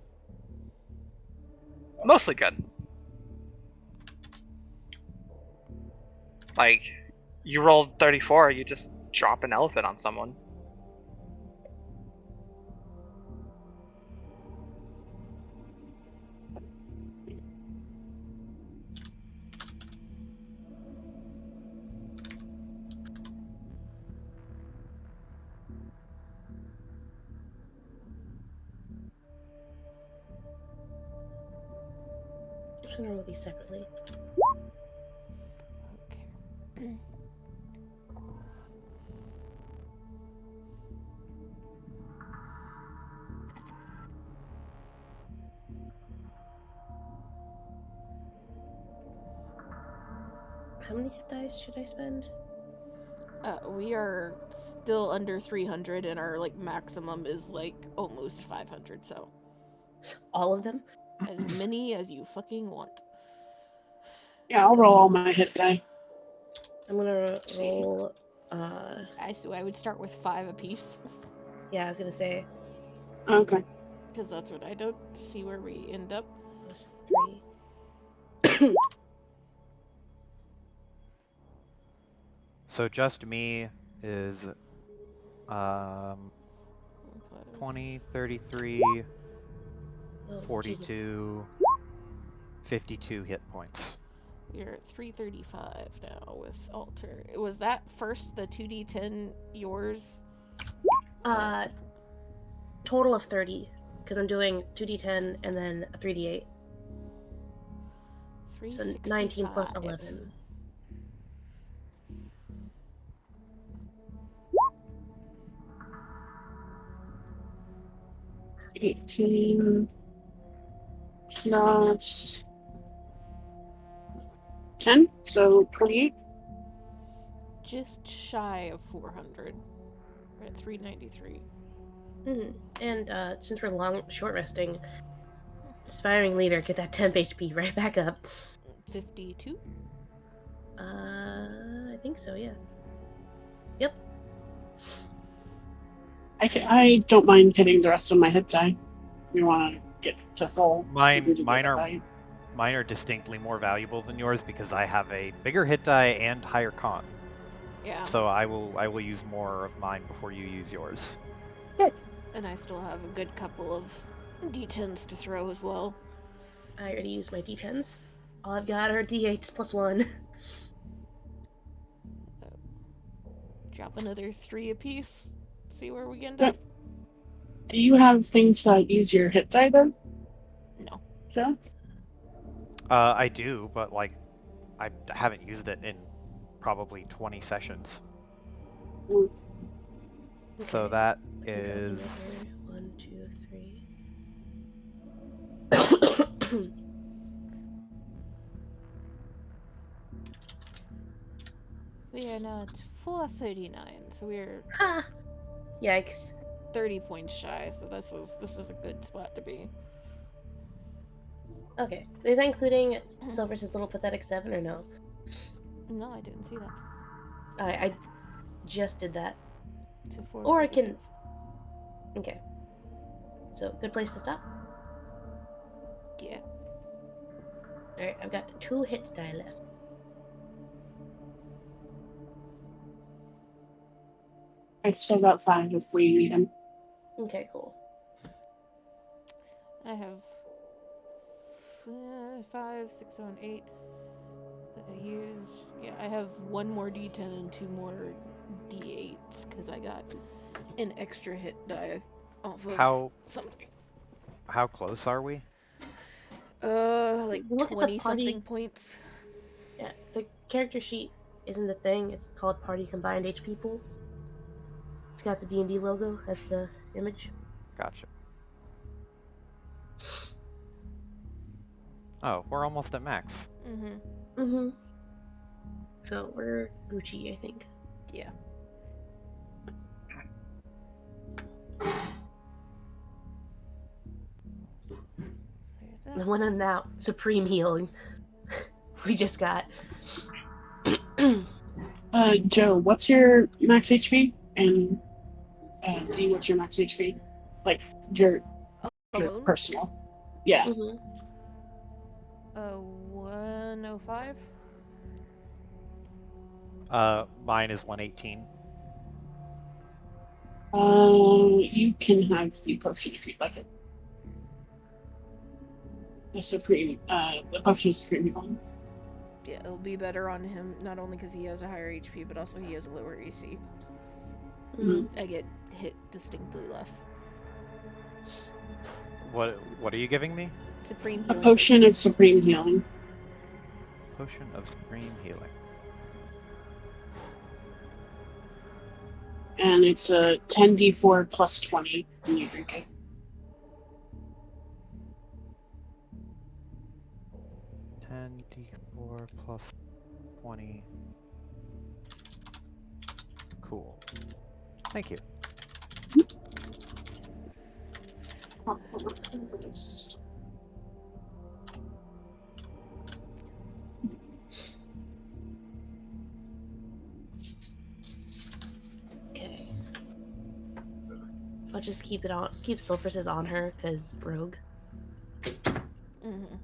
mostly good. Like, You rolled 34. You just drop an elephant on someone. I'm just gonna roll these separately. Okay. How many hit dice should I spend? We are still under 300, and our like maximum is like almost 500. So All of them? as many as you fucking want. Yeah, I'll roll all my hit die. I'm gonna See. roll. I would start with 5 apiece, Yeah, I was gonna say Okay. because that's what I don't see where we end up. plus 3. So just me is 20, 33, Oh, Jesus. 42, 52 hit points. You're at 335 now with alter. Was that first the 2d10 yours? Total of 30, because I'm doing 2d10 and then a 3d8. So 19 plus 11. $18 plus 10, so 28. Just shy of 400. We're at 393. And since we're short resting, Inspiring Leader, get that temp HP right back up. 52? I think so, yeah. Yep. I don't mind hitting the rest of my hit die. We want to get to full. Mine are distinctly more valuable than yours because I have a bigger hit die and higher con. Yeah. So I will use more of mine before you use yours. And I still have a good couple of d10s to throw as well. I already used my d10s. All I've got are d8s plus 1. Drop another 3 apiece. See where we end up. Do you have things that use your hit die then? No. Joe? I do, but like I haven't used it in probably 20 sessions. Mm. So Okay. that I can drop is another 1, 2, 3. We are now at 439, so we're Ha! Yikes. 30 points shy. So this is a good spot to be. Okay. Is that including Silver's little pathetic 7 or no? No, I didn't see that. I just did that. To Or I can. 446. Okay. So, good place to stop. Yeah. Alright, I've got 2 hit die left. I still got 5 if we need them. Okay, cool. I have 5, 6, 7, 8 that I used. Yeah, I have 1 more d10 and 2 more d8s because I got an extra hit die off of something. how close are we? Like Look at the 20 party- something points. Yeah, the character sheet isn't a thing. It's called Party Combined HP Pool. It's got the D&D logo as the image. Gotcha. Oh, we're almost at max. Mm-hmm. So we're Gucci, I think. Yeah. So there's that. And when I'm out, Supreme Healing. We just got. Joe, what's your max HP? And Z, what's your max HP? Like your Alone? personal. Yeah. Mm-hmm. 105. Mine is 118. You can have the potion if you'd like it. The potion of supreme healing. Yeah, it'll be better on him, not only because he has a higher HP, but also he has a lower AC. Mm. I get hit distinctly less. What are you giving me? Supreme A healing potion of supreme healing. Potion of Supreme Healing. And it's a 10d4 plus 20 when you drink it. 10d4 plus 20. Cool. Thank you. Okay. I'll just keep Sulfur's on her, because rogue. Mm-hmm.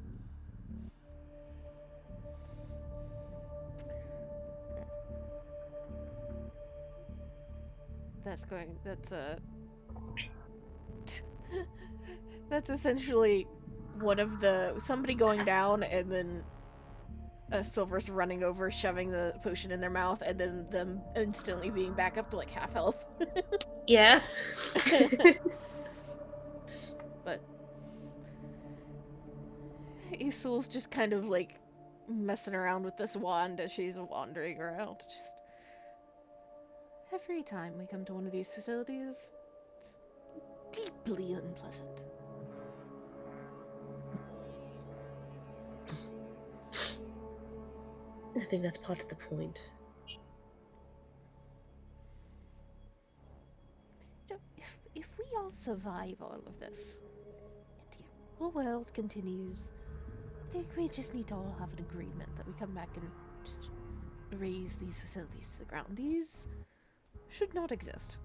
That's essentially one of somebody going down and then Silver's running over, shoving the potion in their mouth, and then them instantly being back up to like half health. Yeah. But Isul's just kind of like messing around with this wand as she's wandering around. Just every time we come to one of these facilities, it's deeply unpleasant. I think that's part of the point. If we all survive all of this, and the world continues, I think we just need to all have an agreement that we come back and just raise these facilities to the ground. These should not exist.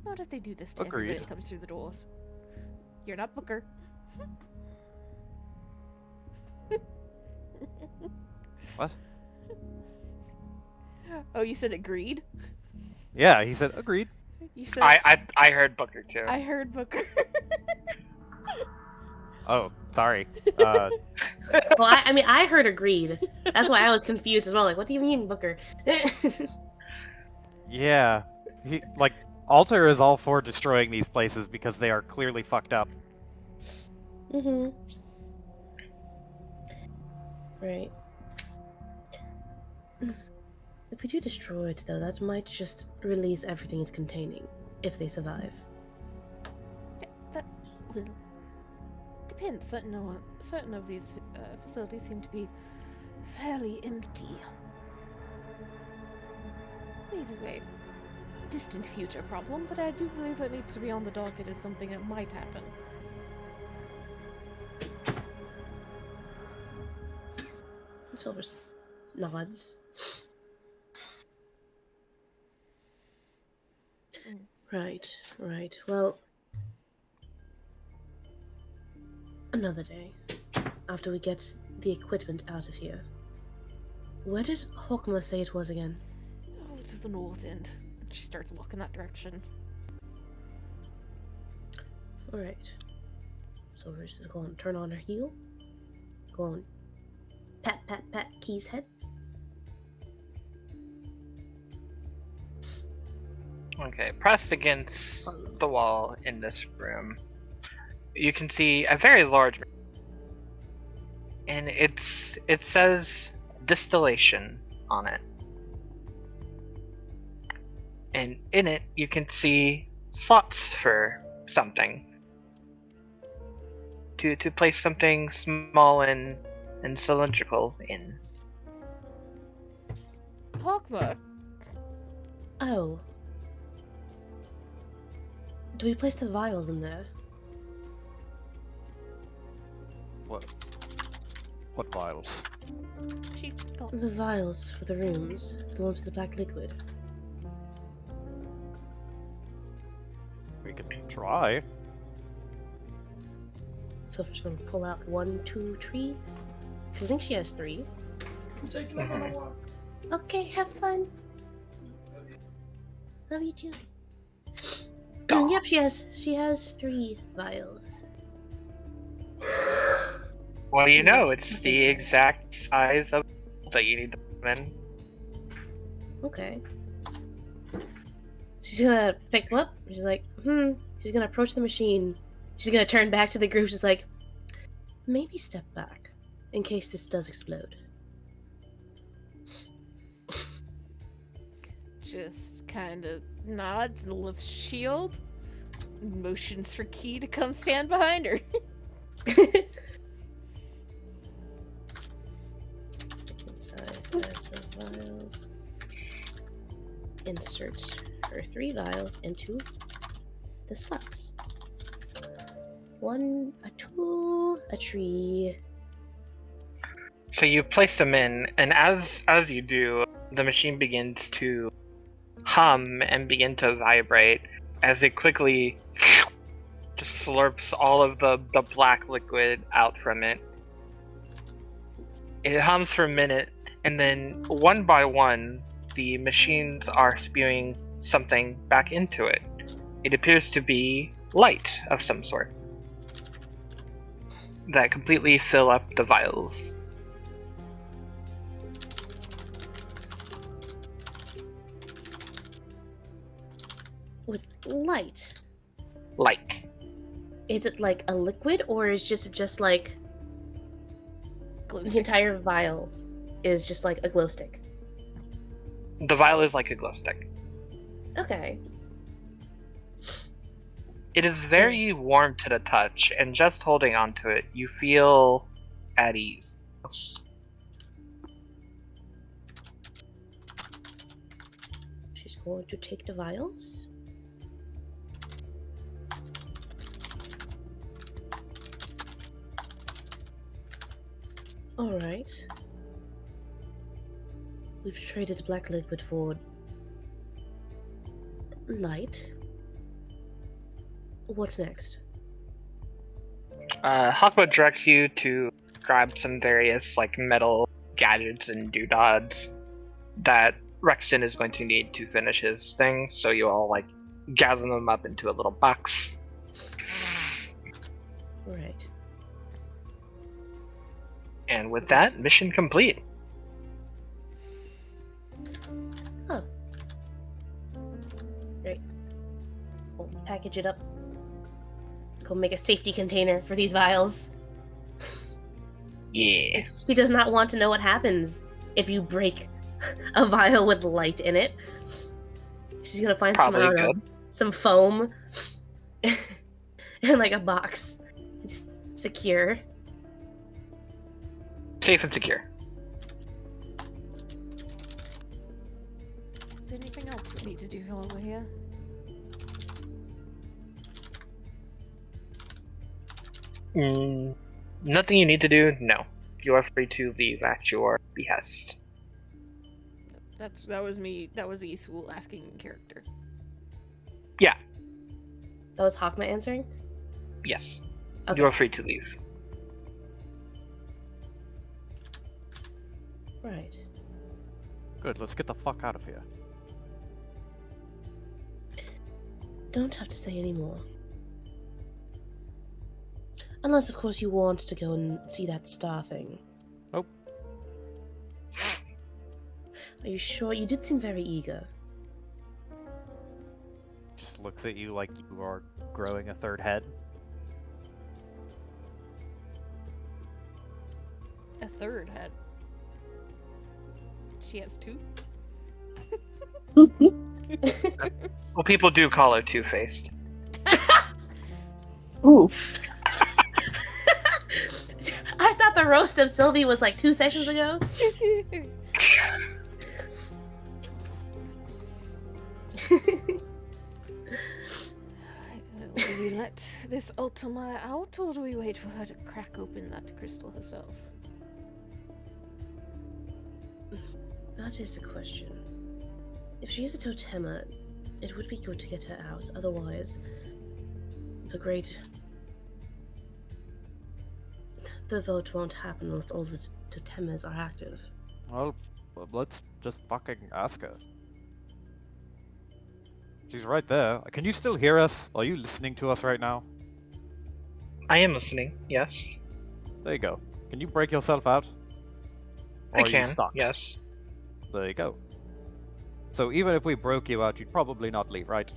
Not if they do this to everybody that comes through the doors. You're not Booker. What? Oh, you said agreed? Yeah, he said agreed. You said I heard Booker too. I heard Booker. Oh, sorry. Well, I mean, I heard agreed. That's why I was confused as well. Like, what do you mean, Booker? Yeah. Alter is all for destroying these places because they are clearly fucked up. Mm-hmm. Right. If we do destroy it, though, that might just release everything it's containing, if they survive. That will depend. Certain of these facilities seem to be fairly empty. Either way, distant future problem, but I do believe it needs to be on the docket as something that might happen. Silver nods. Right. Well, another day, after we get the equipment out of here. Where did Hawkma say it was again? Oh, to the north end. She starts walking that direction. Alright. Silver's is going to turn on her heel. Going pat Key's head. Okay, pressed against the wall in this room, you can see a very large, and it says distillation on it, and in it you can see slots for something to place something small and cylindrical in. Hawkma! Oh. Do we place the vials in there? What vials? She got The vials for the rooms. The ones with the black liquid. We could try. Silver's gonna pull out 1, 2, 3. I think she has 3. I'm taking them on a walk. Okay, have fun. Love you too. Aw. Yep, she has 3 vials. Well, She wants it's nothing the more. exact size of that you need to put in. Okay. She's gonna pick them up. She's like, She's gonna approach the machine. She's gonna turn back to the group. She's like, maybe step back in case this does explode. Just kind of nods and lifts shield. Motions for Key to come stand behind her. Size as the vials. Insert her 3 vials into the slots. 1, a 2, a tree. So you place them in, and as you do, the machine begins to hum and begin to vibrate as it quickly just slurps all of the black liquid out from it. It hums for a minute, and then one by one, the machines are spewing something back into it. It appears to be light of some sort that completely fill up the vials. With light. Light. Is it like a liquid, or is just like Glow the stick. entire vial is just like a glow stick? The vial is like a glow stick. Okay. It is very warm to the touch, and just holding onto it, you feel at ease. She's going to take the vials. Alright. We've traded black liquid for light. What's next? Hakma directs you to grab some various like metal gadgets and doodads that Rexton is going to need to finish his thing, so you all like gather them up into a little box. Right. And with that, mission complete. Oh. Right. We'll package it up. Go make a safety container for these vials. Yeah. She does not want to know what happens if you break a vial with light in it. She's gonna find some, I Probably don't know, some foam and like a box. Just secure. Safe and secure. Is there anything else we need to do while we're here? Nothing you need to do? No. You are free to leave at your behest. That was me. That was Isul asking in character. Yeah. That was Hakma answering? Yes. Okay. You are free to leave. Right. Good, let's get the fuck out of here. Don't have to say any more. Unless, of course, you want to go and see that star thing. Nope. Are you sure? You did seem very eager. Just looks at you like you are growing a third head. A third head. She has 2. Well, people do call her two-faced. Oof. I thought the roast of Sylvie was like 2 sessions ago. Do we let this Ultima out, or do we wait for her to crack open that crystal herself? That is a question. If she is a totema, it would be good to get her out. Otherwise, the vote won't happen unless all the totemas are active. Well, let's just fucking ask her. She's right there. Can you still hear us? Are you listening to us right now? I am listening, yes. There you go. Can you break yourself out? Or I are you can, stuck? yes. There you go. So even if we broke you out, you'd probably not leave, right?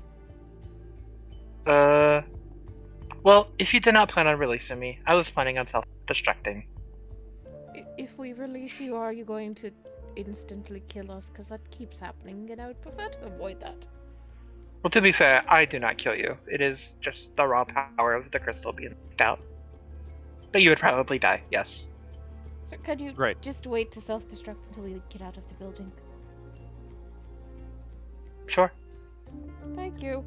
Well, if you did not plan on releasing me, I was planning on self-destructing. If we release you, are you going to instantly kill us? Because that keeps happening, and I would prefer to avoid that. Well, to be fair, I do not kill you. It is just the raw power of the crystal being knocked out. But you would probably die, yes. So could you Great. just wait to self-destruct until we get out of the building? Sure. Thank you.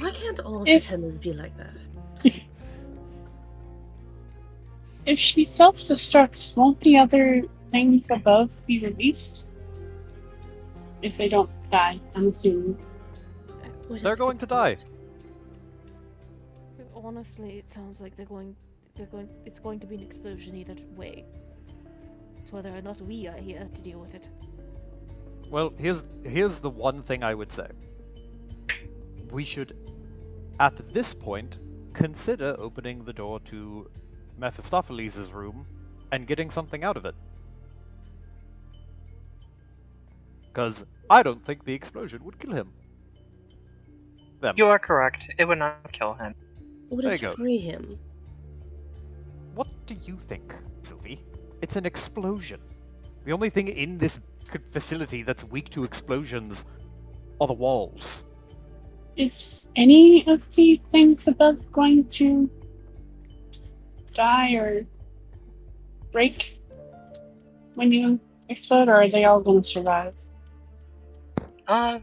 Why can't all If- Totemas be like that? If she self-destructs, won't the other things above be released? If they don't die, I'm assuming. Why does They're it going get to die. blocked? Honestly, it sounds like it's going to be an explosion either way. It's whether or not we are here to deal with it. Well, here's the one thing I would say. We should, at this point, consider opening the door to Mephistopheles' room and getting something out of it. Because I don't think the explosion would kill him. Them. You are correct. It would not kill him. Would There it you go. free him? What do you think, Sylvie? It's an explosion. The only thing in this facility that's weak to explosions are the walls. Is any of the things above going to die or break when you explode, or are they all going to survive?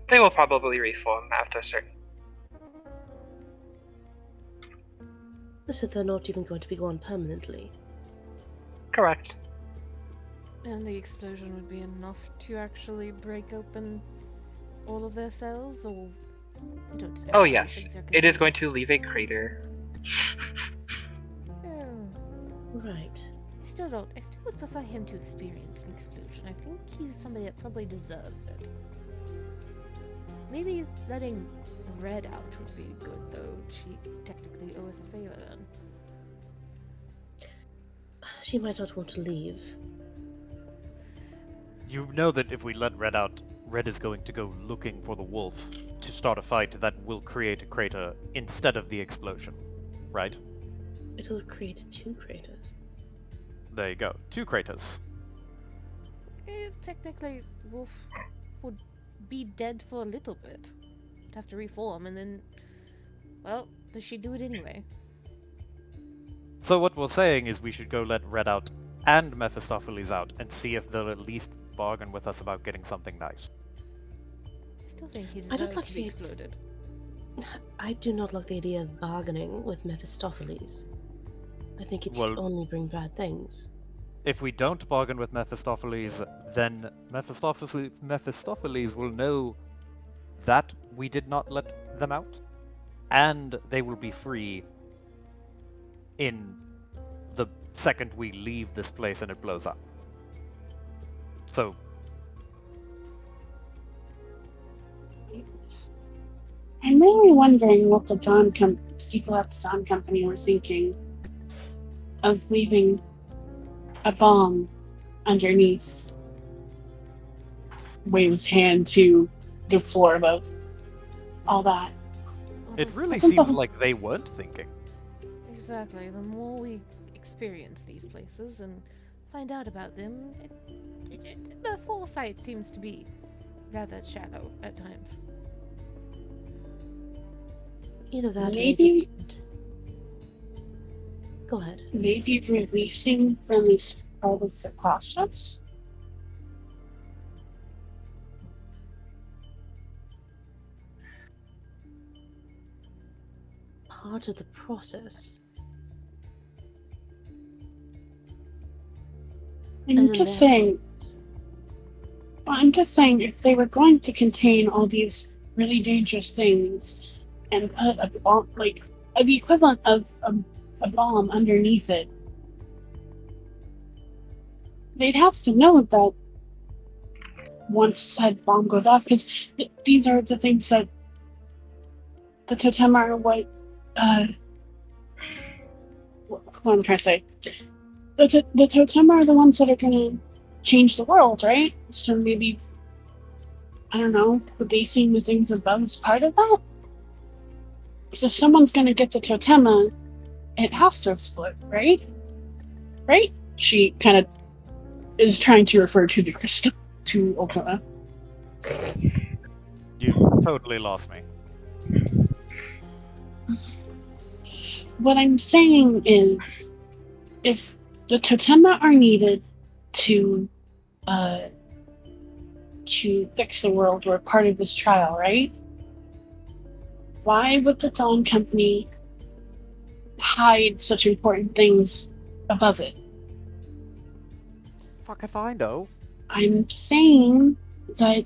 They will probably reform after a certain. So they're not even going to be gone permanently. Correct. And the explosion would be enough to actually break open all of their cells, or I don't know Oh how these yes, things are it is going contained. to leave a crater. Oh, Right. I still would prefer him to experience an explosion. I think he's somebody that probably deserves it. Maybe letting Red out would be good, though. She technically owes a favor then. She might not want to leave. You know that if we let Red out, Red is going to go looking for the wolf to start a fight that will create a crater instead of the explosion, right? It'll create 2 craters. There you go. 2 craters. Technically, Wolf would be dead for a little bit. Would have to reform, and then, well, does she do it anyway? So what we're saying is we should go let Red out and Mephistopheles out and see if they'll at least bargain with us about getting something nice. I still think he I don't deserves like to be the- exploded. I do not like the idea of bargaining with Mephistopheles. I think it Well- could only bring bad things. If we don't bargain with Mephistopheles, then Mephistopheles will know that we did not let them out, and they will be free in the second we leave this place and it blows up. So, I'm really wondering what the people at the Dawn Company were thinking of leaving a bomb underneath Wave's hand to the floor above all that. Well, it there's- really I think seems the- like they weren't thinking. Exactly. The more we experience these places and find out about them, the foresight seems to be rather shallow at times. Either that or they Maybe- just didn't. Go ahead. Maybe releasing them is part of the process? Part of the process. I'm As in just their saying. process. Well, I'm just saying, if they were going to contain all these really dangerous things and put a bomb, like the equivalent of a bomb underneath it, they'd have to know that once said bomb goes off, because these are the things that the totem are what I'm trying to say. The totem are the ones that are gonna change the world, right? So maybe, I don't know, debasing the things above is part of that? Because if someone's gonna get the totema, it has to explode, right? Right? She kind of is trying to refer to the crystal, to Ultima. You totally lost me. What I'm saying is, if the totema are needed to fix the world, we're part of this trial, right? Why would the Dawn Company hide such important things above it? Fuck if I know. I'm saying that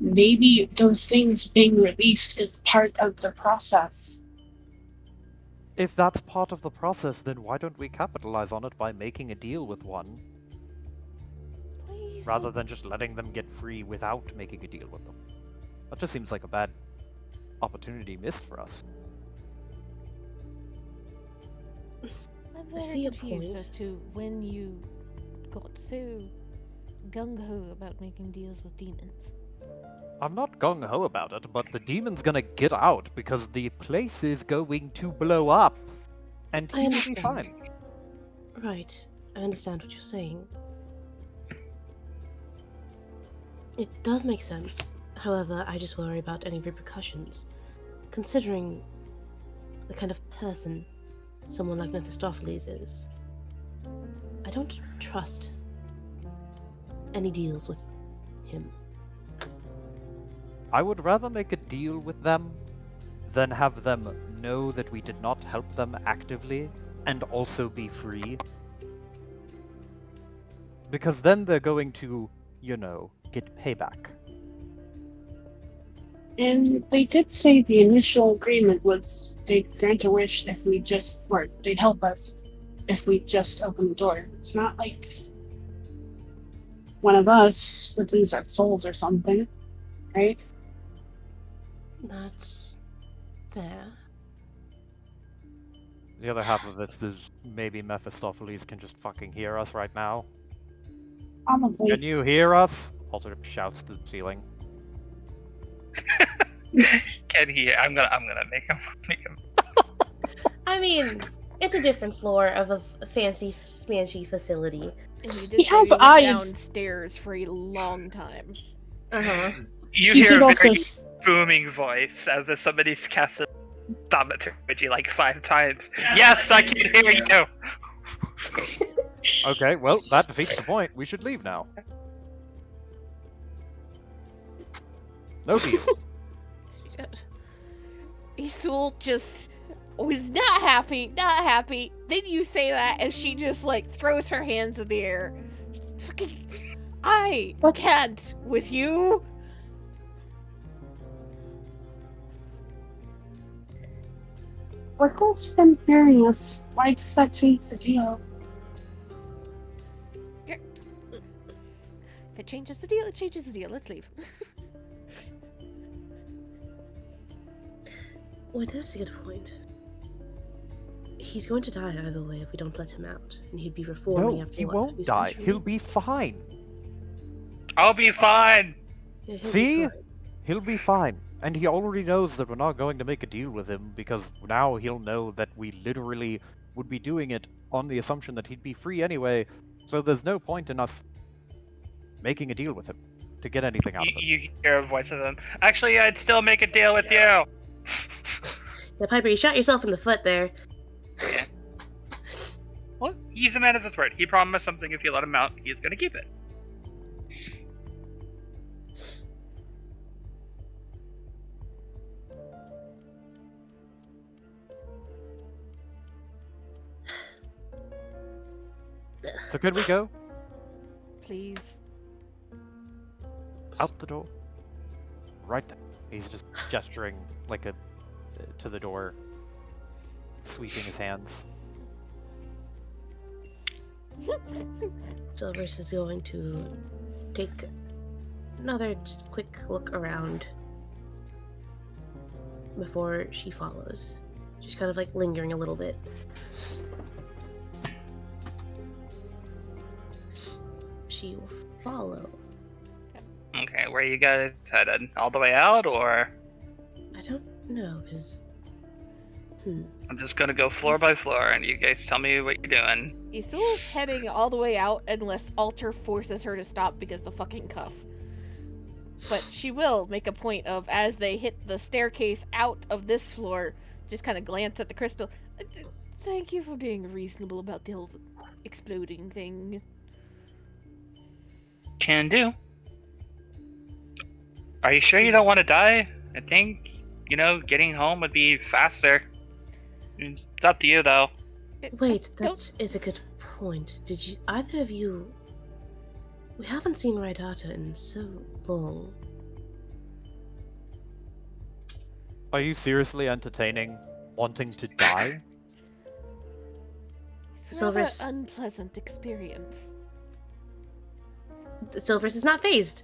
maybe those things being released is part of the process. If that's part of the process, then why don't we capitalize on it by making a deal with one, Why are you rather so... than just letting them get free without making a deal with them? That just seems like a bad opportunity missed for us. I'm I very see a confused point. as to when you got so gung-ho about making deals with demons. I'm not gung-ho about it, but the demon's gonna get out because the place is going to blow up. And I he will be understand. fine. Right. I understand what you're saying. It does make sense. However, I just worry about any repercussions. Considering the kind of person someone like Mephistopheles is, I don't trust any deals with him. I would rather make a deal with them than have them know that we did not help them actively and also be free. Because then they're going to, get payback. And they did say the initial agreement was they'd grant a wish if we just, or they'd help us if we just open the door. It's not like one of us would lose our souls or something, right? That's fair. The other half of this is maybe Mephistopheles can just fucking hear us right now. Probably. Can you hear us? Alter shouts to the ceiling. Can he? I'm gonna make him. I mean, it's a different floor of a fancy, smanchy facility. And you did He say has we went eyes. downstairs for a long time. Uh-huh. You He hear did a also very booming voice as if somebody's casted thaumaturgy like 5 times. Yes, I can hear you. Okay, well, that defeats the point. We should leave now. No deals. Isul just was not happy, not happy. Then you say that, and she just like throws her hands in the air. Fucking, I can't with you. What has been hearing us? Why does that change the deal? If it changes the deal, it changes the deal. Let's leave. Well, that's a good point. He's going to die either way if we don't let him out, and he'd be reforming No, after he what, won't 50 die. centuries? He'll be fine. I'll be fine. Yeah, he'll See? be fine. He'll be fine. And he already knows that we're not going to make a deal with him because now he'll know that we literally would be doing it on the assumption that he'd be free anyway. So there's no point in us making a deal with him to get anything out of it. You hear a voice of them. Actually, I'd still make a deal with you. Yeah, Piper, you shot yourself in the foot there. Yeah. Well, he's a man of his word. He promised something. If you let him out, he's gonna keep it. So could we go? Please. Out the door. Right there. He's just gesturing like to the door, sweeping his hands. Silvers is going to take another just quick look around before she follows. She's kind of like lingering a little bit. She will follow. Okay, where you guys headed? All the way out, or I don't know, because... I'm just gonna go floor by floor, and you guys tell me what you're doing. Isul's heading all the way out unless Alter forces her to stop because the fucking cuff. But she will make a point of, as they hit the staircase out of this floor, just kind of glance at the crystal. Thank you for being reasonable about the whole exploding thing. Can do. Are you sure you don't want to die? I think, getting home would be faster. It's up to you, though. Wait, that is a good point. Did you... either of you... We haven't seen Raidata in so long. Are you seriously entertaining wanting to die? It's rather Silver's- unpleasant experience. Silver's is not phased.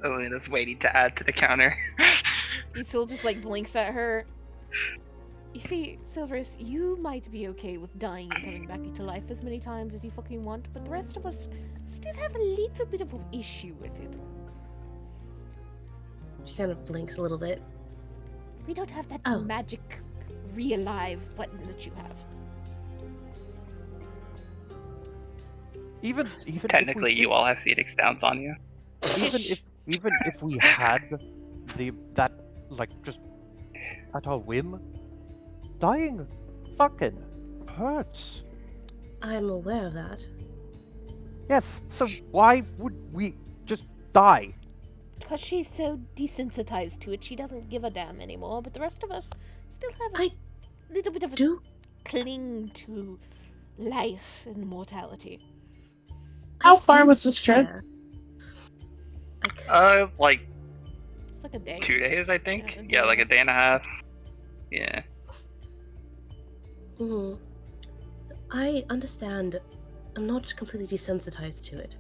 Elena's waiting to add to the counter. Isul just like blinks at her. You see, Silverus, you might be okay with dying and coming back into life as many times as you fucking want, but the rest of us still have a little bit of an issue with it. She kind of blinks a little bit. We don't have that Oh. magic realive button that you have. Even Technically, if we, you all have Phoenix Downs on you. even if we had that like just at our whim, dying fucking hurts. I'm aware of that. Yes, so why would we just die? Because she's so desensitized to it, she doesn't give a damn anymore, but the rest of us still have a I little bit of a do... cling to life and mortality. How I far do was this trip? care. Like It's like a day. 2 days, I think. Yeah, a Yeah, day. like a day and a half. Yeah. Mhm. I understand. I'm not completely desensitized to it.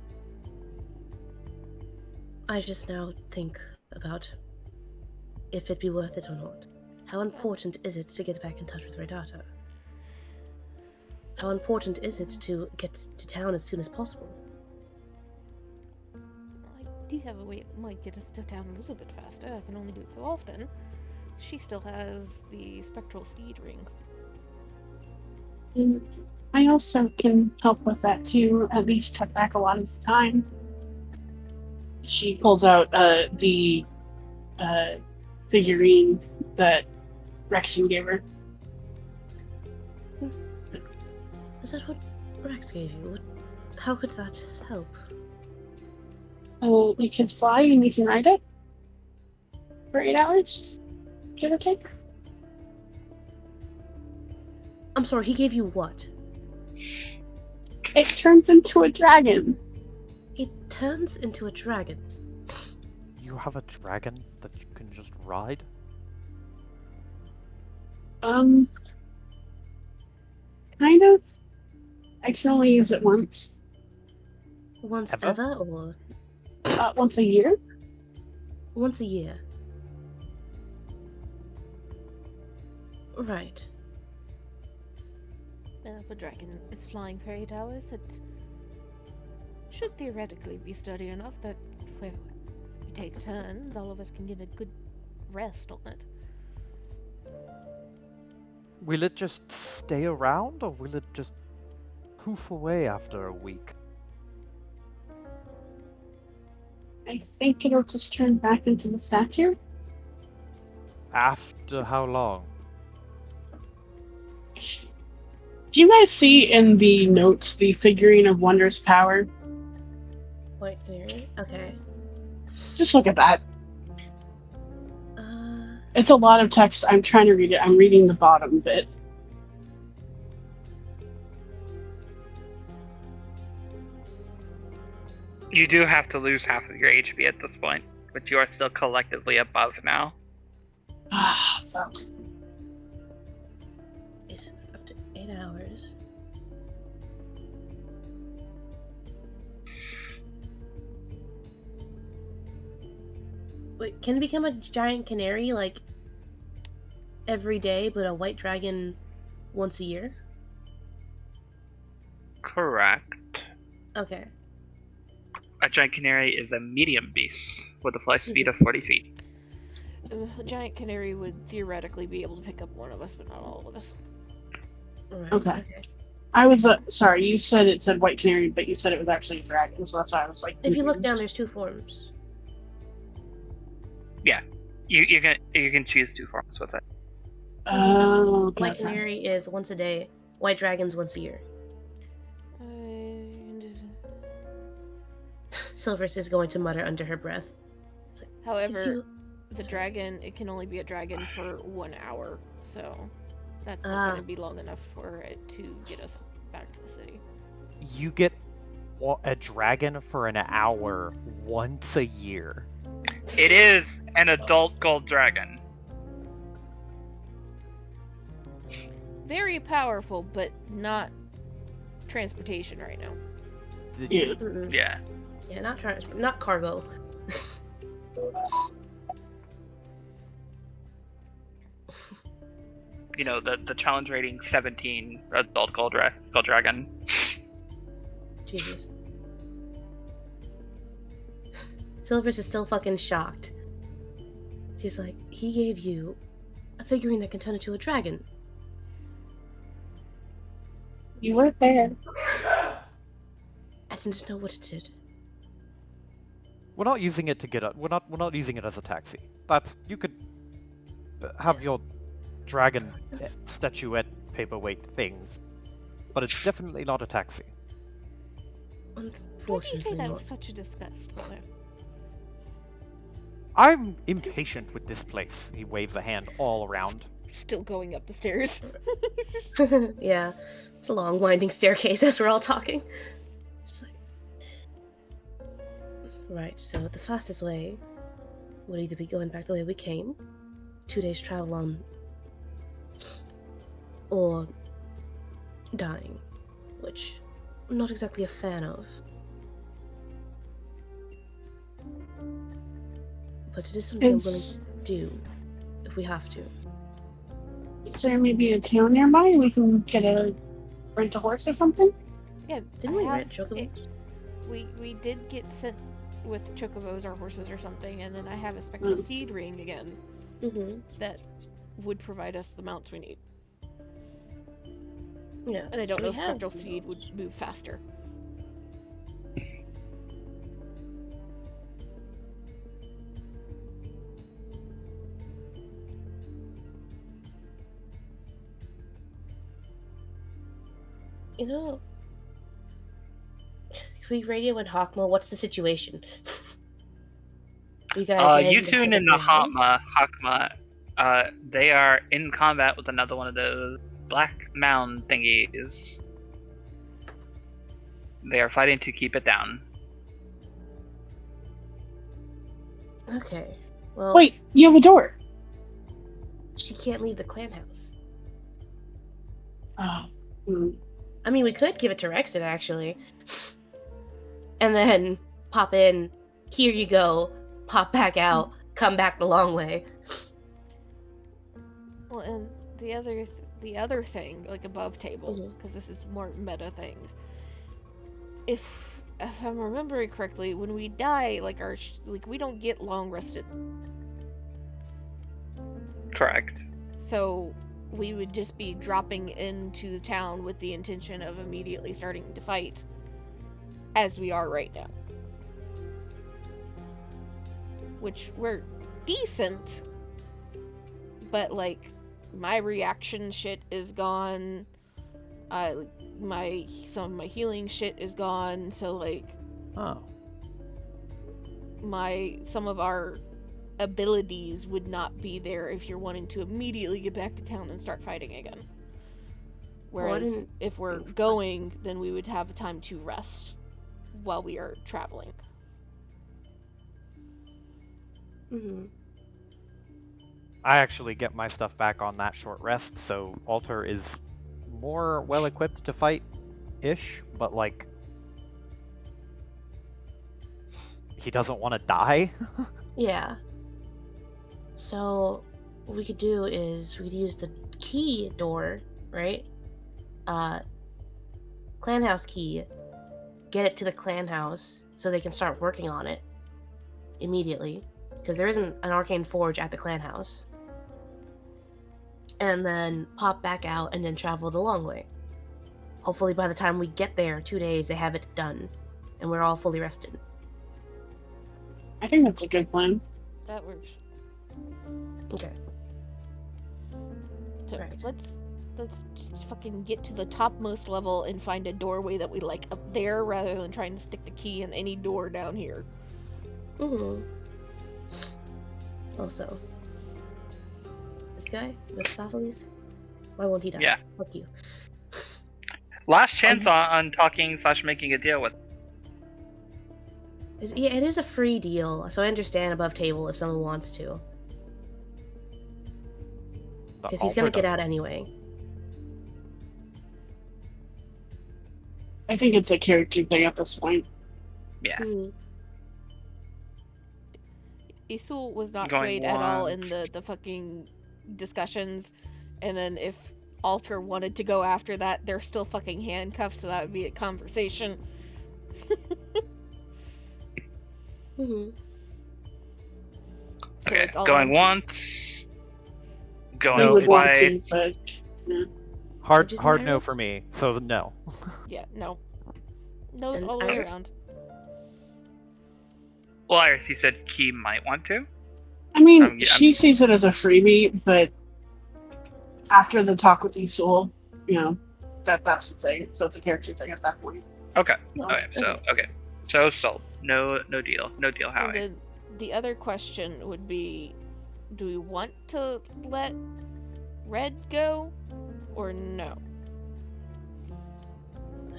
I just now think about if it'd be worth it or not. How important is it to get back in touch with Raidata? How important is it to get to town as soon as possible? I do have a way that might get us to town a little bit faster. I can only do it so often. She still has the spectral speed ring. And I also can help with that too, at least cut back a lot of the time. She pulls out the figurine that Rexy gave her. Is that what Rex gave you? How could that help? We can fly and we can ride it for 8 hours, give or take. I'm sorry, he gave you what? It turns into a dragon. It turns into a dragon. You have a dragon that you can just ride? Kind of. I can only use it once. Once Ever? ever or Once a year. once a year? Right. And if a dragon is flying for 8 hours, it should theoretically be sturdy enough that if we take turns, all of us can get a good rest on it. Will it just stay around, or will it just poof away after a week? I think it'll just turn back into the statue. After how long? Do you guys see in the notes the figurine of wondrous power? Wait, here. Okay. Just look at that. Uh, It's a lot of text. I'm trying to read it. I'm reading the bottom bit. You do have to lose half of your HP at this point, but you are still collectively above now. Ah, fuck. it's up to 8 hours. Wait, can it become a giant canary like every day, but a white dragon once a year? Correct. Okay. A giant canary is a medium beast with a flight speed of 40 feet. A giant canary would theoretically be able to pick up one of us, but not all of us. Alright, Okay. I was sorry. You said it said white canary, but you said it was actually a dragon, so that's why I was like. If you look down, confused. there's two forms. You can choose two forms with it. Oh, okay. White canary is once a day. White dragon's once a year. Silverus is going to mutter under her breath. It's like, gives However, you- the Sorry. dragon, it can only be a dragon for 1 hour, so that's not Ah. going to be long enough for it to get us back to the city. You get a dragon for an hour once a year. It is an adult gold dragon. Very powerful, but not transportation right now. Yeah. Mm-mm. Yeah. Yeah, not cargo. You know, the challenge rating 17 adult gold dragon. Jesus. Silverus is still fucking shocked. She's like, he gave you a figurine that can turn into a dragon. You were there. I didn't know what it did. We're not using it to get up. We're not using it as a taxi. You could have your dragon statuette paperweight thing, but it's definitely not a taxi. Why do you say Unfortunately that not. with such a disgust, Mother? I'm impatient with this place. He waves a hand all around. Still going up the stairs. Yeah, it's a long winding staircase as we're all talking. It's like... Right, so the fastest way would either be going back the way we came, 2 days travel on, or dying, which I'm not exactly a fan of. But it is something I'm willing to do if we have to. Is there maybe a town nearby we can rent a horse or something? Yeah, Didn't we rent chocobos? We did get sent with chocobos or horses or something, and then I have a spectral seed ring again Mm-hmm. that would provide us the mounts we need. Yeah. And I don't so know we if have spectral seed would move faster. You know, can we radio in Hawkma? What's the situation? You guys managing to Yutun hold and the your own? Hakma, they are in combat with another one of those black mound thingies. They are fighting to keep it down. Okay. Well, Wait, you have a door. she can't leave the clan house. Oh. Hmm. I mean, we could give it to Rexton, actually. And then pop in, here you go, pop back out, come back the long way. Well, and the other thing, like above table, Mhm. because this is more meta things. If I'm remembering correctly, when we die, like we don't get long rested. Correct. So we would just be dropping into the town with the intention of immediately starting to fight, as we are right now. Which we're decent, but like my reaction shit is gone. Some of my healing shit is gone. So like Oh. some of our abilities would not be there if you're wanting to immediately get back to town and start fighting again. Whereas if we're going, then we would have time to rest while we are traveling. Mm-hmm. I actually get my stuff back on that short rest, so Alter is more well equipped to fight ish, but like he doesn't want to die. Yeah. So, what we could do is we could use the key door, right? Clan house key. Get it to the clan house so they can start working on it immediately, because there isn't an arcane forge at the clan house. And then pop back out and then travel the long way. Hopefully, by the time we get there, 2 days, they have it done, and we're all fully rested. I think that's a good plan. That works. Okay. So Right. let's just fucking get to the topmost level and find a doorway that we like up there rather than trying to stick the key in any door down here. Also, this guy, Mephistopheles, why won't he die? Yeah. Fuck you. Last chance on talking / making a deal with. Yeah, it is a free deal, so I understand above table if someone wants to. The Because he's gonna altar get doesn't. out anyway. I think it's a character thing at this point. Yeah. Isul was not Going swayed at all once. in the fucking discussions, and then if Alter wanted to go after that, they're still fucking handcuffed, so that would be a conversation. So Okay. it's all Going on once. We Going would want twice. to, but yeah. Hard Which is no Myra's? for me. So no. Yeah, no. No's And all the way Iris? around. Well, Iris, you said Key might want to. I mean, I'm- she sees it as a freebie, but after the talk with Isul, you know, that's the thing. So it's a character thing at that point. Okay. No, Okay. So okay. So sold. No deal. No deal, And Howie. then the other question would be, do we want to let Red go or no?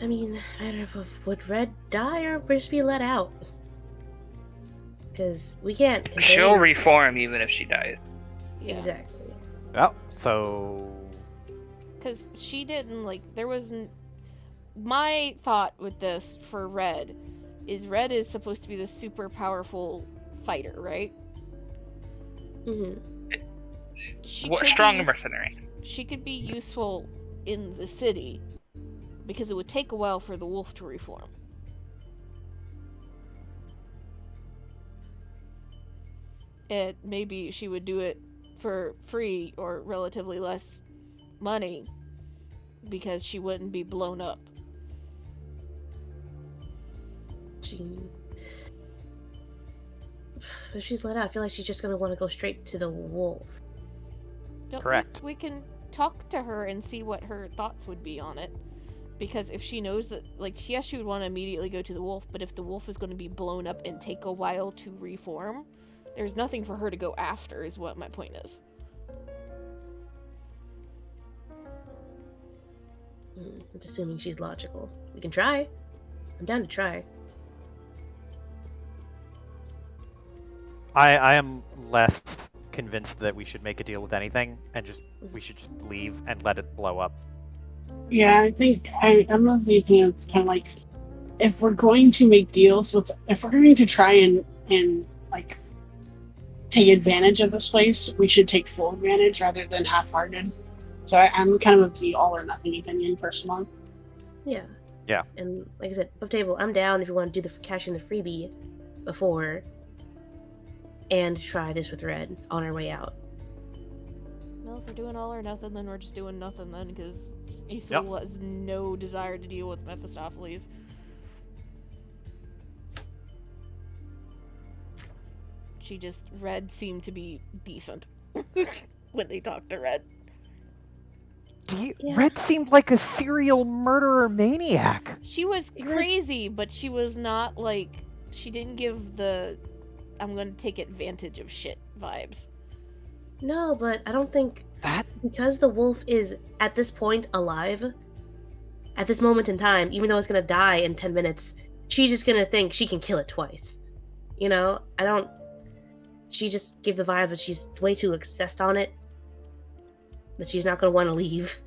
I mean, I don't know if would Red die or just be let out. Because we can't contain... She'll reform even if she dies. Yeah. Exactly. Well, so Because she didn't, like, there wasn't... My thought with this for Red is supposed to be the super powerful fighter, right? She could be Strong use- mercenary. She could be useful in the city because it would take a while for the wolf to reform. And maybe she would do it for free or relatively less money because she wouldn't be blown up. If she's let out, I feel like she's just gonna want to go straight to the wolf. Correct. We can talk to her and see what her thoughts would be on it. Because if she knows that, like, yes, she would want to immediately go to the wolf, but if the wolf is going to be blown up and take a while to reform, there's nothing for her to go after, is what my point is. It's assuming she's logical. We can try. I'm down to try. I am less convinced that we should make a deal with anything and we should just leave and let it blow up. Yeah, I think I'm of the opinion it's kind of like if we're going to make deals with, if we're going to try and like take advantage of this place, we should take full advantage rather than half-hearted. So I'm kind of the all or nothing opinion personally. Yeah. Yeah. And like I said, above table, I'm down if you want to do the cash in the freebie before and try this with Red on our way out. Well, if we're doing all or nothing, then we're just doing nothing then, because Isul has no desire to deal with Mephistopheles. Red seemed to be decent when they talked to Red. Yeah. Red seemed like a serial murderer maniac. She was crazy, but she was not like, she didn't give the I'm gonna take advantage of shit vibes. No, but I don't think That because the wolf is at this point alive, at this moment in time, even though it's gonna die in 10 minutes, she's just gonna think she can kill it twice. You know? She just gave the vibe that she's way too obsessed on it, that she's not gonna want to leave.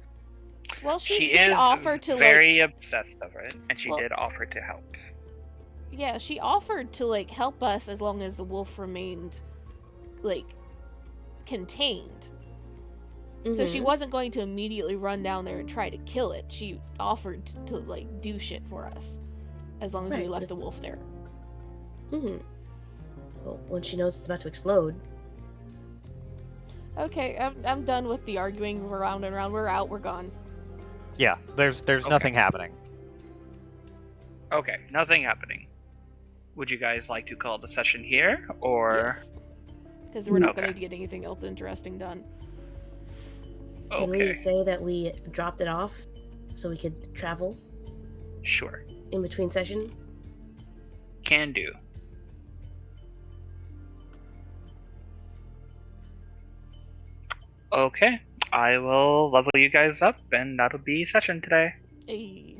Well, She did is offer to very obsessed of it, and she Well- did offer to help. yeah, she offered to like help us as long as the wolf remained like contained. So she Mhm. wasn't going to immediately run down there and try to kill it. She offered to like do shit for us, as long as we Right, left but- the wolf there. Mhm. Well, when she knows it's about to explode. Okay, I'm done with the arguing around and around. We're out. We're gone. Yeah, there's Okay. nothing happening. Okay, nothing happening. Would you guys like to call the session here, or Yes, because we're not Okay. going to get anything else interesting done. Can okay, we say that we dropped it off so we could travel sure, in between session? can do. Okay, I will level you guys up, and that'll be session today. Hey.